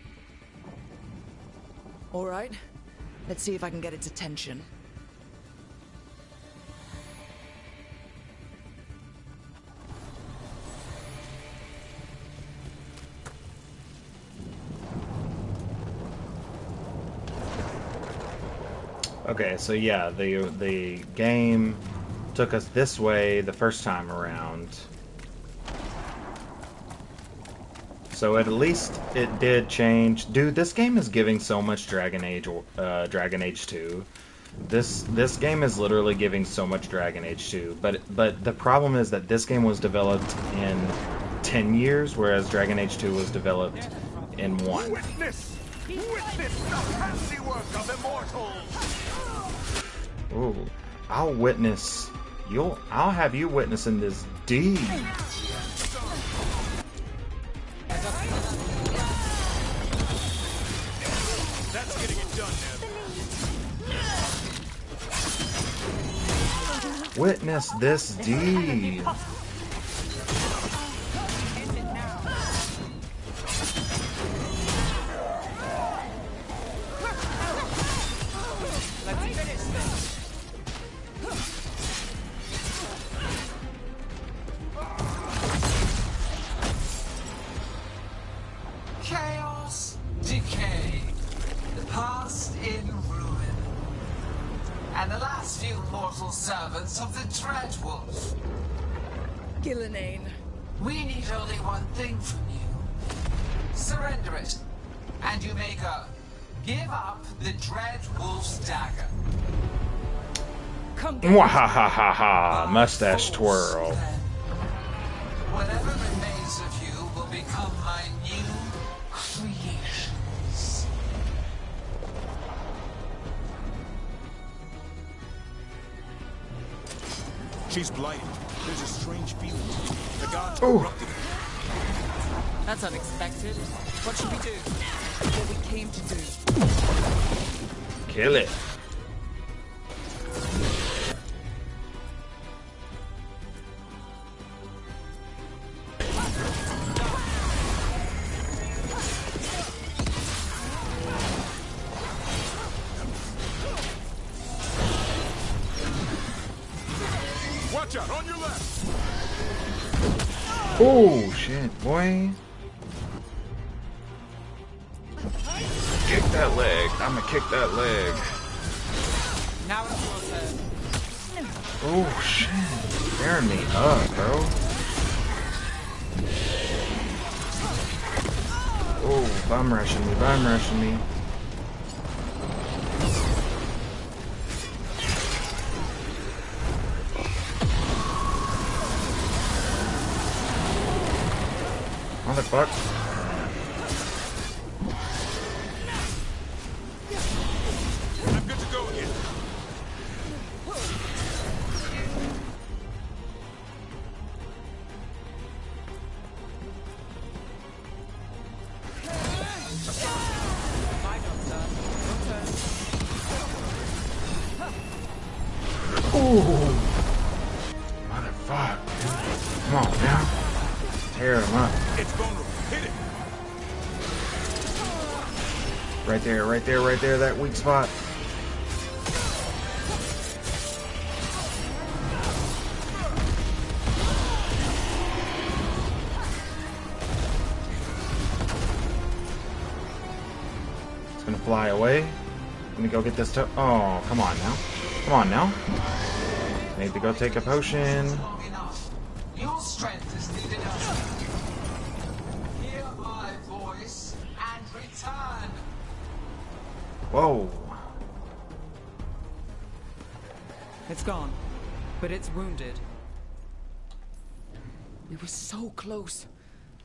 All right. Let's see if I can get its attention. Okay, so yeah, the game took us this way the first time around. So at least it did change. Dude, this game is giving so much Dragon Age 2. This game is literally giving so much Dragon Age 2. But the problem is that this game was developed in 10 years, whereas Dragon Age 2 was developed in 1. Witness the handiwork of immortals. Ooh, I'll have you witnessing this deed. That's getting it done now. Witness this deed. Chaos, decay, the past in ruin, and the last few mortal servants of the Dreadwolf. Gillenane. We need only one thing from you. Surrender it, and you may go. Give up the Dreadwolf's dagger. Mwahahaha, mustache twirl. Whatever remains of you will become my new creations. She's blighted. There's a strange feeling. The gods Ooh. corrupted her. That's unexpected. What should we do? What we came to do. Kill it. Watch out, on your left. Oh shit, boy. Kick that leg. I'ma kick that leg. Now it's your turn. Oh shit. Tearing me up, bro. Oh, bum rushing me, bum rushing me. Motherfucker. I'm good to go again. Ooh. Motherfucker. Come on now. Tear him up. It's vulnerable. Hit it. Right there, right there, right there, that weak spot. It's gonna fly away. Let me go get this toe. Oh, come on now. Come on now. Need to go take a potion. Your strength is needed elsewhere. Hear my voice and return. Whoa. It's gone, but it's wounded. We were so close.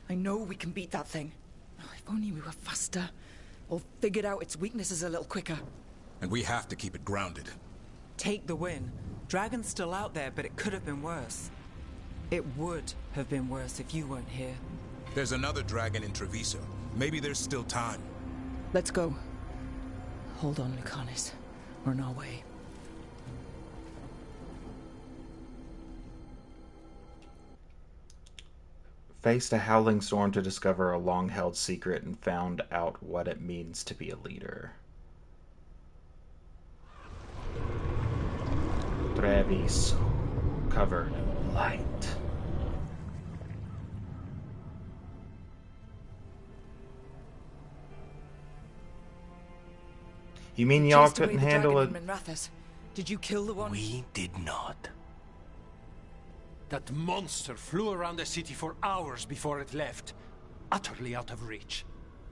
I know we can beat that thing. If only we were faster, or figured out its weaknesses a little quicker. And we have to keep it grounded. Take the win. Dragon's still out there, but it could have been worse. It would have been worse if you weren't here. There's another dragon in Treviso. Maybe there's still time. Let's go. Hold on, Lucanus. We're on our way. Faced a howling storm to discover a long-held secret and found out what it means to be a leader. Treviso, covered in light. You mean y'all couldn't handle it? Minrathous. Did you kill the one? We did not. That monster flew around the city for hours before it left, utterly out of reach.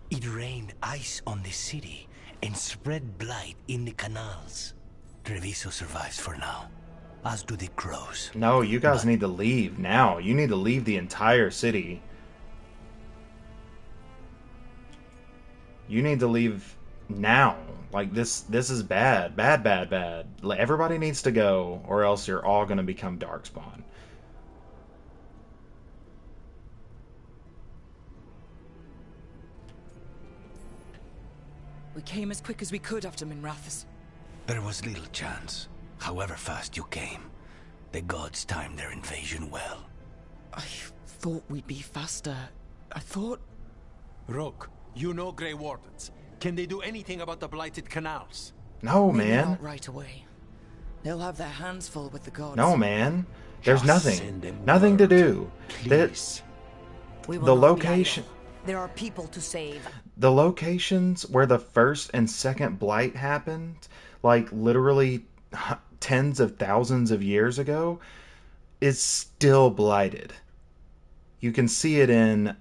It rained ice on the city and spread blight in the canals. Treviso survives for now, as do the crows. No, you guys need to leave now. You need to leave the entire city. You need to leave now. Like, this is bad. Bad, bad, bad. Everybody needs to go, or else you're all going to become Darkspawn. We came as quick as we could after Minrathous. There was little chance. However fast you came, the gods timed their invasion well. I thought we'd be faster. I thought... Rook, you know Grey Wardens. Can they do anything about the blighted canals? No, Maybe man. not right away. They'll have their hands full with the gods. No, man. There's Just send nothing. them Nothing to word, do. please. The location... There are people to save. The locations where the first and second blight happened, like literally tens of thousands of years ago, is still blighted. You can see it in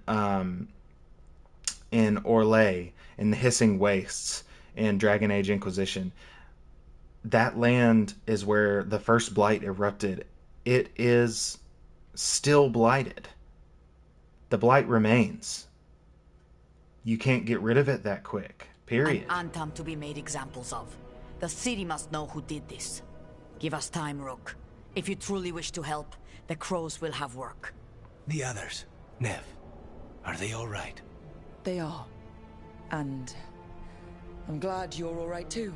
Orlais, in the Hissing Wastes, in Dragon Age Inquisition. That land is where the first blight erupted. It is still blighted. The blight remains. You can't get rid of it that quick. Period. An Antam to be made examples of. The city must know who did this. Give us time, Rook. If you truly wish to help, the crows will have work. The others, Nev, are they all right? They are. And I'm glad you're all right too,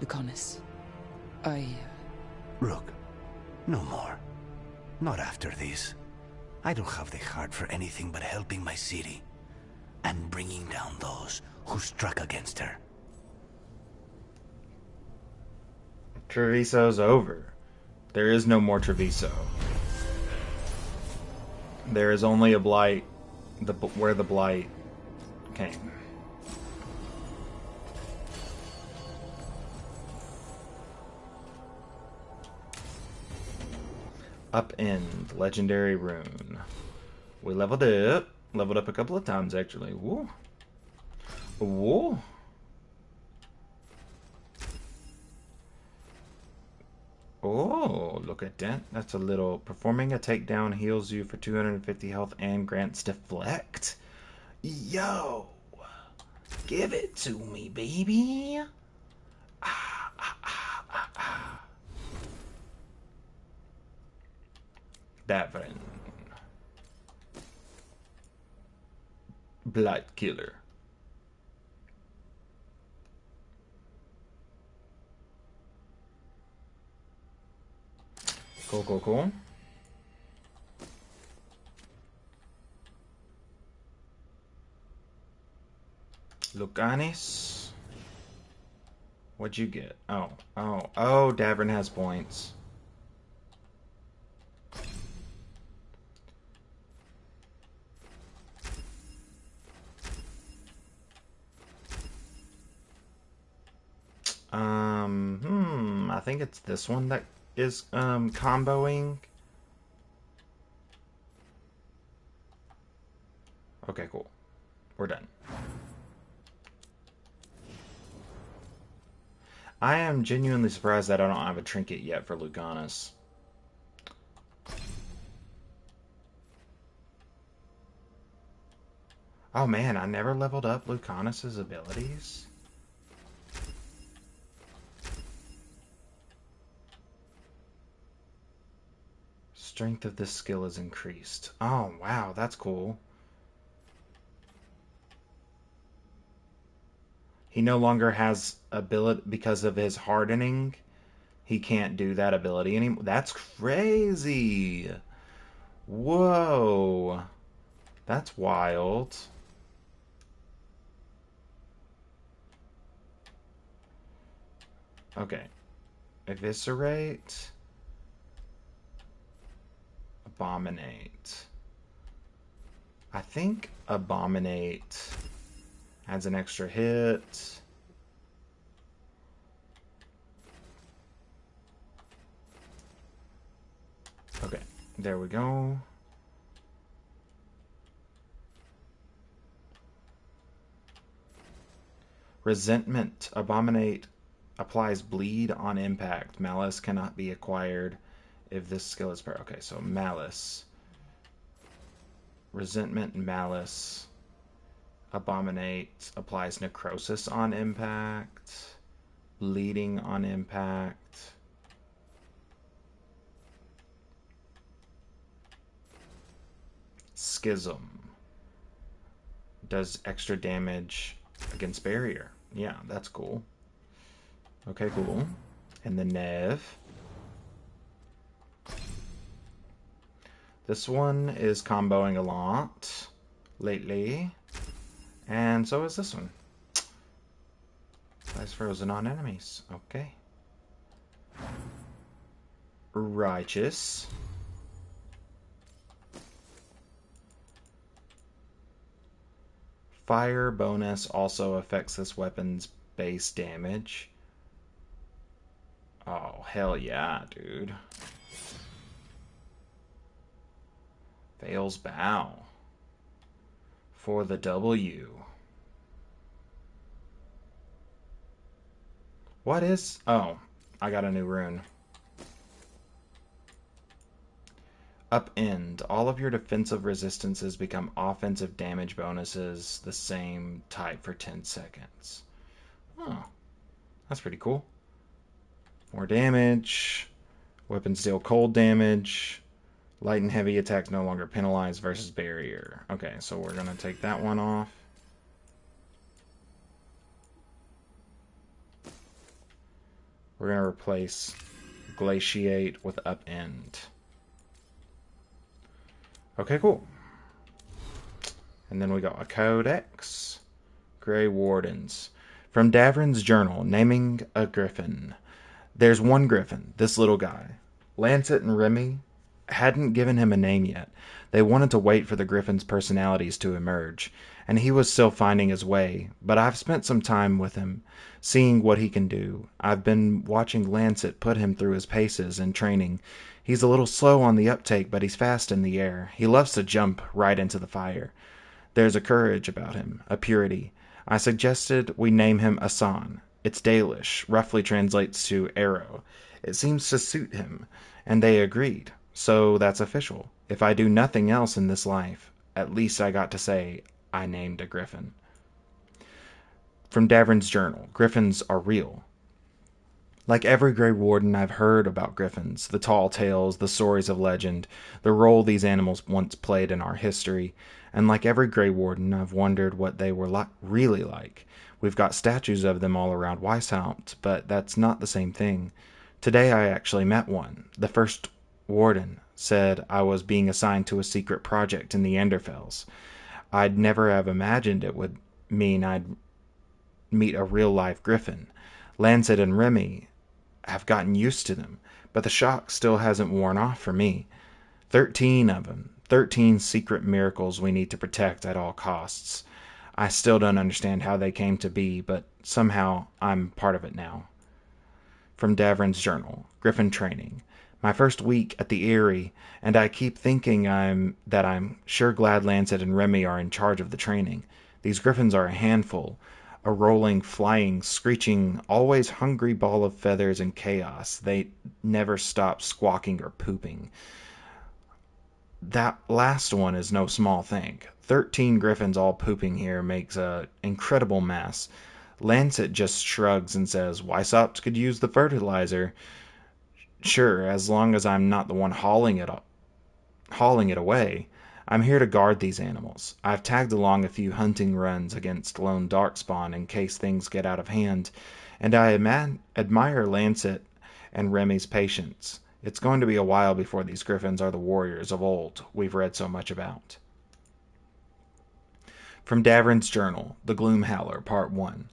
Lucanus. Rook, no more. Not after this. I don't have the heart for anything but helping my city. And bringing down those who struck against her. Treviso's over. There is no more Treviso. There is only a blight where the blight came. Upend, legendary rune. We leveled up. Leveled up a couple of times, actually. Whoa. Whoa. Oh, look at that. That's a little... Performing a takedown heals you for 250 health and grants deflect. Yo! Give it to me, baby! Davin. Blight Killer. Cool. Lucanis. What'd you get? Oh, Davin has points. I think it's this one that is comboing. Okay, cool. We're done. I am genuinely surprised that I don't have a trinket yet for Lucanus. Oh man, I never leveled up Lucanus's abilities. Strength of this skill is increased. Oh wow, that's cool. He no longer has ability because of his hardening. He can't do that ability anymore. That's crazy. Whoa. That's wild. Okay. Eviscerate. Abominate. I think Abominate adds an extra hit. Okay, there we go. Resentment. Abominate applies bleed on impact. Malice cannot be acquired if this skill is paired. Okay, so Malice. Resentment, Malice. Abominate applies necrosis on impact. Bleeding on impact. Schism does extra damage against barrier. Yeah, that's cool. Okay, cool. And the Nev. This one is comboing a lot lately. And so is this one. Applies frozen on enemies. Okay. Righteous. Fire bonus also affects this weapon's base damage. Oh, hell yeah, dude. Veil's Bow. For the W. What is... Oh, I got a new rune. Upend. All of your defensive resistances become offensive damage bonuses, the same type for 10 seconds. Oh, that's pretty cool. More damage. Weapons deal cold damage. Light and heavy attacks no longer penalized versus barrier. Okay, so we're going to take that one off. We're going to replace Glaciate with Upend. Okay, cool. And then we got a Codex. Grey Wardens. From Davrin's journal, naming a griffin. There's one griffin, this little guy. Lancet and Remy hadn't given him a name yet. They wanted to wait for the griffin's personalities to emerge, and he was still finding his way, but I've spent some time with him, seeing what he can do. I've been watching Lancet put him through his paces in training. He's a little slow on the uptake, but he's fast in the air. He loves to jump right into the fire. There's a courage about him, a purity. I suggested we name him Asan. It's Dalish, roughly translates to arrow. It seems to suit him, and they agreed. So that's official. If I do nothing else in this life, at least I got to say, I named a griffin. From Davern's journal, griffins are real. Like every Grey Warden, I've heard about griffins, the tall tales, the stories of legend, the role these animals once played in our history, and like every Grey Warden, I've wondered what they were really like. We've got statues of them all around Weishaupt, but that's not the same thing. Today I actually met one. The first warden said I was being assigned to a secret project in the Enderfells. I'd never have imagined it would mean I'd meet a real-life griffin. Lancet and Remy have gotten used to them, but the shock still hasn't worn off for me. 13 of them. 13 secret miracles we need to protect at all costs. I still don't understand how they came to be, but somehow I'm part of it now. From Davern's journal, Griffin Training. My first week at the Eyrie, and I keep thinking I'm sure glad Lancet and Remy are in charge of the training. These griffins are a handful. A rolling, flying, screeching, always hungry ball of feathers and chaos. They never stop squawking or pooping. That last one is no small thing. 13 griffins all pooping here makes an incredible mess. Lancet just shrugs and says, Weishaupt could use the fertilizer. Sure, as long as I'm not the one hauling it away. I'm here to guard these animals. I've tagged along a few hunting runs against lone darkspawn in case things get out of hand, and I admire Lancet and Remy's patience. It's going to be a while before these griffins are the warriors of old we've read so much about. From Davern's journal, The Gloom Howler, Part 1.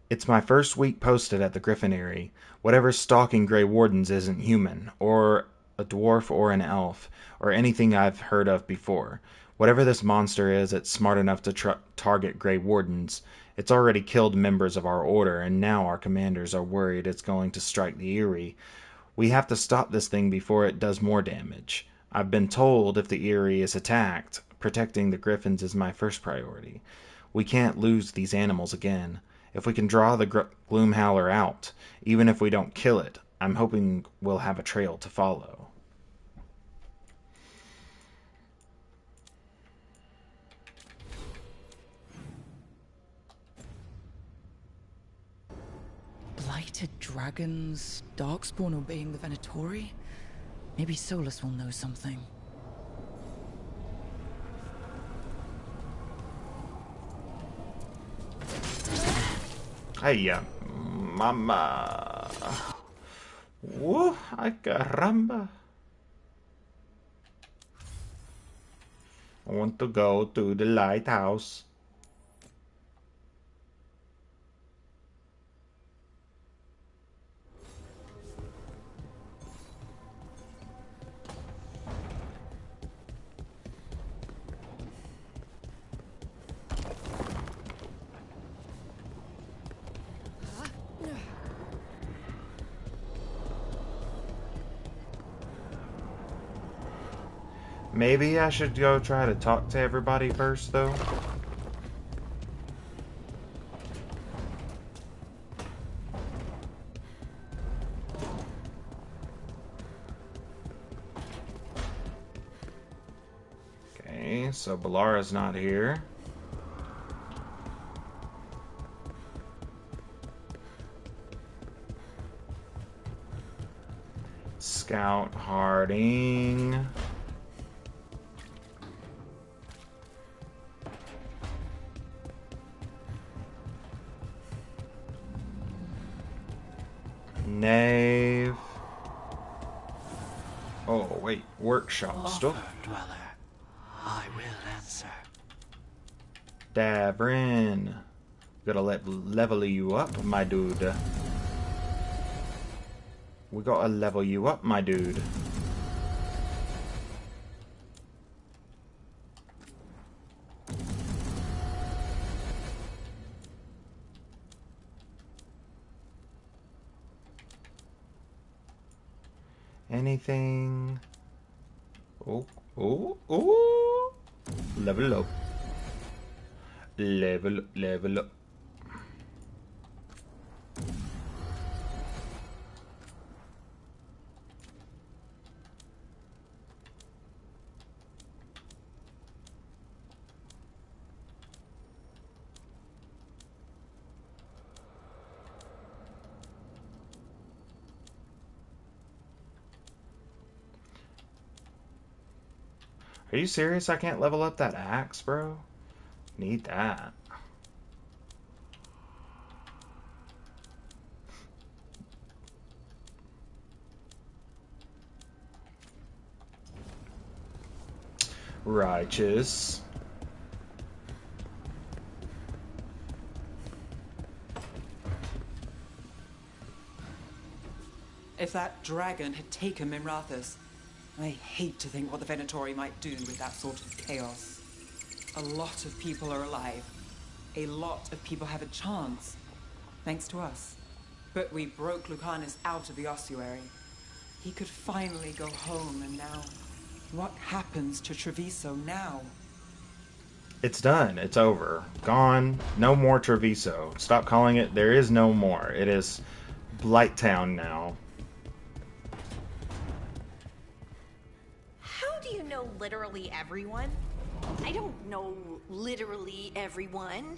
It's my first week posted at the Griffin Eyrie. Whatever's stalking Grey Wardens isn't human, or a dwarf or an elf, or anything I've heard of before. Whatever this monster is, it's smart enough to target Grey Wardens. It's already killed members of our order, and now our commanders are worried it's going to strike the Eyrie. We have to stop this thing before it does more damage. I've been told if the Eyrie is attacked, protecting the griffins is my first priority. We can't lose these animals again. If we can draw the Gloom Howler out, even if we don't kill it, I'm hoping we'll have a trail to follow. Blighted dragons, darkspawn obeying the Venatori? Maybe Solus will know something. Hey, mama. Whoa, ay caramba. I want to go to the lighthouse. Maybe I should go try to talk to everybody first, though. Okay, so Balara's not here. Scout Harding. Knave. Oh, wait. Workshop stuff. Dweller, I will answer. Davrin. Gotta level you up, my dude. We gotta level you up, my dude. Anything? Oh, oh, oh! Level up. Level up. Are you serious? I can't level up that axe, bro? Need that. Righteous. If that dragon had taken Minrathous, I hate to think what the Venatori might do with that sort of chaos. A lot of people are alive. A lot of people have a chance, thanks to us. But we broke Lucanus out of the ossuary. He could finally go home, and now... what happens to Treviso now? It's done. It's over. Gone. No more Treviso. Stop calling it. There is no more. It is Blighttown now. How do you know literally everyone? I don't know literally everyone.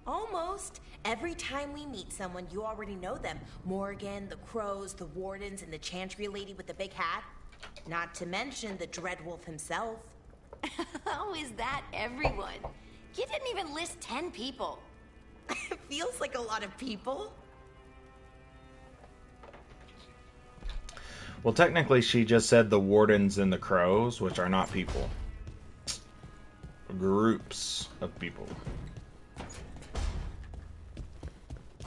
Almost. Every time we meet someone, you already know them. Morgan, the Crows, the Wardens, and the Chantry lady with the big hat. Not to mention the Dreadwolf himself. How is that everyone? You didn't even list 10 people. It feels like a lot of people. Well, technically, she just said the Wardens and the Crows, which are not people. Groups of people.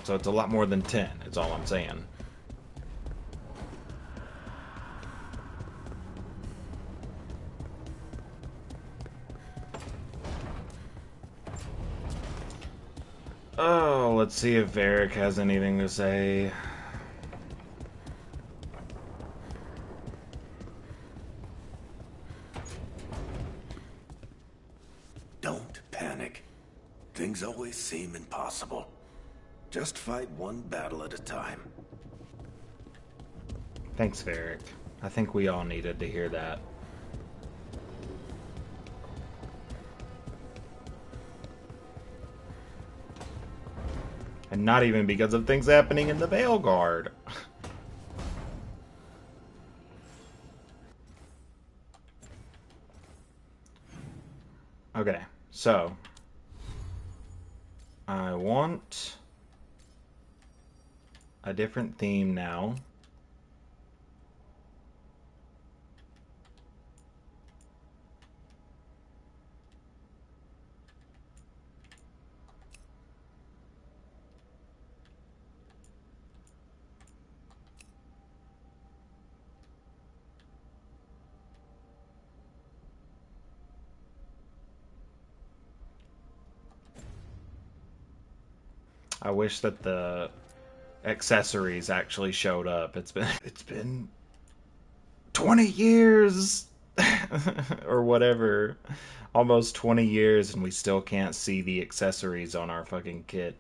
So it's a lot more than 10, is all I'm saying. Oh, let's see if Varric has anything to say. Don't panic. Things always seem impossible. Just fight one battle at a time. Thanks, Varric. I think we all needed to hear that. And not even because of things happening in the Veilguard. Okay, so I want a different theme now. I wish that the accessories actually showed up. It's been 20 years or whatever. Almost 20 years and we still can't see the accessories on our fucking kit.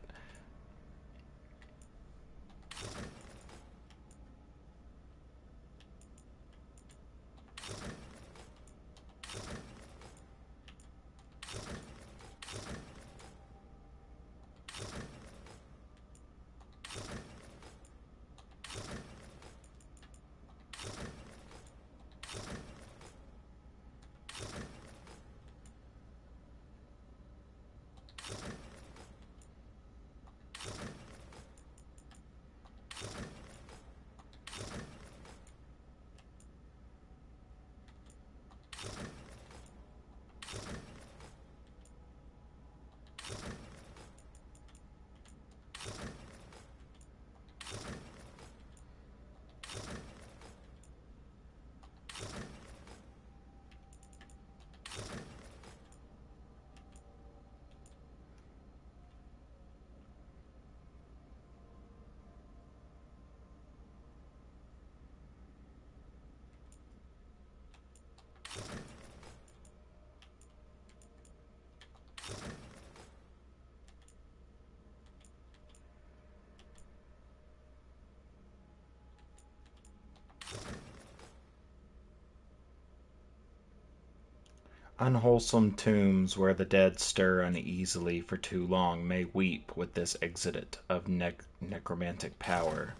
Unwholesome tombs where the dead stir uneasily for too long may weep with this exudate of necromantic power.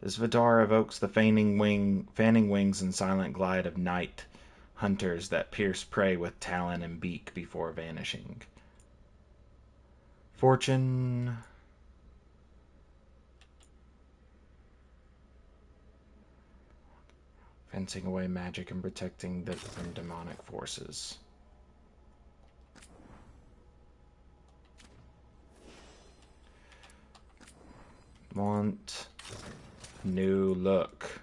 This Vidar evokes the fanning wings and silent glide of night, hunters that pierce prey with talon and beak before vanishing. Fortune. Fencing away magic and protecting from demonic forces. Want new look.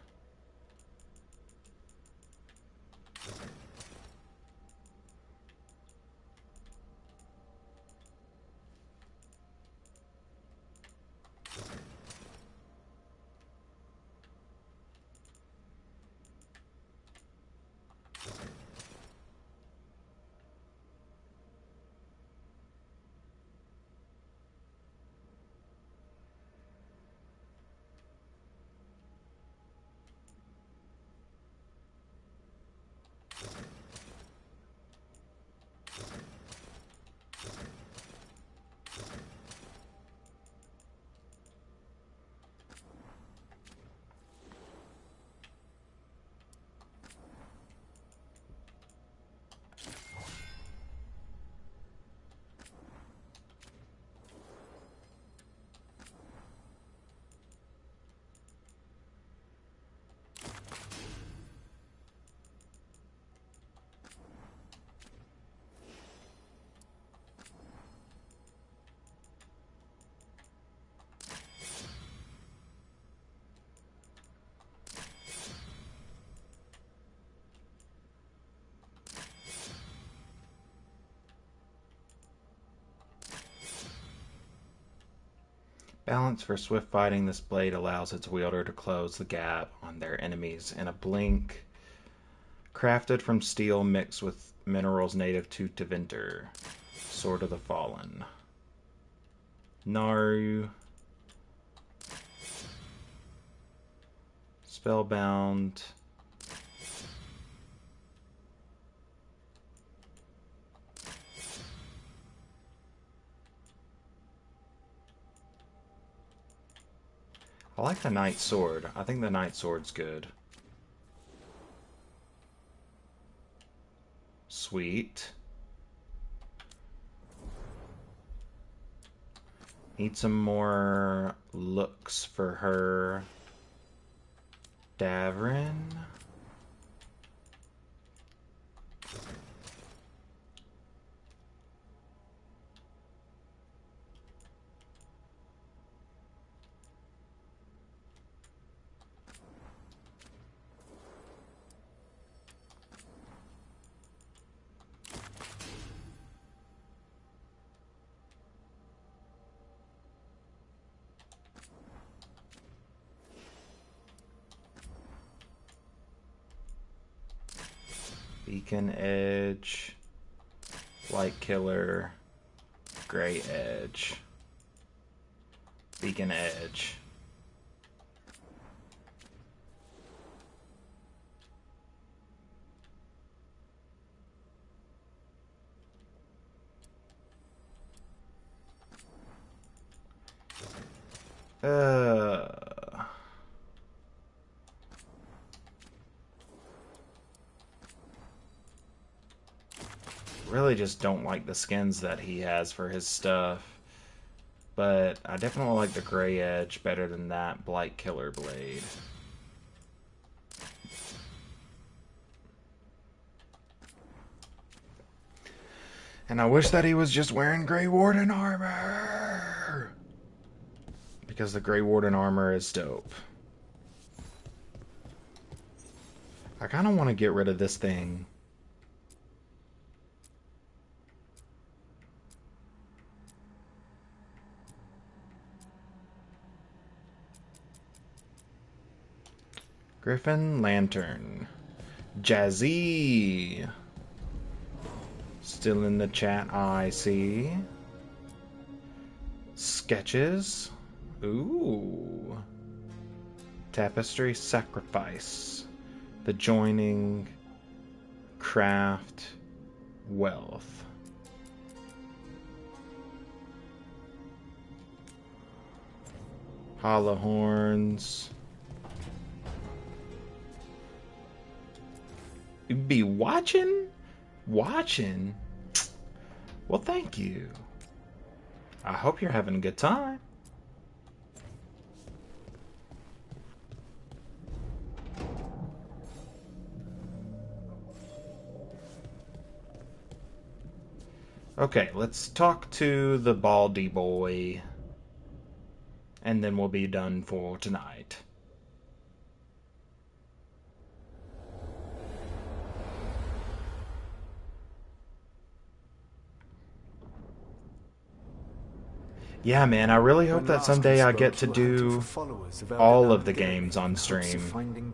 Balance for swift fighting. This blade allows its wielder to close the gap on their enemies in a blink. Crafted from steel mixed with minerals native to Tevinter. Sword of the Fallen. Naru. Spellbound. I like the Knight Sword. I think the Knight Sword's good. Sweet. Need some more looks for her. Davrin. Beacon Edge, Light Killer, Grey Edge, Beacon Edge. Really just don't like the skins that he has for his stuff. But I definitely like the Grey Edge better than that Blight Killer blade. And I wish that he was just wearing Grey Warden armor. Because the Grey Warden armor is dope. I kind of want to get rid of this thing. Griffin Lantern. Jazzy. Still in the chat, I see. Sketches. Ooh. Tapestry Sacrifice. The Joining. Craft. Wealth. Hollow Horns. be watching? Watching? Well, thank you. I hope you're having a good time. Okay, let's talk to the Baldy boy, and then we'll be done for tonight. Yeah, man, I really hope that someday I get to do all of the games on stream. Finding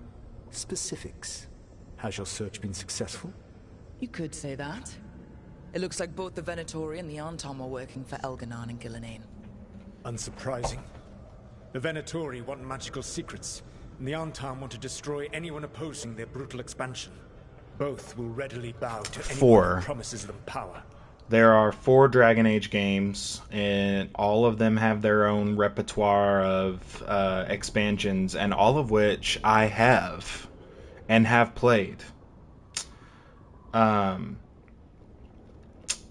specifics. Has your search been successful? You could say that. It looks like both the Venatori and the Anton are working for Elganon and Gillenane. Unsurprising. The Venatori want magical secrets, and the Anton want to destroy anyone opposing their brutal expansion. Both will readily bow to anyone who promises them power. There are 4 Dragon Age games, and all of them have their own repertoire of expansions, and all of which I have and have played.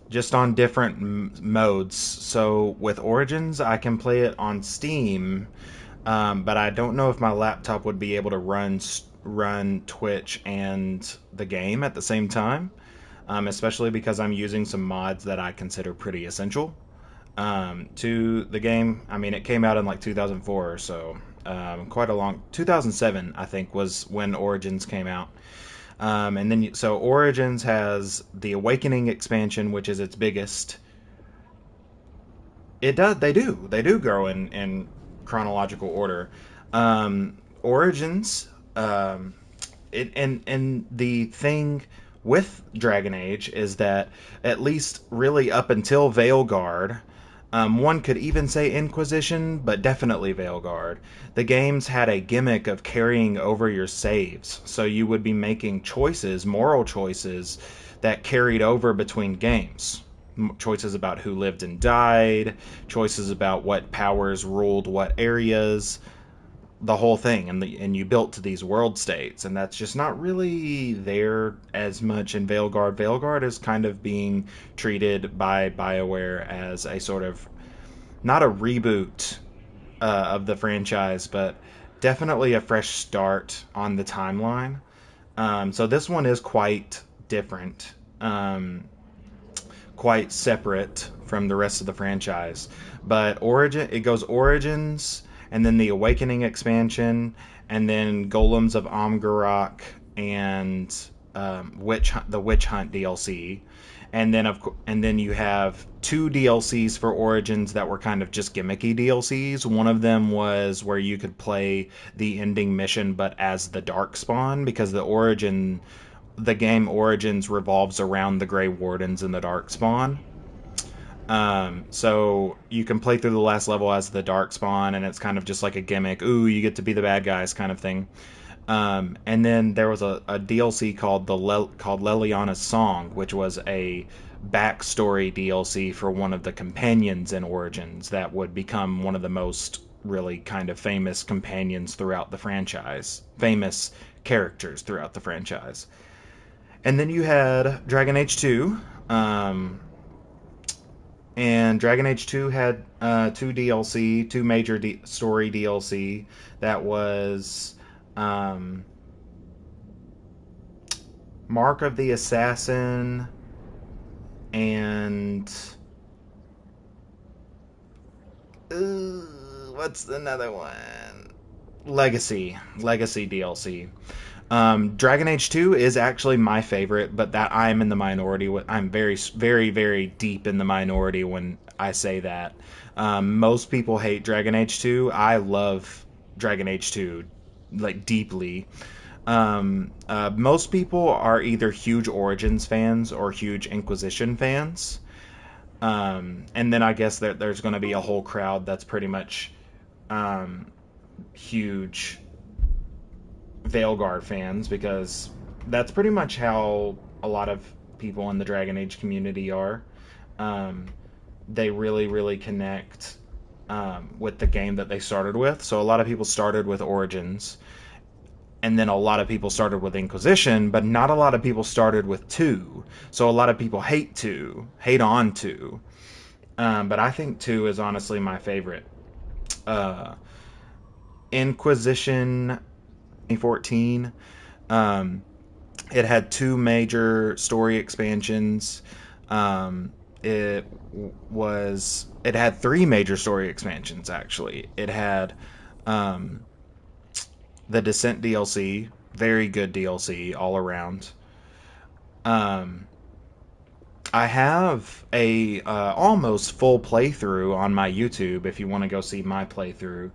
Just on different modes. So with Origins, I can play it on Steam, but I don't know if my laptop would be able to run Twitch and the game at the same time. Especially because I'm using some mods that I consider pretty essential to the game. I mean, it came out in like 2004, so quite a long... 2007, I think, was when Origins came out. And then, so Origins has the Awakening expansion, which is its biggest. They do go in chronological order. Origins, and the thing with Dragon Age is that at least really up until Veilguard, one could even say Inquisition, but definitely Veilguard, the games had a gimmick of carrying over your saves. So you would be making choices, moral choices, that carried over between games. Choices about who lived and died, choices about what powers ruled what areas, the whole thing, and you built to these world states, and that's just not really there as much in Veilguard. Veilguard is kind of being treated by BioWare as a sort of, not a reboot of the franchise, but definitely a fresh start on the timeline. So this one is quite different, quite separate from the rest of the franchise. But it goes Origins, and then the Awakening expansion, and then Golems of Amgarok, and the Witch Hunt DLC, and then you have 2 DLCs for Origins that were kind of just gimmicky DLCs. One of them was where you could play the ending mission, but as the Darkspawn, because the game Origins revolves around the Grey Wardens and the Darkspawn. So you can play through the last level as the Darkspawn, and it's kind of just like a gimmick. Ooh, you get to be the bad guys kind of thing. And then there was a DLC called Leliana's Song, which was a backstory DLC for one of the companions in Origins that would become one of the most really kind of famous companions throughout the franchise. Famous characters throughout the franchise. And then you had Dragon Age 2, and Dragon Age 2 had 2 major story DLC. That was Mark of the Assassin and what's another one? Legacy DLC. Dragon Age 2 is actually my favorite, but that I'm in the minority. I'm very, very, very deep in the minority when I say that. Most people hate Dragon Age 2. I love Dragon Age 2, like, deeply. Most people are either huge Origins fans or huge Inquisition fans. And then I guess that there's going to be a whole crowd that's pretty much huge Veilguard fans, because that's pretty much how a lot of people in the Dragon Age community are. They really, really connect with the game that they started with. So a lot of people started with Origins, and then a lot of people started with Inquisition, but not a lot of people started with 2. So a lot of people hate on 2. But I think 2 is honestly my favorite. Inquisition 2014. It had 2 major story expansions. It had 3 major story expansions, actually. It had the Descent DLC, very good DLC all around. I have a almost full playthrough on my YouTube if you want to go see my playthrough.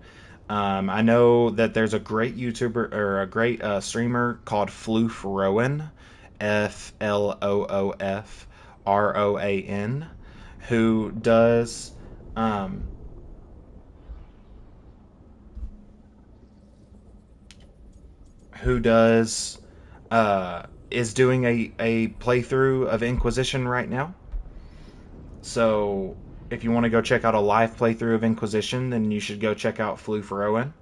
I know that there's a great YouTuber or a great streamer called Floof Rowan, FLOOF ROAN, is doing a playthrough of Inquisition right now. So if you want to go check out a live playthrough of Inquisition, then you should go check out Floof Rowan.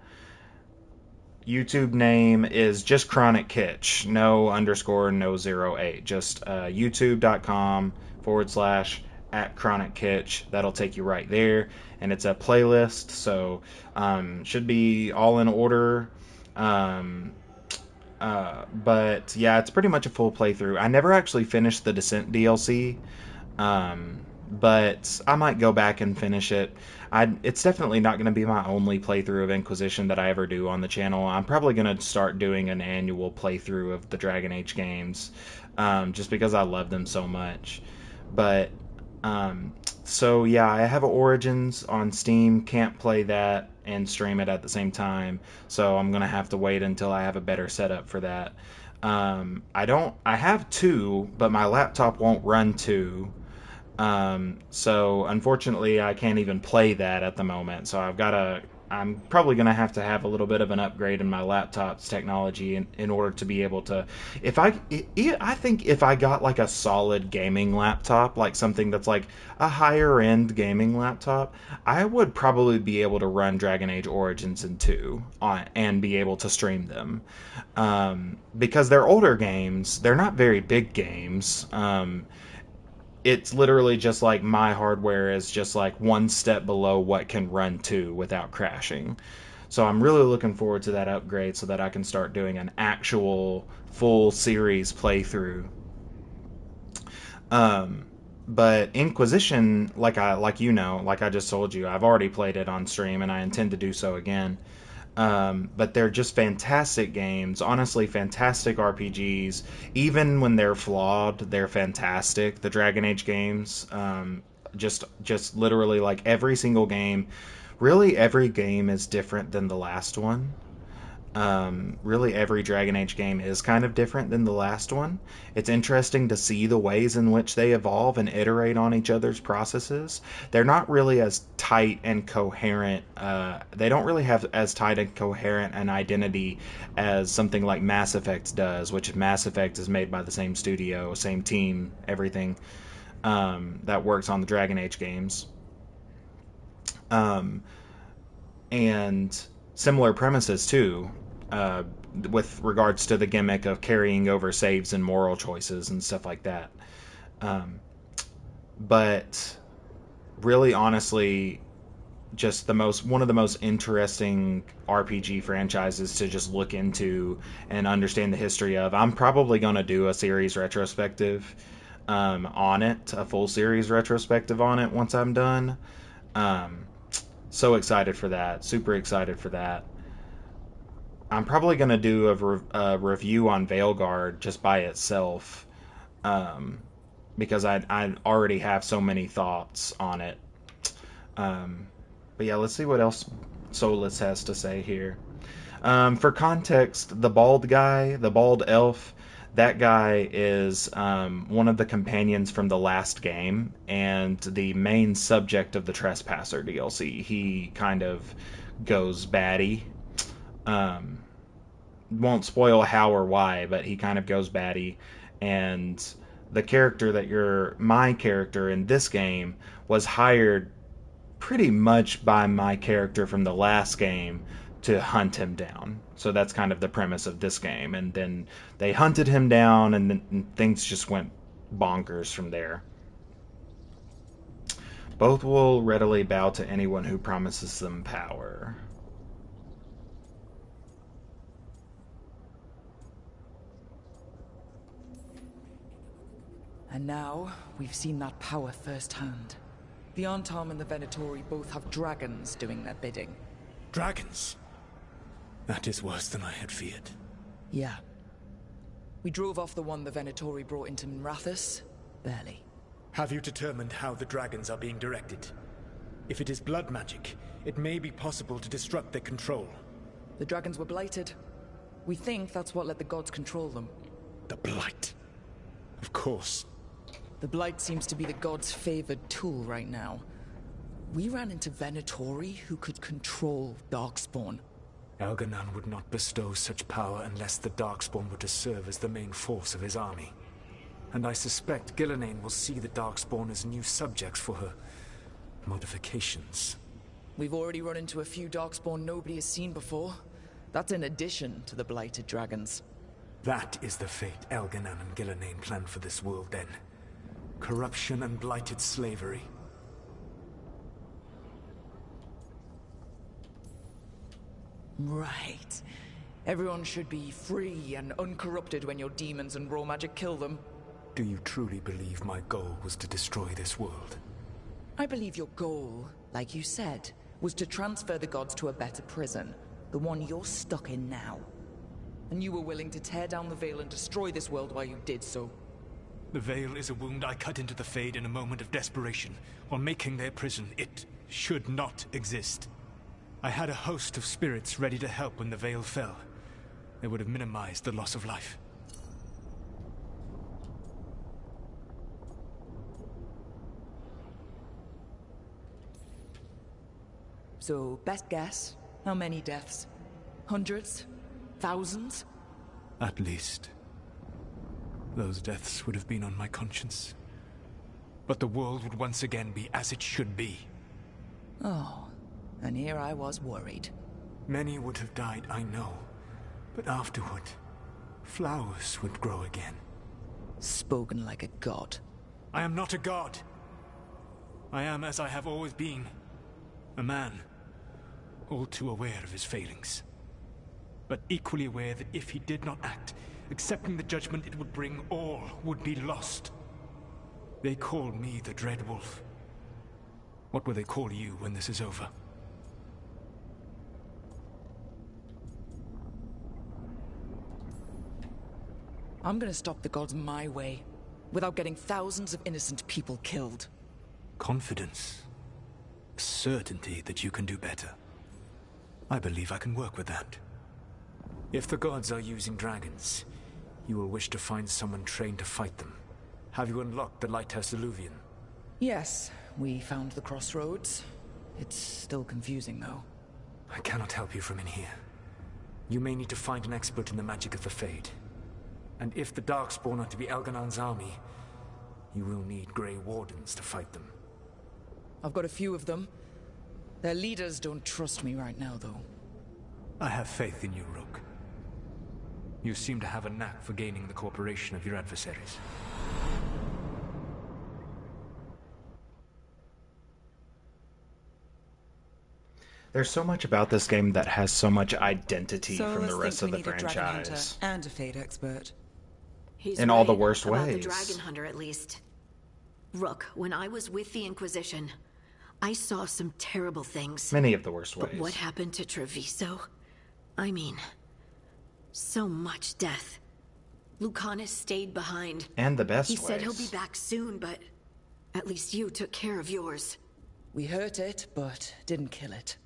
YouTube name is just Chronic Kitsch. No underscore, no 08. Just youtube.com/@Chronic Kitsch. That'll take you right there. And it's a playlist, so should be all in order. But yeah, it's pretty much a full playthrough. I never actually finished the Descent DLC, but I might go back and finish it. It's definitely not going to be my only playthrough of Inquisition that I ever do on the channel. I'm probably going to start doing an annual playthrough of the Dragon Age games, just because I love them so much. But so yeah, I have Origins on Steam. Can't play that and stream it at the same time, so I'm gonna have to wait until I have a better setup for that. I have 2, but my laptop won't run 2. So unfortunately I can't even play that at the moment. So I'm probably going to have a little bit of an upgrade in my laptop's technology in order to be able to, I think if I got like a solid gaming laptop, like something that's like a higher end gaming laptop, I would probably be able to run Dragon Age Origins and 2 and be able to stream them. Because they're older games, they're not very big games. It's literally just like my hardware is just like one step below what can run 2 without crashing. So I'm really looking forward to that upgrade so that I can start doing an actual full series playthrough. But Inquisition, like I just told you, I've already played it on stream and I intend to do so again. But they're just fantastic games, honestly fantastic RPGs. Even when they're flawed, they're fantastic. The Dragon Age games, just literally like every single game, really every game is different than the last one. Really every Dragon Age game is kind of different than the last one. It's interesting to see the ways in which they evolve and iterate on each other's processes. They're not really as tight and coherent. They don't really have as tight and coherent an identity as something like Mass Effect does, which Mass Effect is made by the same studio, same team, everything that works on the Dragon Age games. And similar premises too, with regards to the gimmick of carrying over saves and moral choices and stuff like that. But really, honestly, just one of the most interesting RPG franchises to just look into and understand the history of. I'm probably going to do a series retrospective on it, a full series retrospective on it once I'm done. So excited for that. Super excited for that. I'm probably going to do a review on Veilguard just by itself, because I already have so many thoughts on it. But yeah, let's see what else Solus has to say here. For context, the bald elf, that guy is one of the companions from the last game and the main subject of the Trespasser DLC. He kind of goes batty. Won't spoil how or why, but he kind of goes batty. And the character my character in this game was hired pretty much by my character from the last game to hunt him down. So that's kind of the premise of this game. And then they hunted him down, and then things just went bonkers from there. Both will readily bow to anyone who promises them power. And now, we've seen that power firsthand. The Antarm and the Venatori both have dragons doing their bidding. Dragons? That is worse than I had feared. Yeah. We drove off the one the Venatori brought into Minrathous. Barely. Have you determined how the dragons are being directed? If it is blood magic, it may be possible to disrupt their control. The dragons were blighted. We think that's what let the gods control them. The blight. Of course. The blight seems to be the gods' favored tool right now. We ran into Venatori who could control Darkspawn. Elganon would not bestow such power unless the Darkspawn were to serve as the main force of his army. And I suspect Gillenane will see the Darkspawn as new subjects for her modifications. We've already run into a few Darkspawn nobody has seen before. That's in addition to the blighted dragons. That is the fate Elganon and Gillenane planned for this world then. Corruption and blighted slavery. Right. Everyone should be free and uncorrupted when your demons and raw magic kill them. Do you truly believe my goal was to destroy this world? I believe your goal, like you said, was to transfer the gods to a better prison. The one you're stuck in now. And you were willing to tear down the Veil and destroy this world while you did so. The Veil is a wound I cut into the Fade in a moment of desperation, while making their prison. It should not exist. I had a host of spirits ready to help when the Veil fell. They would have minimized the loss of life. So, best guess, how many deaths? Hundreds? Thousands? At least. Those deaths would have been on my conscience. But the world would once again be as it should be. Oh, and here I was worried. Many would have died, I know. But afterward, flowers would grow again. Spoken like a god. I am not a god. I am as I have always been. A man. All too aware of his failings. But equally aware that if he did not act, accepting the judgment it would bring, all would be lost. They call me the Dread Wolf. What will they call you when this is over? I'm gonna stop the gods my way, without getting thousands of innocent people killed. Confidence. Certainty that you can do better. I believe I can work with that. If the gods are using dragons, you will wish to find someone trained to fight them. Have you unlocked the Lighthouse Illuvian? Yes, we found the crossroads. It's still confusing, though. I cannot help you from in here. You may need to find an expert in the magic of the Fade. And if the Darkspawn are to be Elganon's army, you will need Grey Wardens to fight them. I've got a few of them. Their leaders don't trust me right now, though. I have faith in you, Rook. You seem to have a knack for gaining the cooperation of your adversaries. There's so much about this game that has so much identity So from the let's rest of think the we need a dragon hunter franchise. and a Fade expert. He's In all the right worst about ways. The dragon hunter, at least. Rook, when I was with the Inquisition, I saw some terrible things. Many of the worst ways. But what happened to Treviso? I mean, so much death. Lucanus stayed behind. And the best He said he'll ways. be back soon, but at least you took care of yours. We hurt it, but didn't kill it.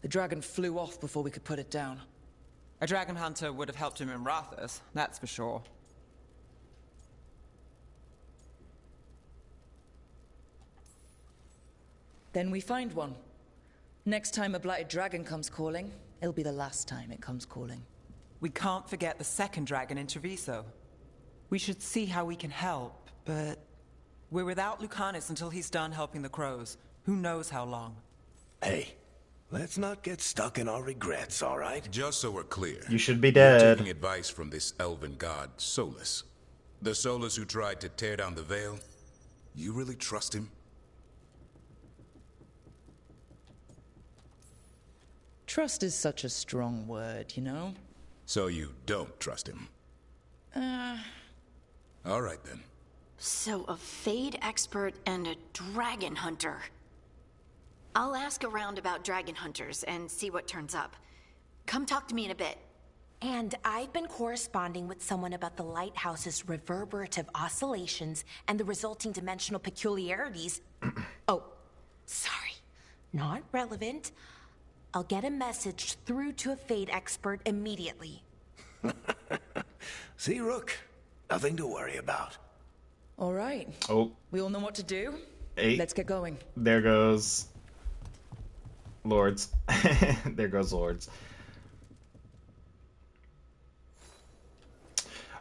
The dragon flew off before we could put it down. A dragon hunter would have helped him in Minrathous, that's for sure. Then we find one. Next time a blighted dragon comes calling, it'll be the last time it comes calling. We can't forget the second dragon in Treviso. We should see how we can help, but we're without Lucanus until he's done helping the crows. Who knows how long? Hey, Let's not get stuck in our regrets, all right? Just so we're clear. You should be You're dead. taking advice from this elven god, Solus. The Solus who tried to tear down the Veil? You really trust him? Trust is such a strong word, you know? So you don't trust him? All right, then. So a Fade expert and a dragon hunter. I'll ask around about dragon hunters and see what turns up. Come talk to me in a bit. And I've been corresponding with someone about the lighthouse's reverberative oscillations and the resulting dimensional peculiarities. Oh, sorry. Not relevant. I'll get a message through to a Fade expert immediately. See, Rook? Nothing to worry about. All right. Oh. We all know what to do? 8. Let's get going. There goes Lords. There goes Lords.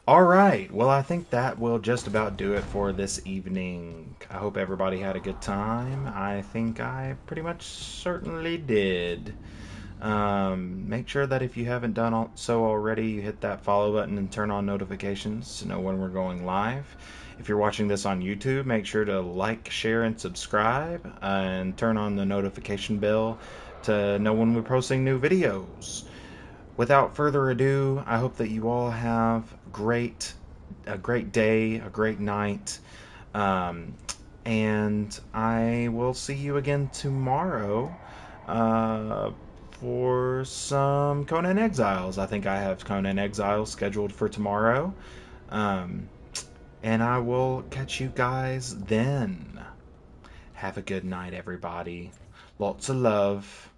All right. Well, I think that will just about do it for this evening. I hope everybody had a good time. I think I pretty much certainly did. Make sure that if you haven't done so already, you hit that follow button and turn on notifications to know when we're going live. If you're watching this on YouTube, make sure to like, share, and subscribe, and turn on the notification bell to know when we're posting new videos. Without further ado, I hope that you all have a great day, a great night, and I will see you again tomorrow for some Conan Exiles. I think I have Conan Exiles scheduled for tomorrow, and I will catch you guys then. Have a good night, everybody. Lots of love.